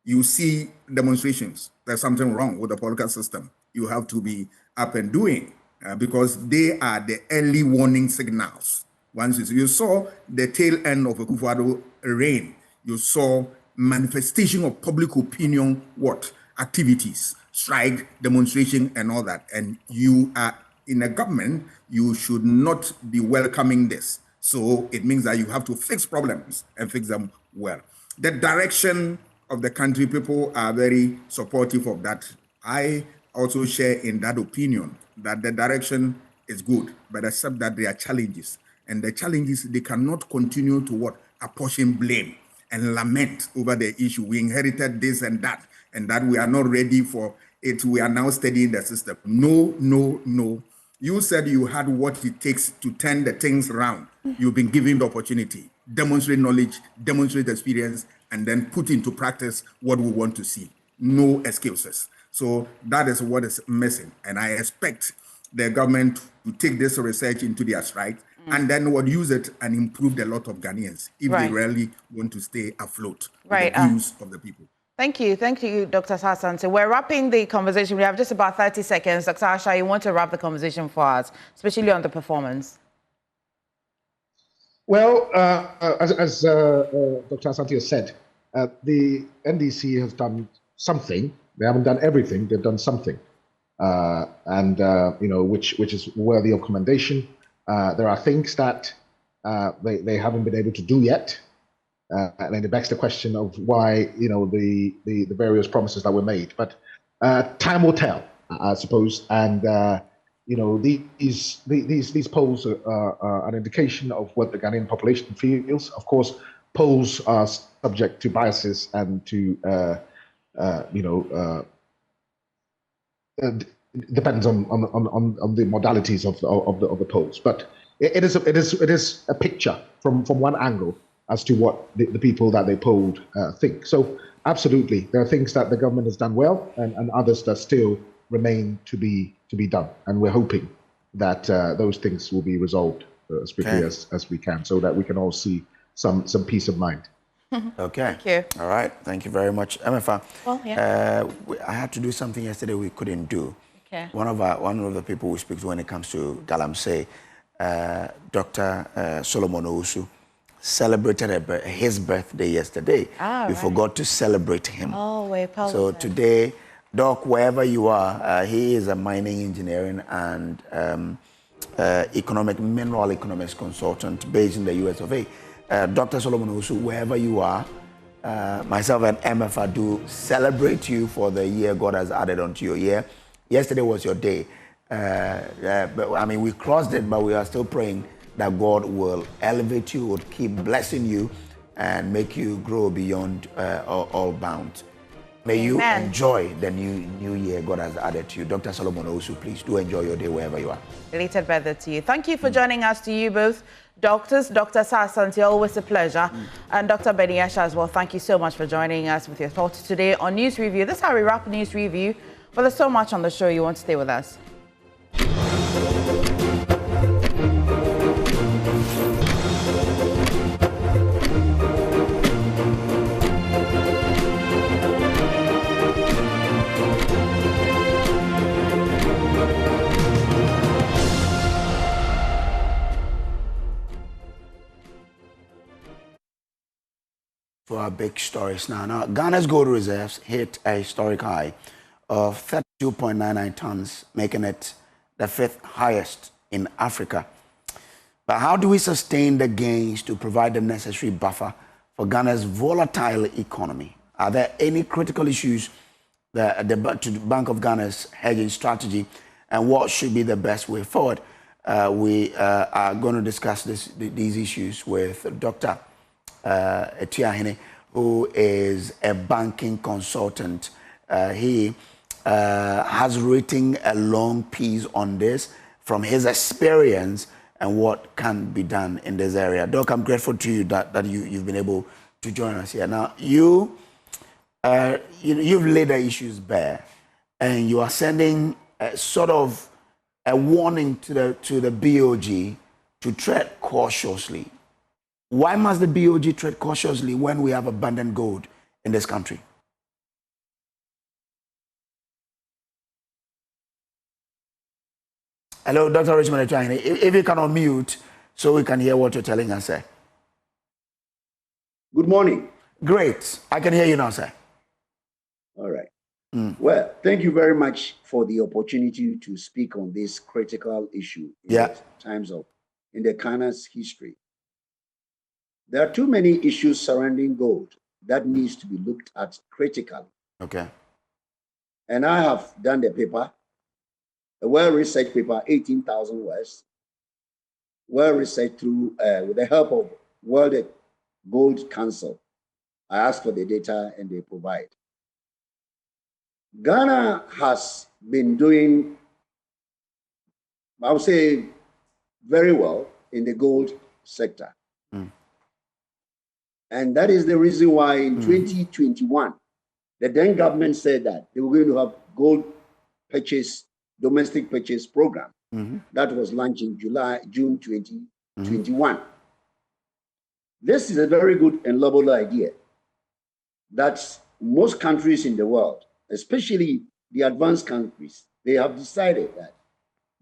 you see demonstrations. There's something wrong with the political system. You have to be up and doing because they are the early warning signals. Once you saw the tail end of Akufo-Addo reign, you saw manifestation of public opinion, what? Activities, strike, demonstration, and all that. And you are in a government, you should not be welcoming this. So it means that you have to fix problems and fix them well. The direction of the country, people are very supportive of that. I also share in that opinion that the direction is good, but except that there are challenges. And the challenges, they cannot continue to what? Apportion blame and lament over the issue. We inherited this and that we are not ready for it. We are now studying the system. No, no, no. You said you had what it takes to turn the things around. You've been given the opportunity. Demonstrate knowledge, demonstrate experience, and then put into practice what we want to see. No excuses. So that is what is missing. And I expect the government to take this research into their stride and then would use it and improve the lot of Ghanaians if they really want to stay afloat with the views of the people. Thank you, Dr. Sasanti. We're wrapping the conversation. We have just about 30 seconds. Dr. Asha, you want to wrap the conversation for us, especially on the performance? Well, as Dr. Sasanti has said, the NDC has done something. They haven't done everything. They've done something, which is worthy of commendation. There are things that they haven't been able to do yet, and then it begs the question of why the various promises that were made. But time will tell, I suppose. And these polls are an indication of what the Ghanaian population feels. Of course, polls are subject to biases and to depends on the modalities of the polls, but it is a picture from one angle as to what the people that they polled think. So absolutely, there are things that the government has done well, and others that still remain to be done, and we're hoping that those things will be resolved as quickly as we can, so that we can all see some peace of mind. Okay. Thank you. All right. Thank you very much, Emefa. Well, yeah. I had to do something yesterday we couldn't do. Okay. One of the people we speak to when it comes to Galamsey, Dr. Solomon Owusu, celebrated his birthday yesterday. We forgot to celebrate him. Oh, we apologize. So today, Doc, wherever you are, he is a mining engineering and mineral economics consultant based in the US of A. Dr. Solomon Osu, wherever you are, myself and MFA do celebrate you for the year God has added onto your year. Yesterday was your day. But I mean, we crossed it, but we are still praying that God will elevate you, will keep blessing you, and make you grow beyond all bounds. May you enjoy the new year God has added to you. Dr. Solomon Osu, please do enjoy your day wherever you are. Related birthday to you. Thank you for joining us, to you both. Doctors, Dr. Sasanti, always a pleasure. And Dr. Benny Esha as well, thank you so much for joining us with your thoughts today on News Review. This is how we wrap News Review. But there's so much on the show, you want to stay with us. For our big stories now. Ghana's gold reserves hit a historic high of 32.99 tons, making it the 5th highest in Africa. But how do we sustain the gains to provide the necessary buffer for Ghana's volatile economy? Are there any critical issues to the Bank of Ghana's hedging strategy, and what should be the best way forward? We are going to discuss these issues with Dr. Atuahene, who is a banking consultant. He has written a long piece on this from his experience and what can be done in this area. Doc, I'm grateful to you that you've been able to join us here. Now, you've laid the issues bare, and you are sending sort of a warning to the BOG to tread cautiously. Why must the BOG tread cautiously when we have abundant gold in this country? Hello, Dr. Richmond Atuahene. If you can unmute so we can hear what you're telling us, sir. Good morning. Great. I can hear you now, sir. All right. Well, thank you very much for the opportunity to speak on this critical issue in the Ghana's history. There are too many issues surrounding gold that needs to be looked at critically. Okay. And I have done the paper, a well-researched paper, 18,000 words, well-researched through, with the help of World Gold Council. I asked for the data and they provide. Ghana has been doing, I would say, very well in the gold sector. And that is the reason why in 2021, the then government said that they were going to have gold purchase, domestic purchase program. That was launched in June 2021. This is a very good and lovable idea that most countries in the world, especially the advanced countries, they have decided that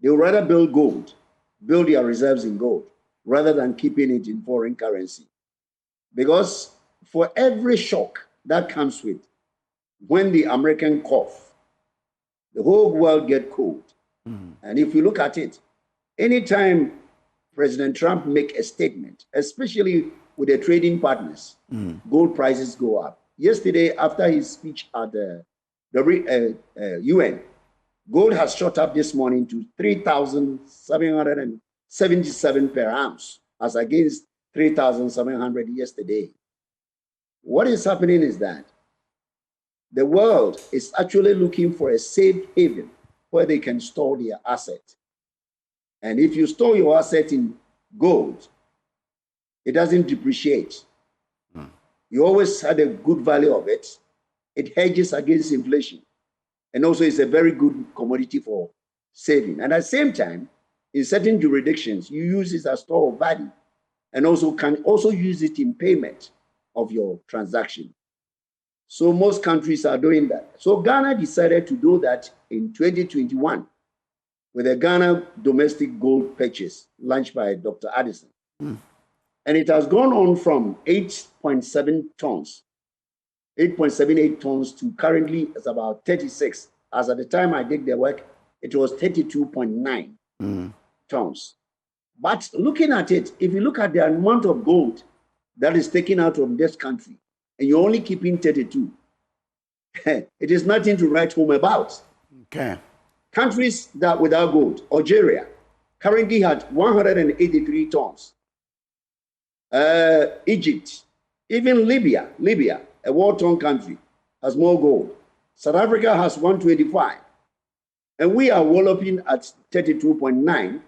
they would rather build their reserves in gold, rather than keeping it in foreign currency. Because for every shock that comes with when the American cough, the whole world get cold. And if you look at it, anytime President Trump make a statement, especially with the trading partners, gold prices go up. Yesterday, after his speech at the UN, gold has shot up this morning to 3,777 per ounce, as against 3,700 yesterday. What is happening is that the world is actually looking for a safe haven where they can store their asset. And if you store your asset in gold, it doesn't depreciate. You always had a good value of it. It hedges against inflation. And also it's a very good commodity for saving. And at the same time, in certain jurisdictions, you use it as store of value, and also can also use it in payment of your transaction. So most countries are doing that. So Ghana decided to do that in 2021 with a Ghana domestic gold purchase launched by Dr. Addison. And it has gone on from 8.7 tons, 8.78 tons to currently it's about 36. As at the time I did the work, it was 32.9. tons. But looking at it, if you look at the amount of gold that is taken out of this country, and you're only keeping 32, it is nothing to write home about. Okay. Countries that without gold, Algeria, currently had 183 tons. Egypt, even Libya, a war-torn country, has more gold. South Africa has 125. And we are walloping at 32.9.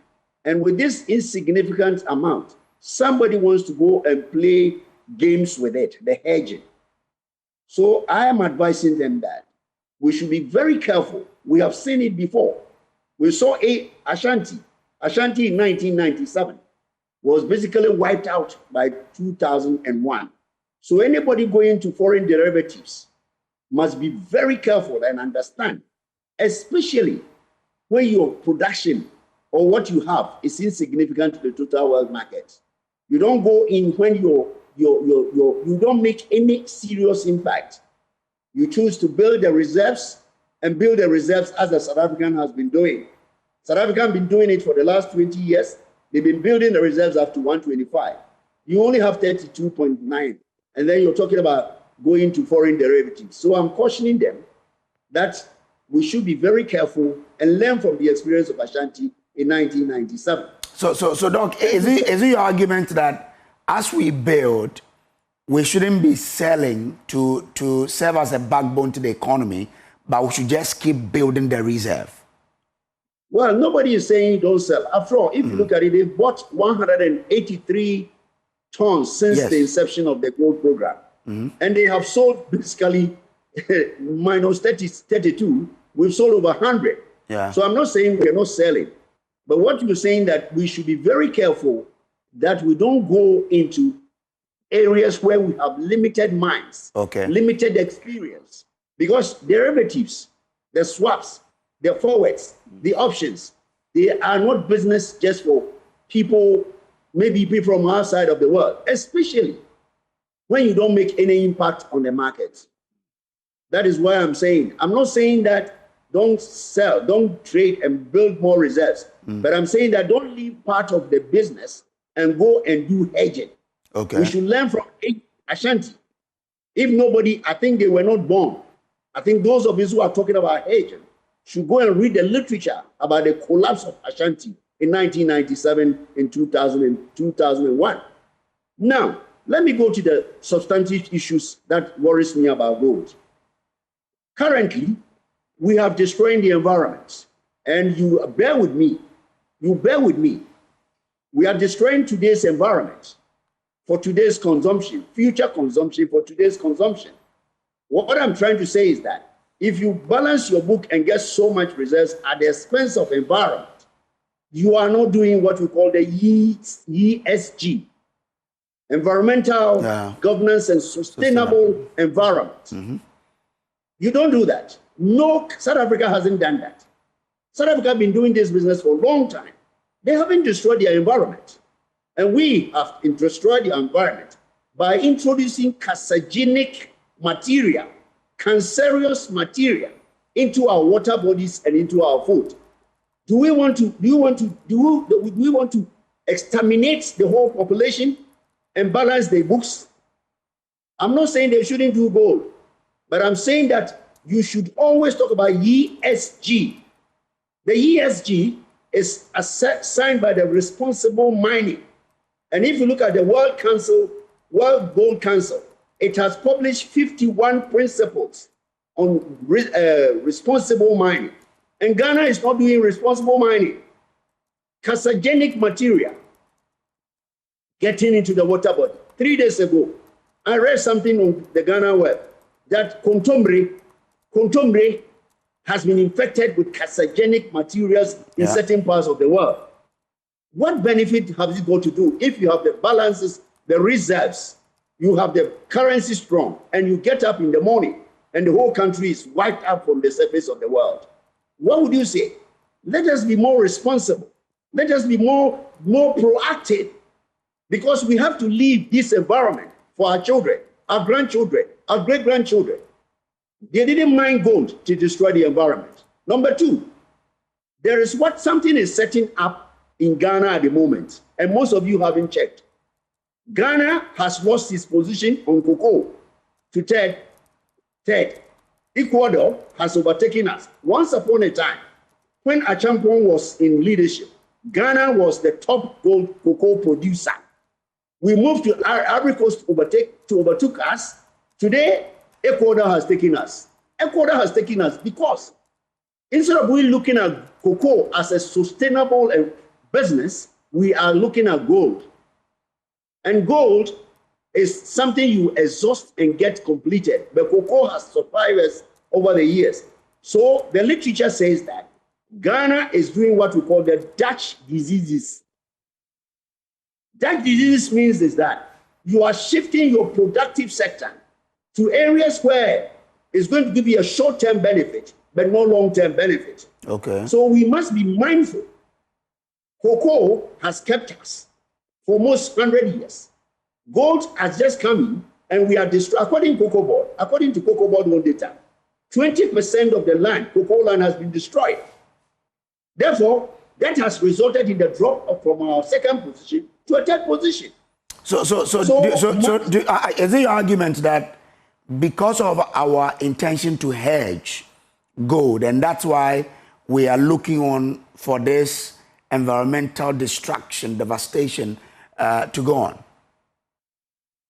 And with this insignificant amount, somebody wants to go and play games with it, the hedging. So I am advising them that we should be very careful. We have seen it before. We saw Ashanti. Ashanti in 1997 was basically wiped out by 2001. So anybody going to foreign derivatives must be very careful and understand, especially when your production or what you have is insignificant to the total world market. You don't go in when you don't make any serious impact. You choose to build the reserves and build the reserves as the South African has been doing. South Africa has been doing it for the last 20 years. They've been building the reserves up to 125. You only have 32.9. And then you're talking about going to foreign derivatives. So I'm cautioning them that we should be very careful and learn from the experience of Ashanti in 1997. So Doc, is it your argument that as we build, we shouldn't be selling to serve as a backbone to the economy, but we should just keep building the reserve? Well, nobody is saying don't sell. After all, if you look at it, they've bought 183 tons since the inception of the gold program. And they have sold basically minus 32. We've sold over 100. Yeah. So I'm not saying we're not selling. But what you're saying that we should be very careful that we don't go into areas where we have limited minds, limited experience. Because derivatives, the swaps, the forwards, the options, they are not business just for people, maybe people from outside of the world, especially when you don't make any impact on the market. That is why I'm saying, I'm not saying that don't sell, don't trade and build more reserves, but I'm saying that don't leave part of the business and go and do hedging. We should learn from Ashanti. If nobody, I think they were not born. I think those of us who are talking about hedging should go and read the literature about the collapse of Ashanti in 1997, in 2000, and 2001. Now, let me go to the substantive issues that worries me about gold. Currently, we have destroyed the environment. And you bear with me. We are destroying today's environment for today's consumption, future consumption for today's consumption. What I'm trying to say is that if you balance your book and get so much reserves at the expense of environment, you are not doing what we call the ESG, environmental governance and sustainable environment. You don't do that. No, South Africa hasn't done that. South Africa has been doing this business for a long time. They haven't destroyed their environment. And we have destroyed the environment by introducing carcinogenic material, cancerous material into our water bodies and into our food. Do we want to exterminate the whole population and balance the books? I'm not saying they shouldn't do gold, but I'm saying that you should always talk about ESG. The ESG is signed by the responsible mining. And if you look at the World Gold Council, it has published 51 principles on responsible mining. And Ghana is not doing responsible mining. Carcinogenic material getting into the water body. 3 days ago, I read something on the Ghana web that Kontombre has been infected with carcinogenic materials in certain parts of the world. What benefit has it got to do if you have the balances, the reserves, you have the currency strong, and you get up in the morning and the whole country is wiped out from the surface of the world? What would you say? Let us be more responsible. Let us be more proactive, because we have to leave this environment for our children, our grandchildren, our great-grandchildren. They didn't mine gold to destroy the environment. Number two, there is something is setting up in Ghana at the moment, and most of you haven't checked. Ghana has lost its position on cocoa to third. Ecuador has overtaken us. Once upon a time, when Achampong was in leadership, Ghana was the top gold cocoa producer. We moved to Ivory Coast to overtook us. Today, Ecuador has taken us. Ecuador has taken us because instead of we looking at cocoa as a sustainable business, we are looking at gold. And gold is something you exhaust and get completed. But cocoa has survived us over the years. So the literature says that Ghana is doing what we call the Dutch diseases. Dutch diseases means is that you are shifting your productive sector to areas where it's going to give you a short-term benefit, but no long-term benefit. Okay. So we must be mindful. Cocoa has kept us for almost 100 years. Gold has just come in, and we are destroyed. According to Cocoa Board one data, 20% of the land, cocoa land, has been destroyed. Therefore, that has resulted in the drop from our second position to a third position. So is the argument that because of our intention to hedge gold, and that's why we are looking on for this environmental destruction, devastation to go on?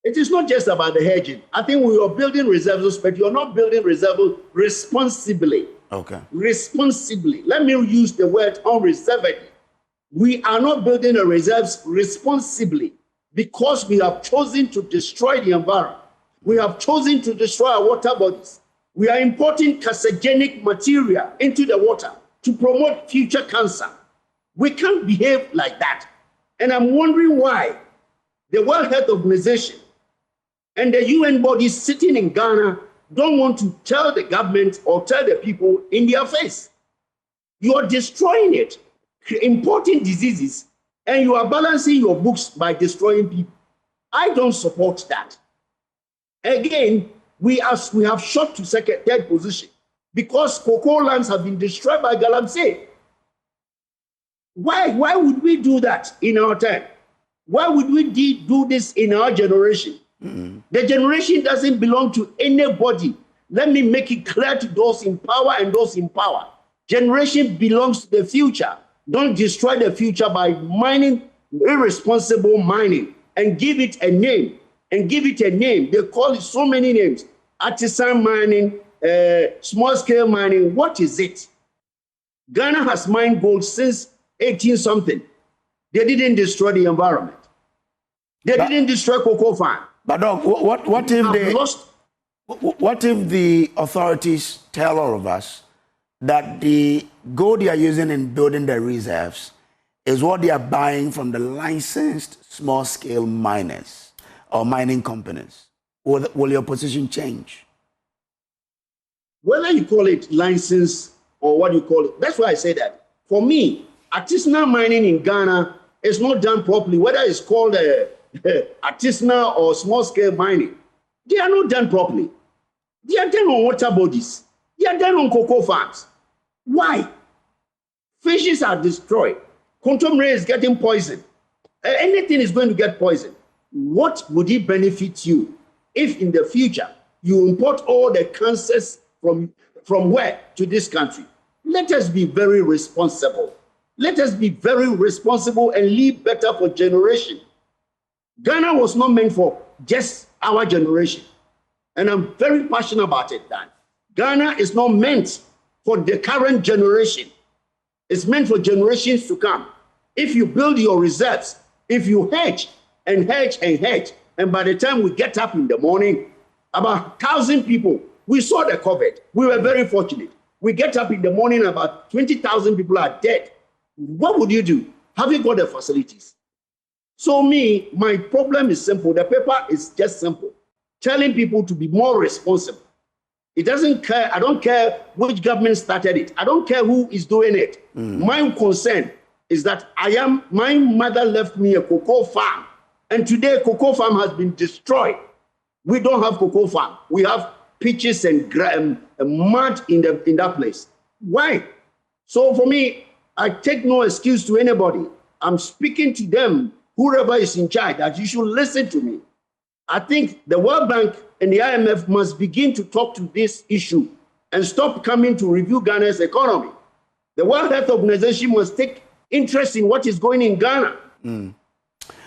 It is not just about the hedging. I think we are building reserves, but you're not building reserves responsibly. Okay. Responsibly. Let me use the word unreservedly. We are not building the reserves responsibly because we have chosen to destroy the environment. We have chosen to destroy our water bodies. We are importing carcinogenic material into the water to promote future cancer. We can't behave like that. And I'm wondering why the World Health Organization and the UN bodies sitting in Ghana don't want to tell the government or tell the people in their face. You are destroying it, importing diseases, and you are balancing your books by destroying people. I don't support that. Again, we have shot to third position because cocoa lands have been destroyed by Galamsey. Why would we do that in our time? Why would we do this in our generation? Mm-hmm. The generation doesn't belong to anybody. Let me make it clear to those in power and those in power. Generation belongs to the future. Don't destroy the future by mining, irresponsible mining, and give it a name. They call it so many names. Artisan mining, small-scale mining. What is it? Ghana has mined gold since 18-something. They didn't destroy the environment. They didn't destroy cocoa farm. But Doc, what if the authorities tell all of us that the gold they are using in building the reserves is what they are buying from the licensed small-scale miners or mining companies? Will your position change? Whether you call it license or what you call it, that's why I say that. For me, artisanal mining in Ghana is not done properly, whether it's called artisanal or small-scale mining. They are not done properly. They are done on water bodies. They are done on cocoa farms. Why? Fishes are destroyed. Contemporary is getting poisoned. Anything is going to get poisoned. What would it benefit you if in the future you import all the cancers from where to this country? Let us be very responsible. Let us be very responsible and live better for generation. Ghana was not meant for just our generation. And I'm very passionate about it, Dan. Ghana is not meant for the current generation. It's meant for generations to come. If you build your reserves, if you hedge and hedge and hedge, and by the time we get up in the morning, about 1,000 people, we saw the COVID. We were very fortunate. We get up in the morning, about 20,000 people are dead. What would you do? Have you got the facilities? So my problem is simple. The paper is just simple. Telling people to be more responsible. It doesn't care. I don't care which government started it. I don't care who is doing it. My concern is that my mother left me a cocoa farm. And today cocoa farm has been destroyed. We don't have cocoa farm. We have pitches and mud in that place. Why? So for me, I take no excuse to anybody. I'm speaking to them, whoever is in charge, that you should listen to me. I think the World Bank and the IMF must begin to talk to this issue and stop coming to review Ghana's economy. The World Health Organization must take interest in what is going in Ghana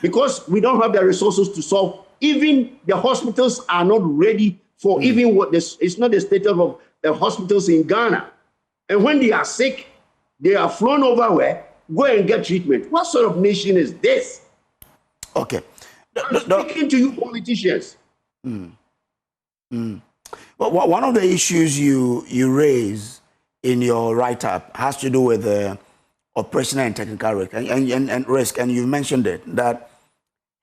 because we don't have the resources to solve. Even the hospitals are not ready for even what this. It's not the status of the hospitals in Ghana. And when they are sick, they are flown over where? Go and get treatment. What sort of nation is this? Okay. I'm speaking to you politicians. Well, one of the issues you raise in your write-up has to do with operational and technical risk, and risk, and you mentioned it, that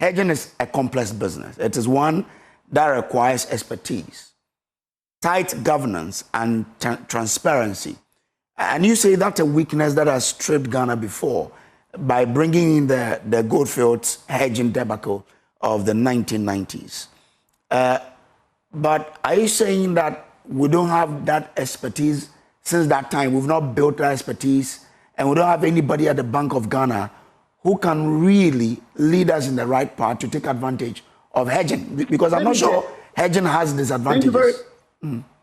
hedging is a complex business. It is one that requires expertise, tight governance, and transparency. And you say that's a weakness that has stripped Ghana before by bringing in the Goldfields hedging debacle of the 1990s. But are you saying that we don't have that expertise since that time? We've not built that expertise, and we don't have anybody at the Bank of Ghana who can really lead us in the right path to take advantage of hedging? Because I'm not sure hedging has disadvantages.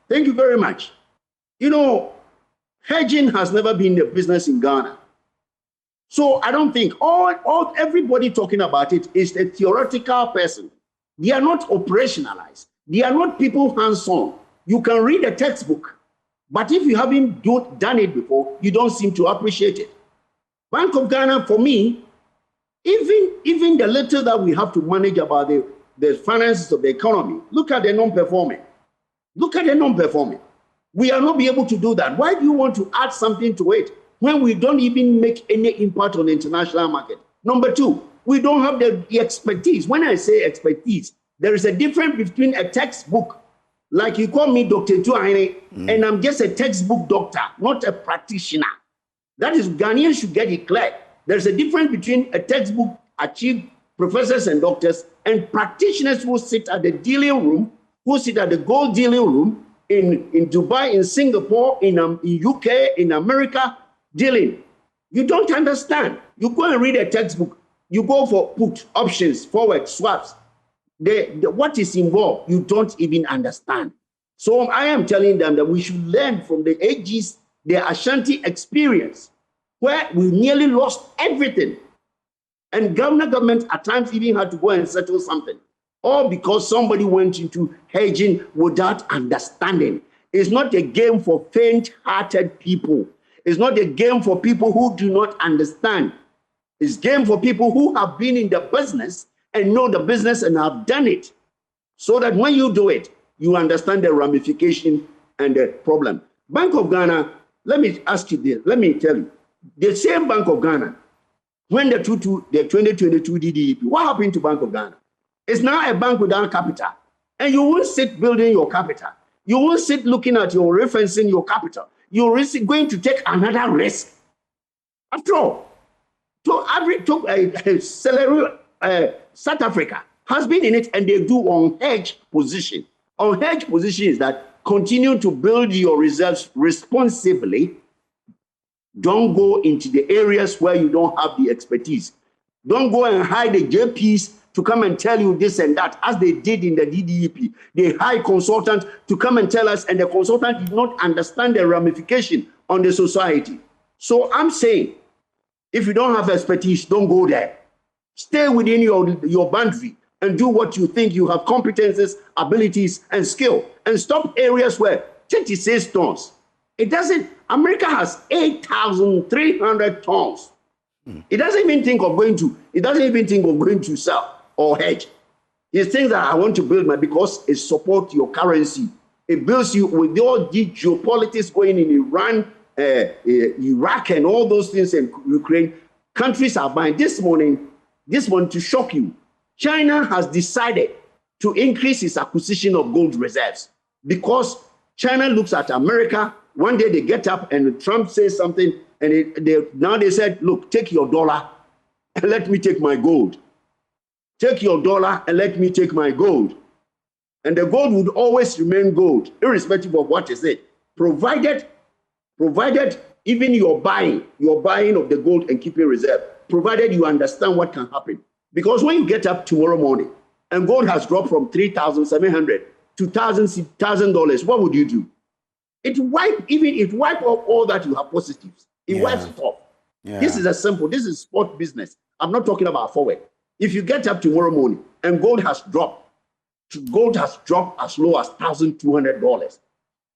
Thank you very much. You know, hedging has never been a business in Ghana. So I don't think everybody talking about it is a theoretical person. They are not operationalized. They are not people hands-on. You can read a textbook, but if you haven't done it before, you don't seem to appreciate it. Bank of Ghana, for me, even the little that we have to manage about the finances of the economy, look at the non-performing. Look at the non-performing. We are not be able to do that. Why do you want to add something to it when we don't even make any impact on the international market? Number two, we don't have the expertise. When I say expertise, there is a difference between a textbook, like you call me Dr. Atuahene, and I'm just a textbook doctor, not a practitioner. That is, Ghanaians should get it clear. There's a difference between a textbook achieved professors and doctors and practitioners who sit at the dealing room, who sit at the gold dealing room in Dubai, in Singapore, in UK, in America, dealing. You don't understand. You go and read a textbook. You go for put, options, forward, swaps. What is involved, you don't even understand. So I am telling them that we should learn from the AG's, the Ashanti experience, where we nearly lost everything. And government at times even had to go and settle something. All because somebody went into hedging without understanding. It's not a game for faint-hearted people. It's not a game for people who do not understand. It's a game for people who have been in the business and know the business and have done it. So that when you do it, you understand the ramification and the problem. Bank of Ghana, let me ask you this, let me tell you, the same Bank of Ghana, when the 2022 DDEP, what happened to Bank of Ghana? It's now a bank without capital. And you won't sit building your capital. You won't sit looking at your referencing your capital. You're going to take another risk. After all, South Africa has been in it, and they do on hedge position. On hedge position is that continue to build your reserves responsibly. Don't go into the areas where you don't have the expertise. Don't go and hire the JPs to come and tell you this and that, as they did in the DDEP. They hired consultants to come and tell us, and the consultant did not understand the ramification on the society. So I'm saying, if you don't have expertise, don't go there. Stay within your boundary and do what you think you have competences, abilities, and skill. And stop areas where 36 tons. It doesn't, America has 8,300 tons. It doesn't even think of going to sell or hedge. It thinks that I want to build because it supports your currency. It builds you with all the geopolitics going in Iran, Iraq, and all those things, and Ukraine. Countries are buying. This morning, to shock you, China has decided to increase its acquisition of gold reserves because China looks at America. One day they get up and Trump says something, and now they said, look, take your dollar and let me take my gold. Take your dollar and let me take my gold. And the gold would always remain gold, irrespective of what is it, provided even your buying of the gold and keeping reserve, provided you understand what can happen. Because when you get up tomorrow morning and gold has dropped from $3,700 to $1,000, what would you do? It wipe off all that you have positives. It wipes it off. Yeah. This is spot business. I'm not talking about forward. If you get up tomorrow morning and gold has dropped as low as $1,200.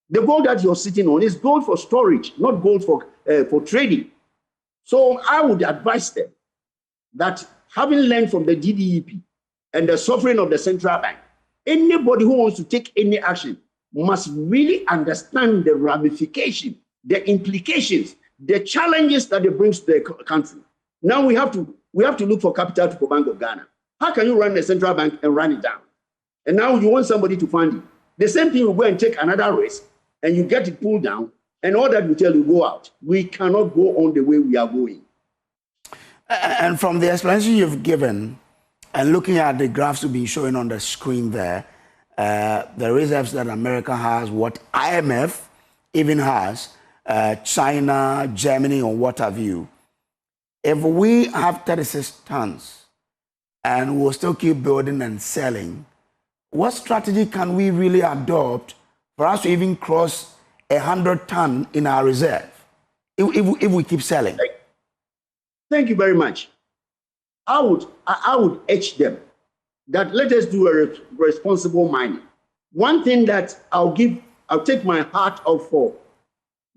The gold that you're sitting on is gold for storage, not gold for trading. So I would advise them that, having learned from the GDP and the suffering of the central bank, anybody who wants to take any action must really understand the ramification, the implications, the challenges that it brings to the country. Now we have to look for capital to the Bank of Ghana. How can you run the central bank and run it down? And now you want somebody to fund you. The same thing, you go and take another risk and you get it pulled down, and all that will tell you go out. We cannot go on the way we are going. And from the explanation you've given, and looking at the graphs to be showing on the screen there, the reserves that America has, what IMF even has, China, Germany, or what have you. If we have 36 tons and we'll still keep building and selling, what strategy can we really adopt for us to even cross 100 ton in our reserve if we keep selling? Thank you very much. I would urge them that let us do a responsible mining. One thing that I'll take my heart off for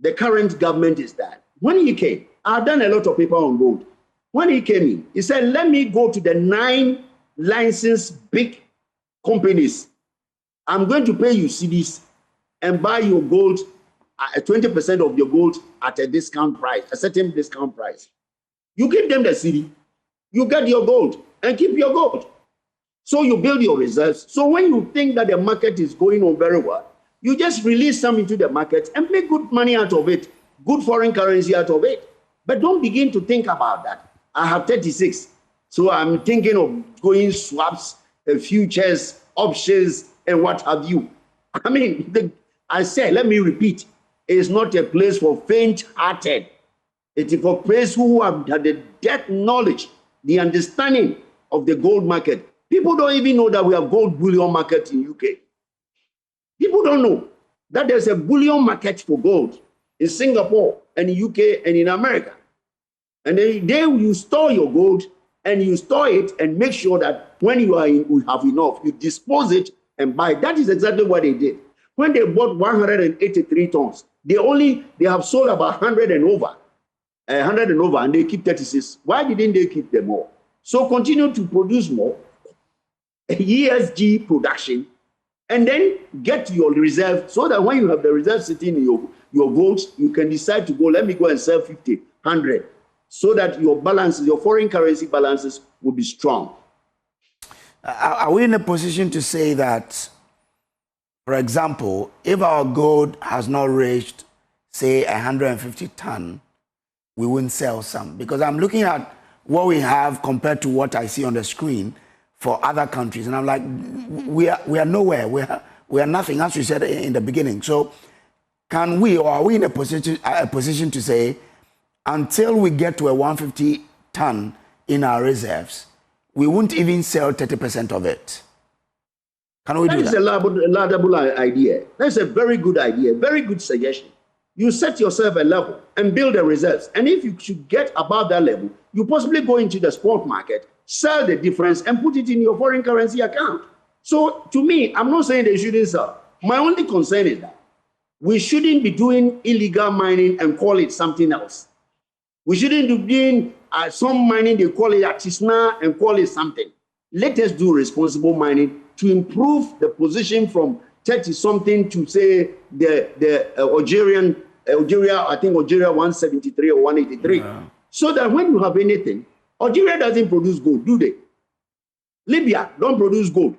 the current government is that when he came, I've done a lot of paper on gold. When he came in, he said, let me go to the 9 licensed big companies. I'm going to pay you CDs and buy your gold, 20% of your gold at a discount price, a certain discount price. You give them the CD, you get your gold and keep your gold. So you build your reserves. So when you think that the market is going on very well, you just release some into the market and make good money out of it, good foreign currency out of it. But don't begin to think about that. I have 36, so I'm thinking of going swaps, futures, options, and what have you. I mean, I say, let me repeat, it's not a place for faint-hearted. It is for a place who have had the depth knowledge, the understanding of the gold market. People don't even know that we have gold bullion market in UK. People don't know that there's a bullion market for gold in Singapore and in UK and in America. And then you store your gold and you store it and make sure that when you have enough, you dispose it and buy. That is exactly what they did. When they bought 183 tons, they have sold about 100 and over, and they keep 36. Why didn't they keep them all? So continue to produce more, ESG production, and then get your reserve so that when you have the reserve sitting in your gold, you can decide to go, let me go and sell 50, 100, so that your balances, your foreign currency balances will be strong. Are we in a position to say that, for example, if our gold has not reached, say, 150 ton, we wouldn't sell some? Because I'm looking at what we have compared to what I see on the screen for other countries, and I'm like, we are nowhere. We are nothing, as you said in the beginning. So can we, or are we in a position to say, until we get to a 150 ton in our reserves, we won't even sell 30% of it? Can we do that? That is a laudable idea. That's a very good idea, very good suggestion. You set yourself a level and build the reserves. And if you should get above that level, you possibly go into the spot market, sell the difference, and put it in your foreign currency account. So to me, I'm not saying they shouldn't sell. My only concern is that we shouldn't be doing illegal mining and call it something else. We shouldn't be doing some mining, they call it artisanal and call it something. Let us do responsible mining to improve the position from 30-something to, say, the Algeria, I think Algeria 173 or 183. Yeah. So that when you have anything, Algeria doesn't produce gold, do they? Libya don't produce gold.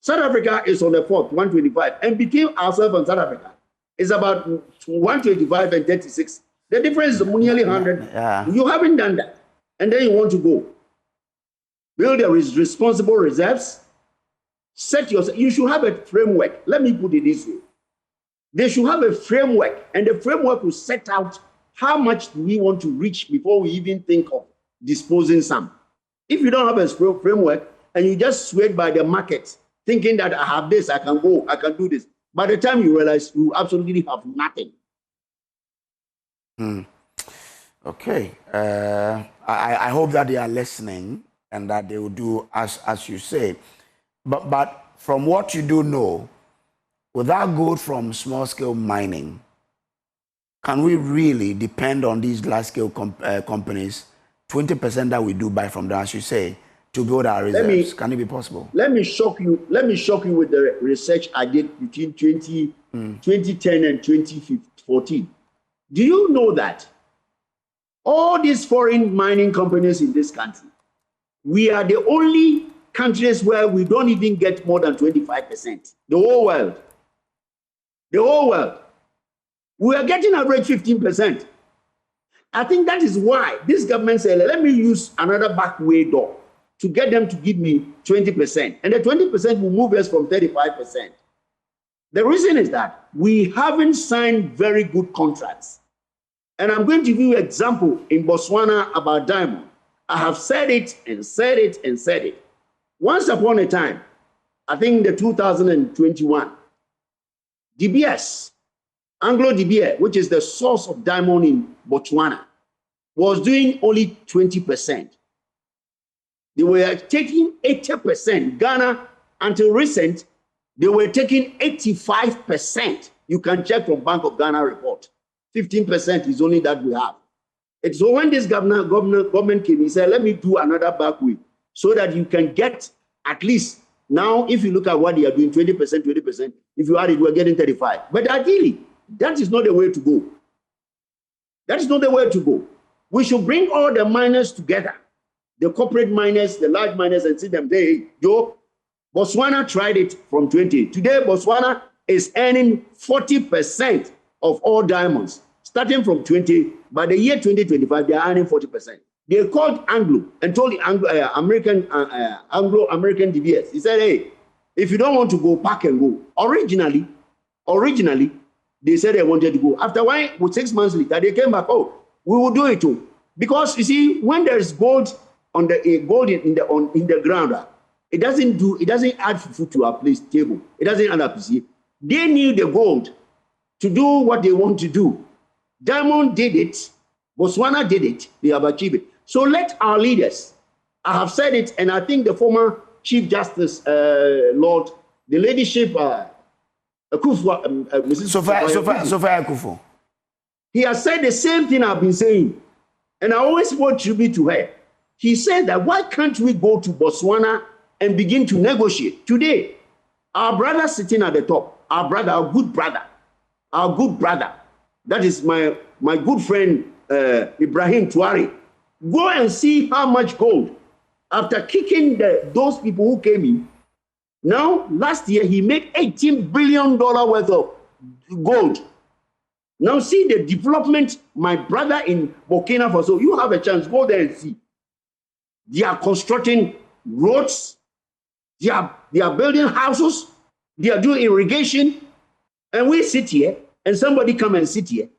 South Africa is on the 4th, 125. And between ourselves and South Africa, it's about 125 and 36. The difference is nearly 100. Yeah. You haven't done that. And then you want to go. Build a responsible reserves. Set yourself. You should have a framework. Let me put it this way. They should have a framework. And the framework will set out how much do we want to reach before we even think of disposing some? If you don't have a framework and you just swayed by the market, thinking that I have this, I can go, I can do this, by the time you realize you absolutely have nothing. Okay. I hope that they are listening and that they will do as you say. But from what you do know, without gold from small-scale mining, can we really depend on these large-scale companies, 20% that we do buy from them, as you say, to build our reserves? Can it be possible? Let me shock you with the research I did between 2010 and 2014. Do you know that all these foreign mining companies in this country, we are the only countries where we don't even get more than 25%. The whole world. The whole world. We are getting average 15%. I think that is why this government said, let me use another back way door to get them to give me 20%. And the 20% will move us from 35%. The reason is that we haven't signed very good contracts. And I'm going to give you an example in Botswana about diamond. I have said it and said it and said it. Once upon a time, I think the 2021, DBS, Anglo DBS, which is the source of diamond in Botswana, was doing only 20%. They were taking 80%. Ghana, until recent, they were taking 85%. You can check from Bank of Ghana report. 15% is only that we have. And so when this government came, he said, let me do another back way so that you can get at least, now if you look at what they are doing, 20%, if you add it, we're getting 35. But ideally, that is not the way to go. That is not the way to go. We should bring all the miners together, the corporate miners, the large miners, and see them, hey, Joe, Botswana tried it from 20. Today, Botswana is earning 40% of all diamonds, starting from 20. By the year 2025, they are earning 40%. They called Anglo and told the Anglo-American DBS. He said, hey, if you don't want to go, pack and go. Originally, they said they wanted to go. After 6 months later, they came back, oh, we will do it too. Because you see, when there is gold on the in the ground, it doesn't add food to our place table. It doesn't add up. See, they need the gold to do what they want to do. Diamond did it. Botswana did it. They have achieved it. So let our leaders, I have said it, and I think the former Chief Justice, Lord, the ladyship, Mrs. Sophia Akufo. He has said the same thing I've been saying, and I always want tribute to her. He said that why can't we go to Botswana and begin to negotiate? Today, our brother sitting at the top, our good brother, that is my good friend, Ibrahim Tuari. Go and see how much gold, after kicking those people who came in. Now, last year, he made $18 billion worth of gold. Now, see the development, my brother in Burkina Faso, you have a chance, go there and see. They are constructing roads, they are building houses, they are doing irrigation, and we sit here, and somebody come and sit here.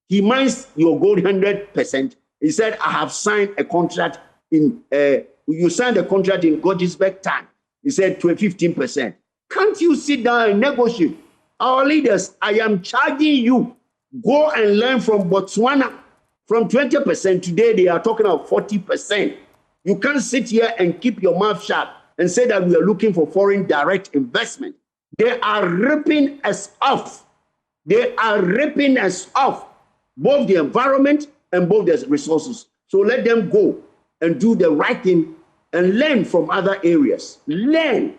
He mines your gold 100%. He said, I have signed a contract you signed a contract in Gordisbeck Tank. He said 15%. Can't you sit down and negotiate? Our leaders, I am charging you, go and learn from Botswana. From 20%, today they are talking about 40%. You can't sit here and keep your mouth shut and say that we are looking for foreign direct investment. They are ripping us off. They are ripping us off, both the environment and both the resources. So let them go and do the right thing and learn from other areas. Learn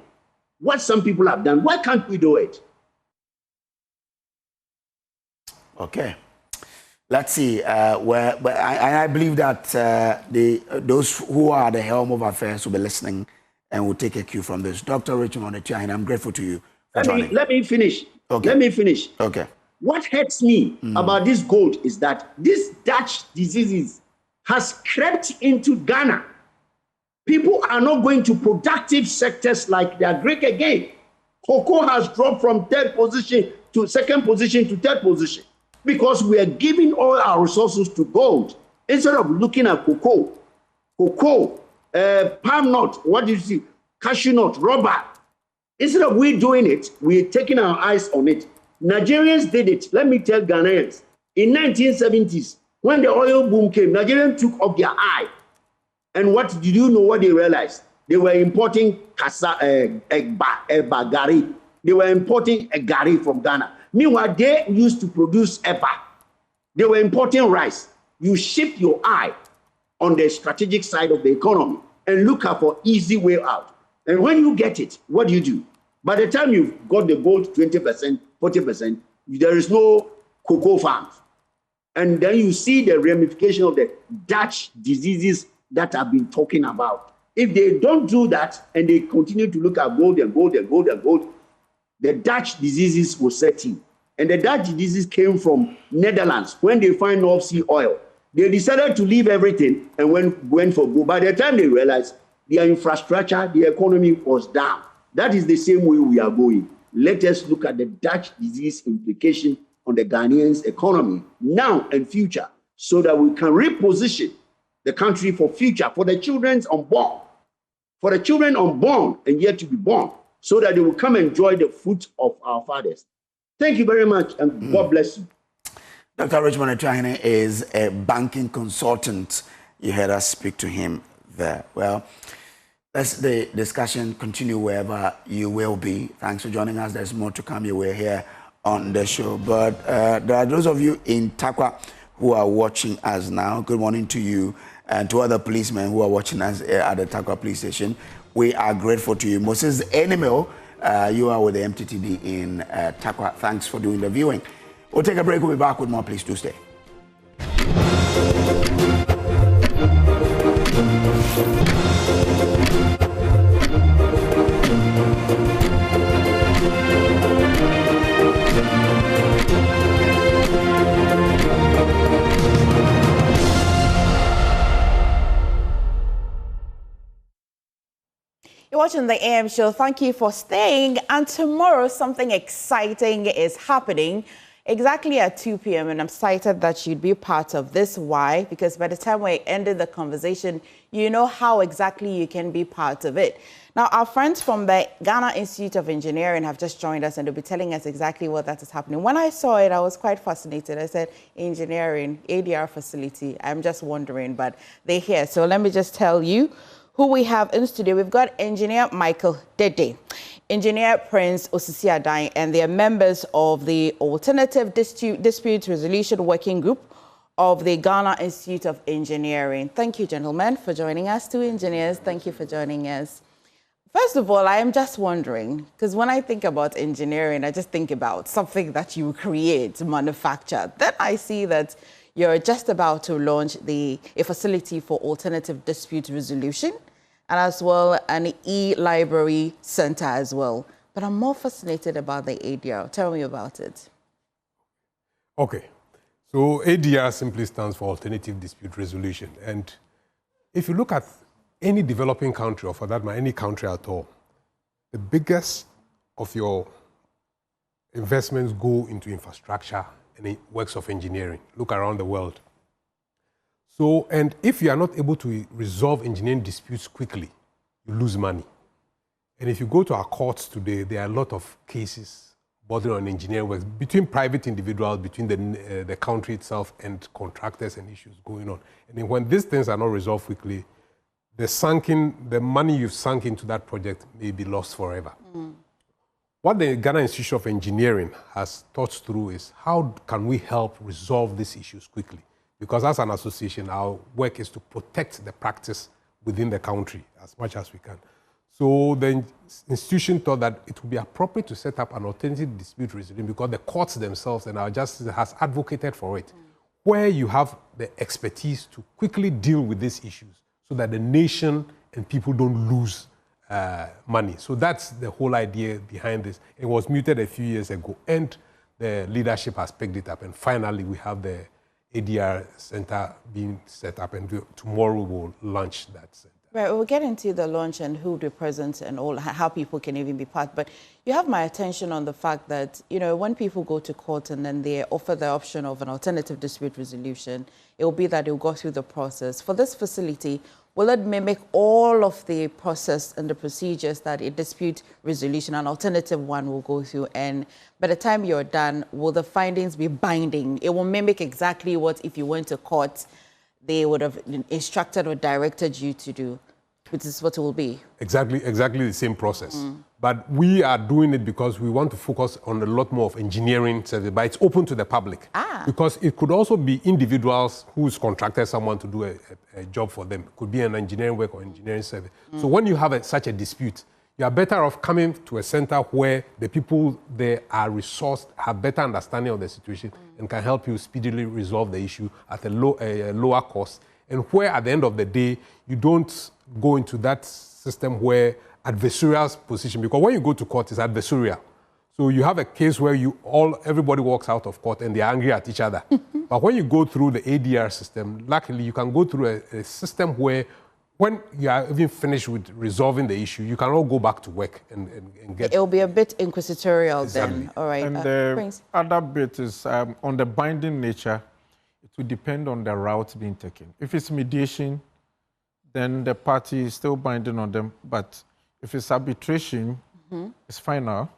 what some people have done. Why can't we do it? Okay. Let's see. I believe that those who are at the helm of affairs will be listening and will take a cue from this. Dr. Richmond Atuahene, I'm grateful to you for joining. Let me finish. Okay. Let me finish. Okay. What hurts me about this gold is that this Dutch disease has crept into Ghana. People are not going to productive sectors like the agric again. Cocoa has dropped from third position to second position to third position. because we are giving all our resources to gold instead of looking at cocoa, palm nut, what do you see? Cashew nut, rubber. Instead of we doing it, we're taking our eyes on it. Nigerians did it. Let me tell Ghanaians. In 1970s, when the oil boom came, Nigerians took off their eye. And what did you know what they realized? They were importing gari. They were importing a gari from Ghana. Meanwhile, they used to produce eba. They were importing rice. You shift your eye on the strategic side of the economy and look out for easy way out. And when you get it, what do? By the time you've got the gold 20%, 40%, there is no cocoa farms. And then you see the ramification of the Dutch diseases that I've been talking about. If they don't do that and they continue to look at gold and gold and gold and gold, the Dutch diseases will set in. And the Dutch diseases came from Netherlands. When they find North Sea oil, they decided to leave everything and went for gold. By the time they realized their infrastructure, the economy was down. That is the same way we are going. Let us look at the Dutch disease implication on the Ghanaians' economy now and future so that we can reposition the country for future, for the children unborn, and yet to be born, so that they will come enjoy the fruit of our fathers. Thank you very much, and God bless you. Dr. Richmond Atuahene is a banking consultant. You heard us speak to him there. Well, let's the discussion continue wherever you will be. Thanks for joining us. There's more to come your way here on the show. But there are those of you in Takwa who are watching us now. Good morning to you and to other policemen who are watching us at the Takwa police station. We are grateful to you. Moses Enimel, you are with the MTTD in Takwa. Thanks for doing the viewing. We'll take a break. We'll be back with more. Please do stay. You're watching the AM show. Thank you for staying. And tomorrow, something exciting is happening exactly at 2 p.m. And I'm excited that you'd be part of this. Why? Because by the time we ended the conversation, you know how exactly you can be part of it. Now, our friends from the Ghana Institute of Engineering have just joined us and they'll be telling us exactly what that is happening. When I saw it, I was quite fascinated. I said, engineering, ADR facility. I'm just wondering, but they're here. So let me just tell you who we have in studio. We've got Engineer Michael Dede, Engineer Prince Osisi Adan, and they are members of the Alternative Dispute Resolution Working Group of the Ghana Institute of Engineering. Thank you, gentlemen, for joining us. Two engineers, thank you for joining us. First of all, I am just wondering, because when I think about engineering, I just think about something that you create, manufacture. Then I see that you're just about to launch a facility for alternative dispute resolution and as well an e-library center as well. But I'm more fascinated about the ADR. Tell me about it. Okay. So ADR simply stands for Alternative Dispute Resolution. And if you look at any developing country, or for that matter, any country at all, the biggest of your investments go into infrastructure and works of engineering. Look around the world. So, and if you are not able to resolve engineering disputes quickly, you lose money. And if you go to our courts today, there are a lot of cases bordering on engineering works between private individuals, between the country itself and contractors and issues going on. And then when these things are not resolved quickly, the money you've sunk into that project may be lost forever. What the Ghana Institute of Engineering has thought through is how can we help resolve these issues quickly? Because as an association, our work is to protect the practice within the country as much as we can. So the institution thought that it would be appropriate to set up an alternative dispute resolution because the courts themselves and our justice has advocated for it, where you have the expertise to quickly deal with these issues so that the nation and people don't lose money. So that's the whole idea behind this. It was mooted a few years ago, and the leadership has picked it up. And finally, we have the ADR center being set up, and tomorrow we'll launch that center. Right, we'll get into the launch and who represents and all, how people can even be part. But you have my attention on the fact that, you know, when people go to court and then they offer the option of an alternative dispute resolution, it will be that it will go through the process. For this facility, will it mimic all of the process and the procedures that a dispute resolution, an alternative one, will go through? And by the time you're done, will the findings be binding? It will mimic exactly what, if you went to court, they would have instructed or directed you to do, which is what it will be. Exactly the same process. But we are doing it because we want to focus on a lot more of engineering service, but it's open to the public. Because it could also be individuals who's contracted someone to do a job for them. It could be an engineering work or engineering service. So when you have such a dispute, you are better off coming to a center where the people there are resourced, have better understanding of the situation, and can help you speedily resolve the issue at a lower cost. And where, at the end of the day, you don't go into that system where adversarial position, because when you go to court, it's adversarial. So you have a case where everybody walks out of court and they're angry at each other. But when you go through the ADR system, luckily you can go through a system where when you are even finished with resolving the issue, you can all go back to work and get... It will be a bit inquisitorial then. All right. And the other bit is on the binding nature, it will depend on the route being taken. If it's mediation, then the party is still binding on them. But if it's arbitration, it's final.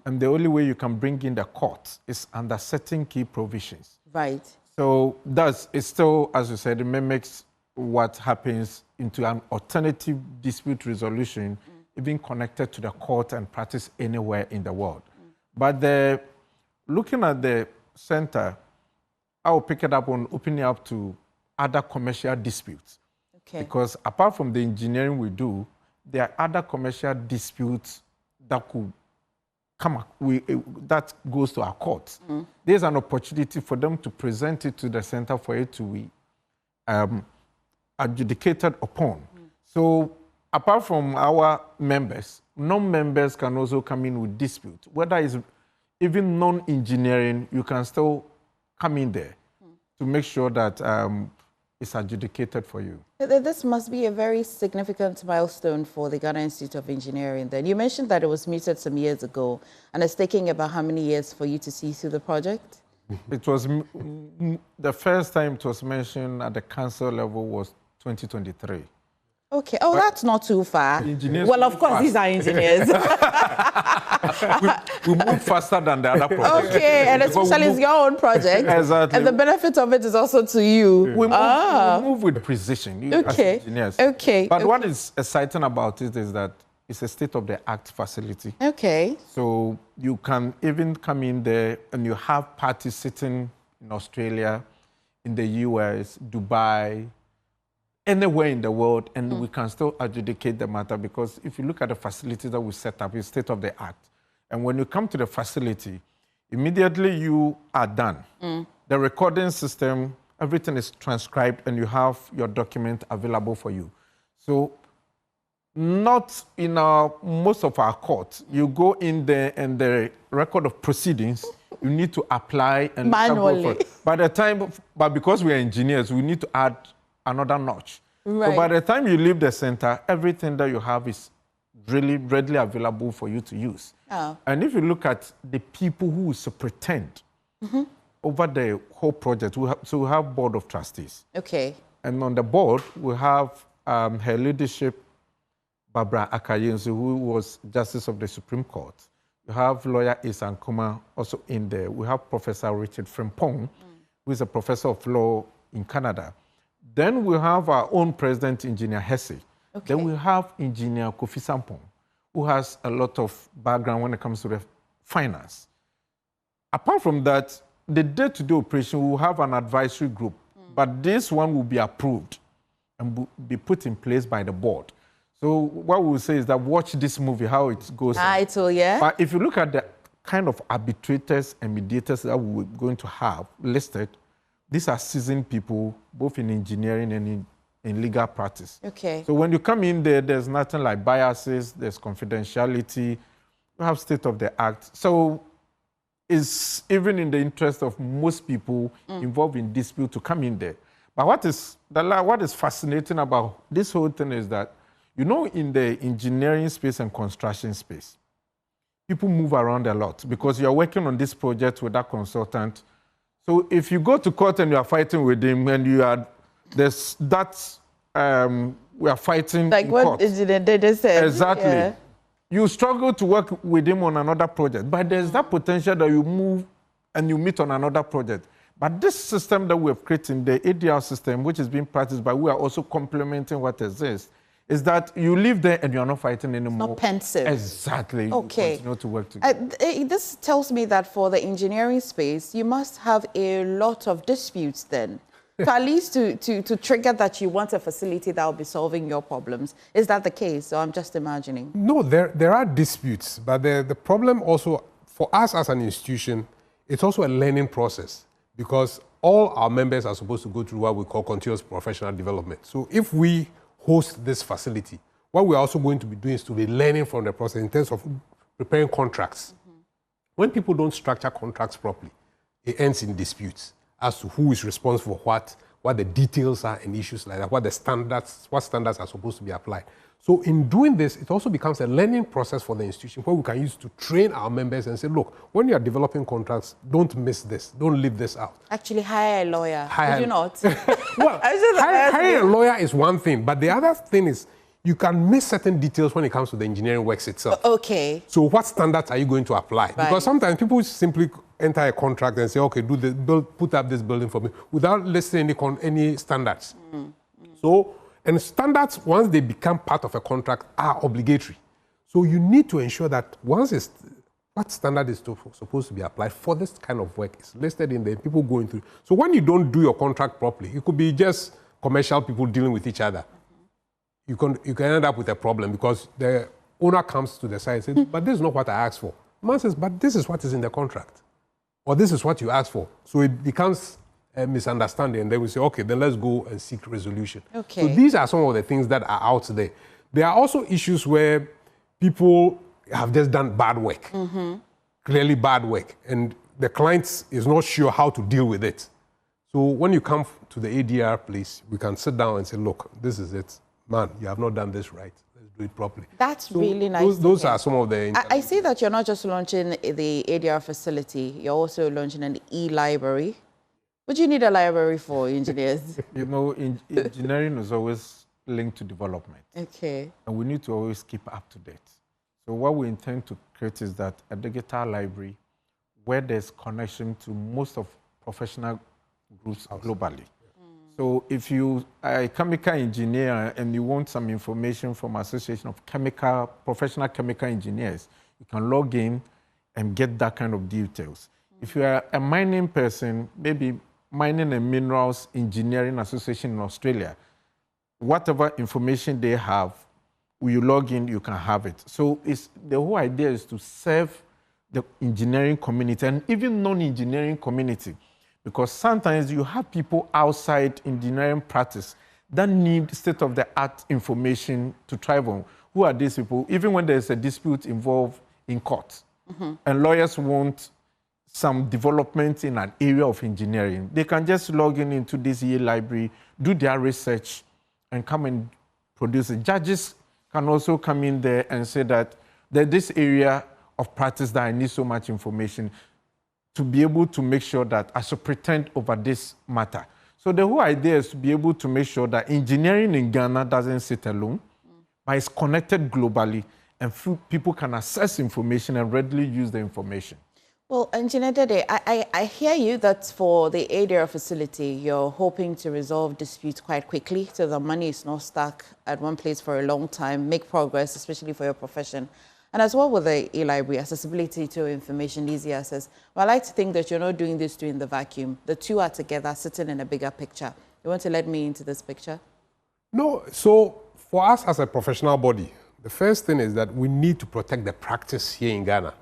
And the only way you can bring in the court is under certain key provisions. Right. So it's still, as you said, it mimics what happens into an alternative dispute resolution, even connected to the court and practice anywhere in the world. But looking at the center, I will pick it up on opening up to other commercial disputes. Okay. Because apart from the engineering we do, there are other commercial disputes that could come, that goes to our courts. There's an opportunity for them to present it to the center for it to be adjudicated upon. So apart from our members, non-members can also come in with disputes. Whether it's even non-engineering, you can still come in there to make sure that it's adjudicated for you. This must be a very significant milestone for the Ghana Institute of Engineering then. You mentioned that it was mooted some years ago, and it's taking about how many years for you to see through the project? It was, the first time it was mentioned at the council level was 2023. Okay. Oh, that's not too far. Engineers well, of course, fast. these are engineers. we move faster than the other projects. Okay, and especially it's your own project. Exactly. And the benefit of it is also to you. We move with precision as engineers. Okay. But what is exciting about it is that it's a state-of-the-art facility. Okay. So you can even come in there and you have parties sitting in Australia, in the US, Dubai, anywhere in the world, and we can still adjudicate the matter, because if you look at the facility that we set up, it's state-of-the-art. And when you come to the facility, immediately you are done. The recording system, everything is transcribed, and you have your document available for you. So not in most of our courts, you go in there and the record of proceedings, you need to apply and manually. By the time, but because we are engineers, we need to add another notch. Right. So by the time you leave the center, everything that you have is really readily available for you to use. And if you look at the people who superintend over the whole project, we have board of trustees. Okay. And on the board, we have her leadership, Barbara Akayensu, who was Justice of the Supreme Court. We have lawyer Isan Kuma also in there. We have Professor Richard Frimpong, who is a professor of law in Canada. Then we have our own president, Engineer Hedge. Okay. Then we have Engineer Kofi Sampong, who has a lot of background when it comes to the finance. Apart from that, the day-to-day operation, we will have an advisory group, but this one will be approved and be put in place by the board. So what we will say is that watch this movie, how it goes. It will, yeah. But if you look at the kind of arbitrators and mediators that we're going to have listed, these are seasoned people, both in engineering and in legal practice. Okay. So when you come in there, there's nothing like biases, there's confidentiality, you have state-of-the-art. So it's even in the interest of most people involved in dispute to come in there. But what is fascinating about this whole thing is that You know, in the engineering space and construction space, people move around a lot because you're working on this project with that consultant. So if you go to court and you are fighting with him and you are, there's that, we are fighting like in what court. they just said. Exactly. Yeah. You struggle to work with him on another project, but there's that potential that you move and you meet on another project. But this system that we have created, the ADR system, which is being practiced, but we are also complementing what exists, is that you live there and you're not fighting anymore. Not pensive. Exactly. Okay. You continue to work together. This tells me that for the engineering space, you must have a lot of disputes then. So at least to trigger that you want a facility that will be solving your problems. Is that the case? So I'm just imagining. No, there are disputes, but the problem also, for us as an institution, it's also a learning process because all our members are supposed to go through what we call continuous professional development. So if we host this facility, what we're also going to be doing is to be learning from the process in terms of preparing contracts. When people don't structure contracts properly, it ends in disputes as to who is responsible for what the details are and issues like that, what standards are supposed to be applied. So in doing this, it also becomes a learning process for the institution where we can use to train our members and say, look, when you are developing contracts, don't miss this, don't leave this out. Actually, hire a lawyer. Did you not? Well, hiring a lawyer is one thing, but the other thing is you can miss certain details when it comes to the engineering works itself. Okay. So what standards are you going to apply? Right. Because sometimes people simply enter a contract and say, okay, put up this building for me without listing any standards. So, and standards, once they become part of a contract, are obligatory. So you need to ensure that what standard is supposed to be applied for this kind of work is listed in there, people going through. So when you don't do your contract properly, it could be just commercial people dealing with each other. You can end up with a problem because the owner comes to the side and says, but this is not what I asked for. The man says, but this is what is in the contract. Or this is what you asked for. So it becomes a misunderstanding. And then we say, okay, then let's go and seek resolution. Okay. So these are some of the things that are out there. There are also issues where people have just done bad work, clearly bad work, and the client is not sure how to deal with it. So when you come to the ADR place, we can sit down and say, look, this is it. Man, you have not done this right. Let's do it properly. That's really nice. Those are some of the... I see that you're not just launching the ADR facility, you're also launching an e-library. What do you need a library for, engineers? You know, engineering is always linked to development. Okay. And we need to always keep up to date. So what we intend to create is that a digital library where there's connection to most of professional groups globally. So if you are a chemical engineer and you want some information from Association of Professional Chemical Engineers, you can log in and get that kind of details. If you are a mining person, maybe Mining and Minerals Engineering Association in Australia, whatever information they have, when you log in, you can have it. So the whole idea is to serve the engineering community and even non-engineering community. Because sometimes you have people outside engineering practice that need state-of-the-art information to thrive on. Who are these people? Even when there's a dispute involved in court, and lawyers want some development in an area of engineering, they can just log into this e-library, do their research, and come and produce it. Judges can also come in there and say that there's this area of practice that I need so much information to be able to make sure that I should pretend over this matter. So the whole idea is to be able to make sure that engineering in Ghana doesn't sit alone, but it's connected globally, and people can access information and readily use the information. Well, Engineer Dede, I hear you that for the ADR facility, you're hoping to resolve disputes quite quickly so the money is not stuck at one place for a long time, make progress, especially for your profession. And as well with the e-library, accessibility to information, easy access. Well, I like to think that you're not doing this in the vacuum. The two are together, sitting in a bigger picture. You want to let me into this picture? No. So for us as a professional body, the first thing is that we need to protect the practice here in Ghana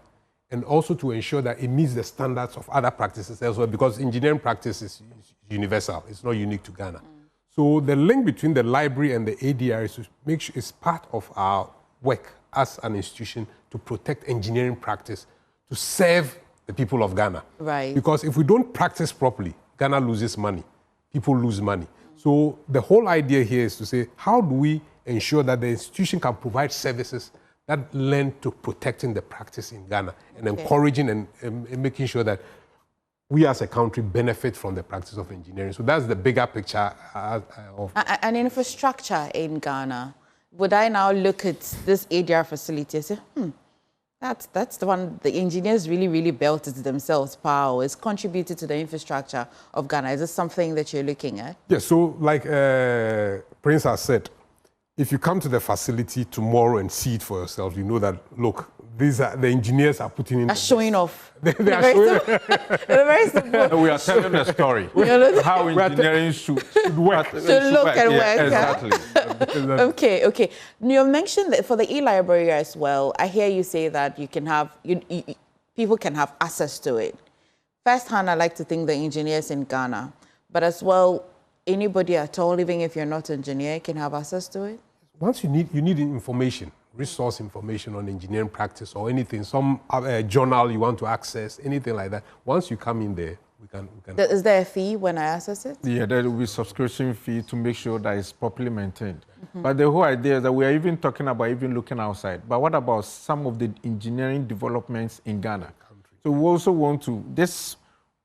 and also to ensure that it meets the standards of other practices elsewhere because engineering practice is universal. It's not unique to Ghana. So the link between the library and the ADR is to make sure it's part of our work as an institution to protect engineering practice, to serve the people of Ghana. Right. Because if we don't practice properly, Ghana loses money. People lose money. So the whole idea here is to say, how do we ensure that the institution can provide services that lend to protecting the practice in Ghana and encouraging and making sure that we as a country benefit from the practice of engineering. So that's the bigger picture of... And infrastructure in Ghana. Would I now look at this ADR facility and say, that's the one the engineers really built it themselves, power, is contributed to the infrastructure of Ghana. Is this something that you're looking at? Yes, so like Prince has said, if you come to the facility tomorrow and see it for yourself, you know that, look, these are the engineers are putting in... Are showing off. They are showing very simple. We are telling a story. How engineering should work. Should look and work. Exactly. Okay. You mentioned that for the e-library as well, I hear you say that you can have... people can have access to it. First hand, I like to think the engineers in Ghana, but as well, anybody at all, even if you're not an engineer, can have access to it? Once you need information, resource information on engineering practice or anything, some journal you want to access, anything like that. Once you come in there, we can... Is there a fee when I access it? Yeah, there will be subscription fee to make sure that it's properly maintained. But the whole idea is that we are even talking about even looking outside. But what about some of the engineering developments in Ghana? So we also want to... This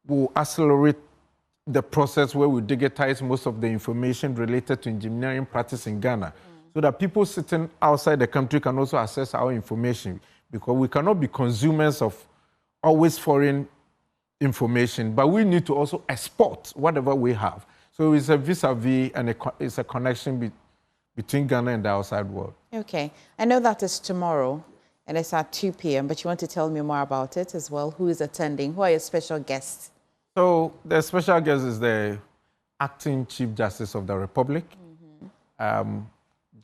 will accelerate the process where we digitize most of the information related to engineering practice in Ghana, so that people sitting outside the country can also access our information, because we cannot be consumers of always foreign information, but we need to also export whatever we have. So it's a vis-a-vis and it's a connection between Ghana and the outside world. Okay. I know that is tomorrow, and it's at 2 p.m., but you want to tell me more about it as well? Who is attending? Who are your special guests? So the special guest is the acting Chief Justice of the Republic.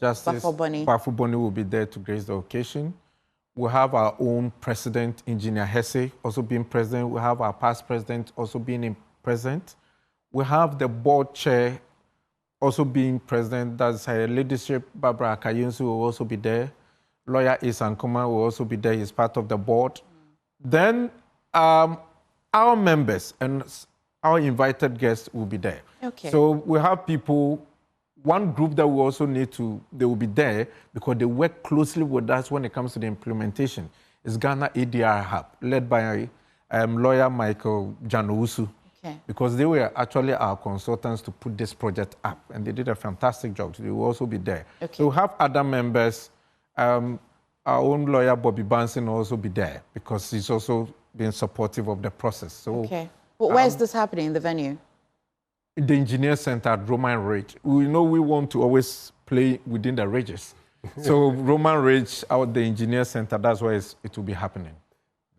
Justice Baffoe-Bonnie will be there to grace the occasion. We have our own president, Engineer Hedge, also being present. We have our past president also being present. We have the board chair also being present. That's her leadership, Barbara Akayensu, will also be there. Lawyer Isa Nkuma will also be there. He's part of the board. Then our members and our invited guests will be there. Okay. So we have people... One group that we also need to, they will be there because they work closely with us when it comes to the implementation, is Ghana ADR Hub, led by lawyer Michael Janousu. Okay. Because they were actually our consultants to put this project up, and they did a fantastic job. So they will also be there. Okay. So we have other members. Our own lawyer, Bobby Banson, will also be there because he's also been supportive of the process. So, okay. Well, where is this happening, in the venue? The Engineer Center at Roman Ridge. We know we want to always play within the ridges. So Roman Ridge, out the Engineer Center, that's where it will be happening.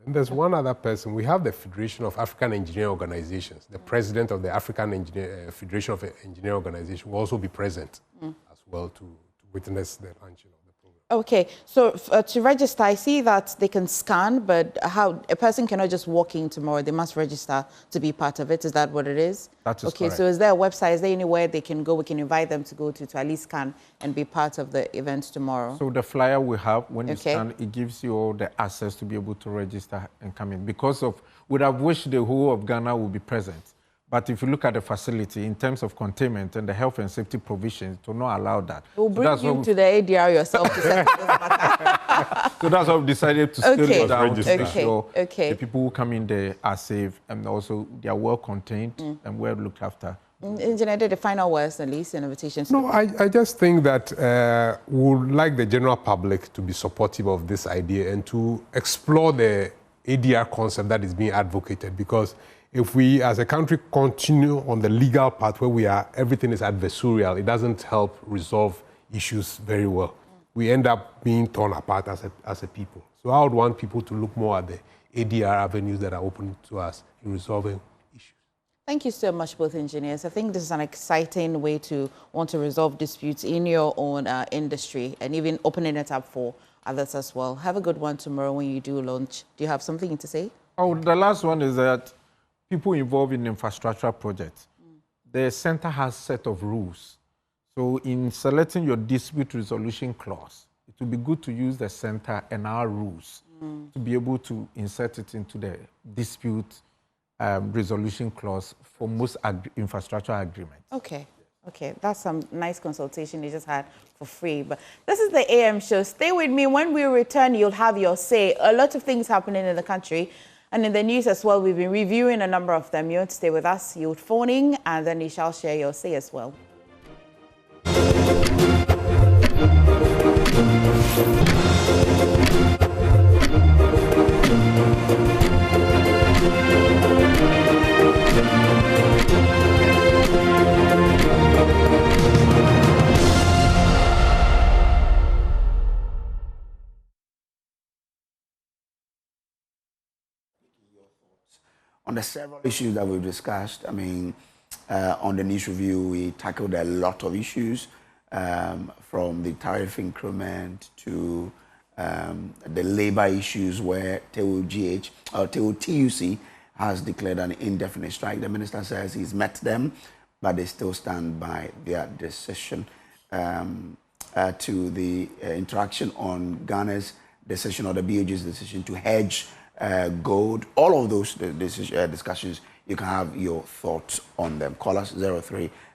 And there's one other person. We have the Federation of African Engineering Organizations. The president of the African Federation of Engineering Organizations will also be present as well to witness the launching of the program. Okay, so to register, I see that they can scan, but how a person cannot just walk in tomorrow. They must register to be part of it. Is that what it is? That is okay, correct. so is there a website? Is there anywhere they can go? We can invite them to go to at least scan and be part of the event tomorrow. So the flyer we have, when you scan, it gives you all the access to be able to register and come in. Because of, we'd have wished the whole of Ghana would be present. But if you look at the facility, in terms of containment and the health and safety provisions, to not allow that. We'll bring you to the ADR yourself to settle this matter. So that's why we've decided to scale it down to make sure the people who come in there are safe and also they are well contained and well looked after. Engineer, the final words, at least, and invitations. No, I just think that we would like the general public to be supportive of this idea and to explore the ADR concept that is being advocated, because if we, as a country, continue on the legal path where we are, everything is adversarial, it doesn't help resolve issues very well. We end up being torn apart as a people. So I would want people to look more at the ADR avenues that are open to us in resolving issues. Thank you so much, both engineers. I think this is an exciting way to want to resolve disputes in your own industry and even opening it up for others as well. Have a good one tomorrow when you do launch. Do you have something to say? Oh, the last one is that people involved in infrastructure projects, the center has a set of rules. So in selecting your dispute resolution clause, it would be good to use the center and our rules to be able to insert it into the dispute resolution clause for most infrastructure agreements. Okay. Okay, that's some nice consultation you just had for free. But this is the AM show. Stay with me. When we return, you'll have your say. A lot of things happening in the country and in the news as well. We've been reviewing a number of them. You want to stay with us, you'll phone in, and then you shall share your say as well. On the several issues that we've discussed, I mean, on the news review, we tackled a lot of issues, from the tariff increment to the labor issues where TEWU-TUC has declared an indefinite strike. The minister says he's met them, but they still stand by their decision. To the interaction on Ghana's decision or the BOG's decision to hedge gold, all of those discussions, you can have your thoughts on them. Call us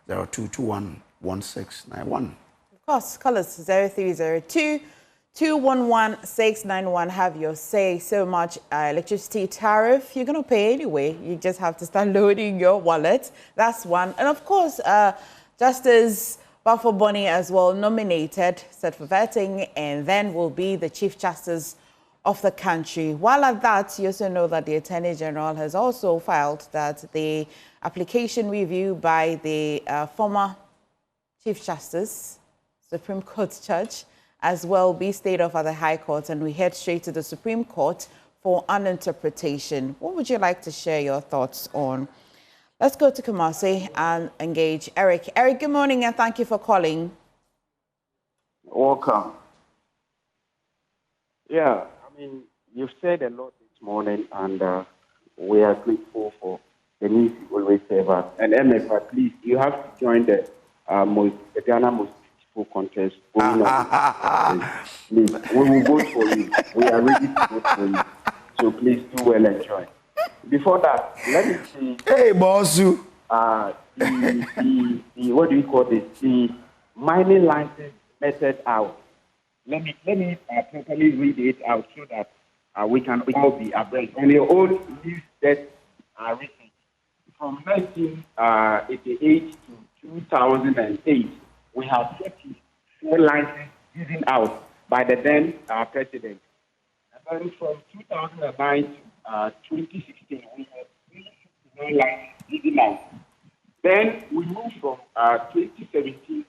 03-0221-1691. Of course, call us 03-02-211-691. Have your say. So much electricity tariff you're going to pay anyway. You just have to start loading your wallet. That's one. And of course, Justice Baffoe-Bonnie as well nominated, set for vetting, and then will be the Chief Justice of the country. While at that, you also know that the Attorney General has also filed that the application review by the former Chief Justice, Supreme Court Judge, as well be stayed off at the High Court, and we head straight to the Supreme Court for an interpretation. What would you like to share your thoughts on? Let's go to Kumasi and engage Eric. Eric, good morning and thank you for calling. Welcome. Yeah, I mean, you've said a lot this morning, and we are grateful for the news you always serve us. And MFA, please, you have to join the Ghana most beautiful contest. Please, we will vote for you. We are ready to vote for you. So please do well and join. Before that, let me see. Hey, Bossu. What do you call this? The mining license method out. Let me properly read it out so that we can all be abreast. On your own news that are written from 1988 to 2008, we have 34 licenses given out by the then president. And then from 2009 to 2016, we had 369 licenses given out. Then we moved from 2017 to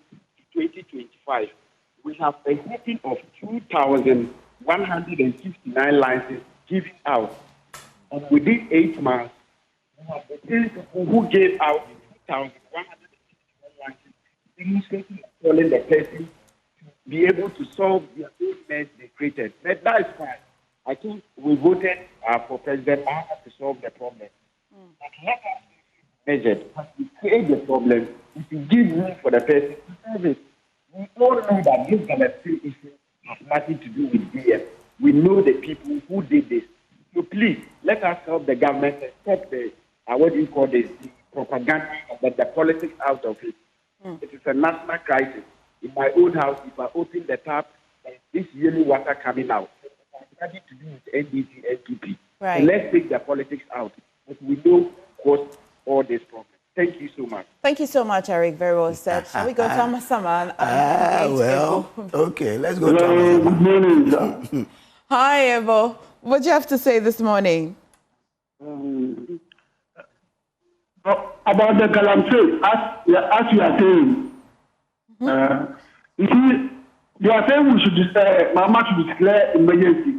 2025. We have a grouping of 2,159 licenses given out. And within 8 months, we have the same people who gave out 2,161 licenses, demonstrating and calling the person to be able to solve their own mess they created. But that is fine. I think we voted for President Mahama to solve the problem. But let us measure it. As we create the problem, if we give room for the person to solve it, we all know that this Palestine issue has nothing to do with BS. We know the people who did this. So please, let us help the government and stop the, the propaganda and the politics out of it. It is a national crisis. In my own house, if I open the tap, there's this yellow water coming out. It has nothing to do with NDC, NPP. Right. So let's take the politics out. But we know cause all this problem. Thank you so much. Thank you so much, Eric. Very well said. Shall we go to Amasama? Well, okay, let's go to Amasama. Hi, Evo. What do you have to say this morning? About the Galamsey, as you are saying, you see, they are saying we should Mahama should declare emergency.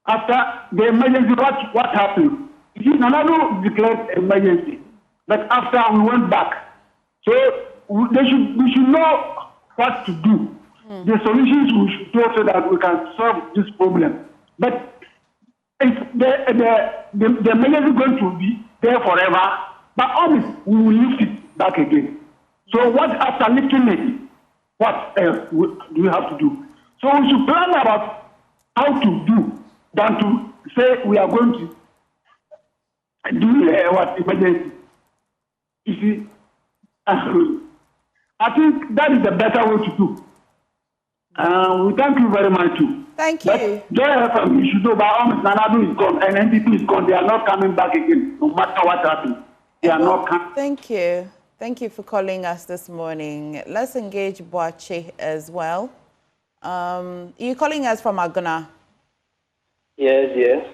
After the emergency, what happened? You see, Nanado declared emergency. But after we went back, so we should know what to do. The solutions we should do so that we can solve this problem. But if the measure is going to be there forever, but always we will lift it back again. So what after lifting it, what else do we have to do? So we should plan about how to do than to say we are going to do what emergency. You see, I think that is the better way to do. We thank you very much too. Thank you. Joy FM, you should know by all means, Nanadu is gone and NDP is gone. They are not coming back again, no matter what happens. They are not coming. Thank you. Thank you for calling us this morning. Let's engage Boache as well. You're calling us from Aguna? Yes.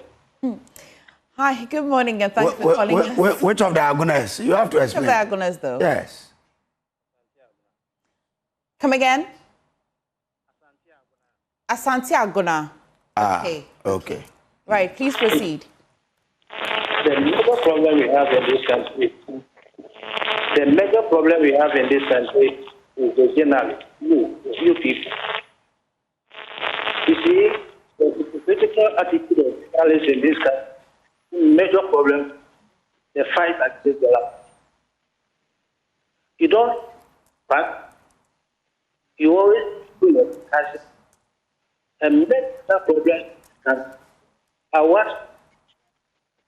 Hi, good morning, and thanks for calling us. Which of the Agunas? You have to explain. Which of the Agunas, though? Yes. Come again? Asante Aguna. Okay. Right, please proceed. The major problem we have in this country, is the general, you people. You see, the critical attitude of journalists in this country, major problem, the fight against the law. You don't, but you always do your passion and make that problem and watch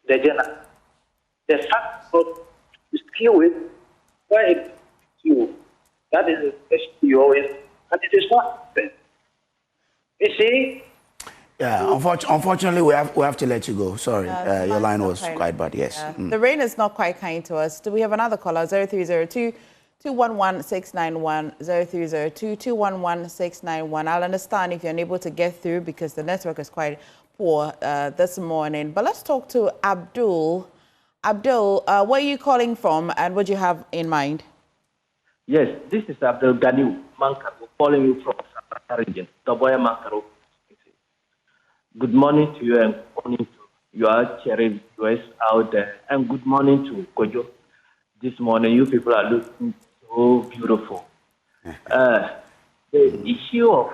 the journal. The fact of skill with why you. That is the question you always, and it is not. You see. Yeah, unfortunately, we have to let you go. Sorry, your line was quite bad. Yes. Yeah. The rain is not quite kind to us. Do we have another caller? 0302 211 691 0302 211 691. I'll understand if you're unable to get through because the network is quite poor this morning. But let's talk to Abdul. Abdul, where are you calling from and what do you have in mind? Yes, this is Abdul Ganiu Mankaro calling you from Sabata region, Toboya Mankaro. Good morning to you and good morning to your cherry viewers out there. And good morning to Kojo. This morning, you people are looking so beautiful. The issue of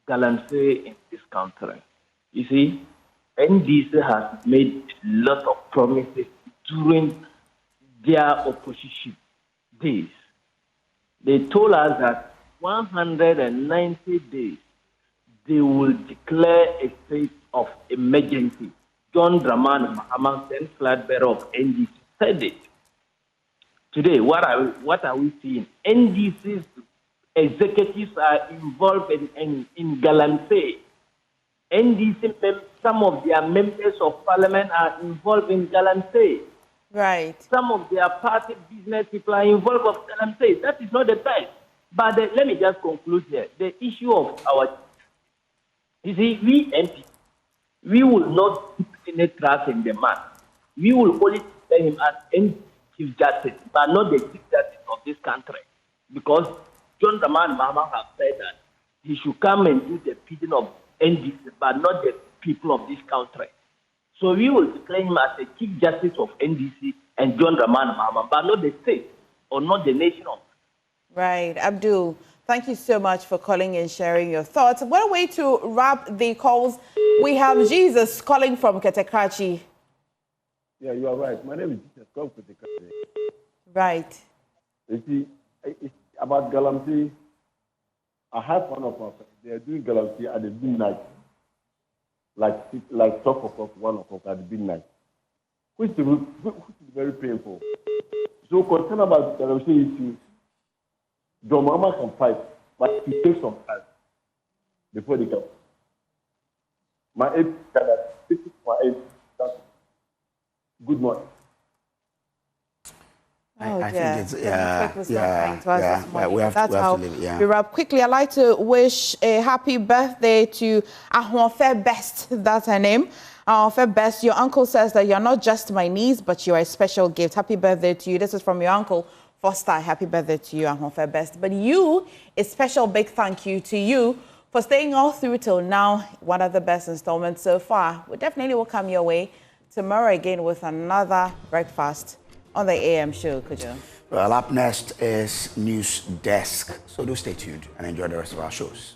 galamsey in this country, you see, NDC has made a lot of promises during their opposition days. They told us that 190 days they will declare a state of emergency. John Dramani Mahama, then flag bearer of NDC, said it. Today, what are we seeing? NDC's executives are involved in galamsey. NDC, some of their members of parliament are involved in galamsey. Right. Some of their party business people are involved in galamsey. That is not the best. But let me just conclude here. The issue of our, you see, we MP, we will not put any trust in the man. We will only tell him as Chief Justice, but not the Chief Justice of this country. Because John Dramani Mahama has said that he should come and do the bidding of NDC, but not the people of this country. So we will declare him as the Chief Justice of NDC and John Dramani Mahama, but not the state or not the nation. Right. Abdul, thank you so much for calling and sharing your thoughts. What a way to wrap the calls. We have Jesus calling from Ketekrachi. Yeah, you are right. My name is Jesus from Ketekrachi. Right. You see, it's about galamsey. I have one of our friends. They are doing galamsey at the midnight. Like 12 o'clock, 1 o'clock at the midnight. Which is very painful. So concerned about the galamsey issue, John Mahama can fight, but it takes some time before they come. My age, good morning. I think it's, we have to leave it, yeah. We wrap quickly. I'd like to wish a happy birthday to Atuahene Best, that's her name. Atuahene Best, your uncle says that you're not just my niece, but you're a special gift. Happy birthday to you. This is from your uncle, Foster. Happy birthday to you, Atuahene Best. But you, a special big thank you to you for staying all through till now. One of the best installments so far. We definitely will come your way tomorrow again with another breakfast on the AM show, Kujo. Well, up next is News Desk. So do stay tuned and enjoy the rest of our shows.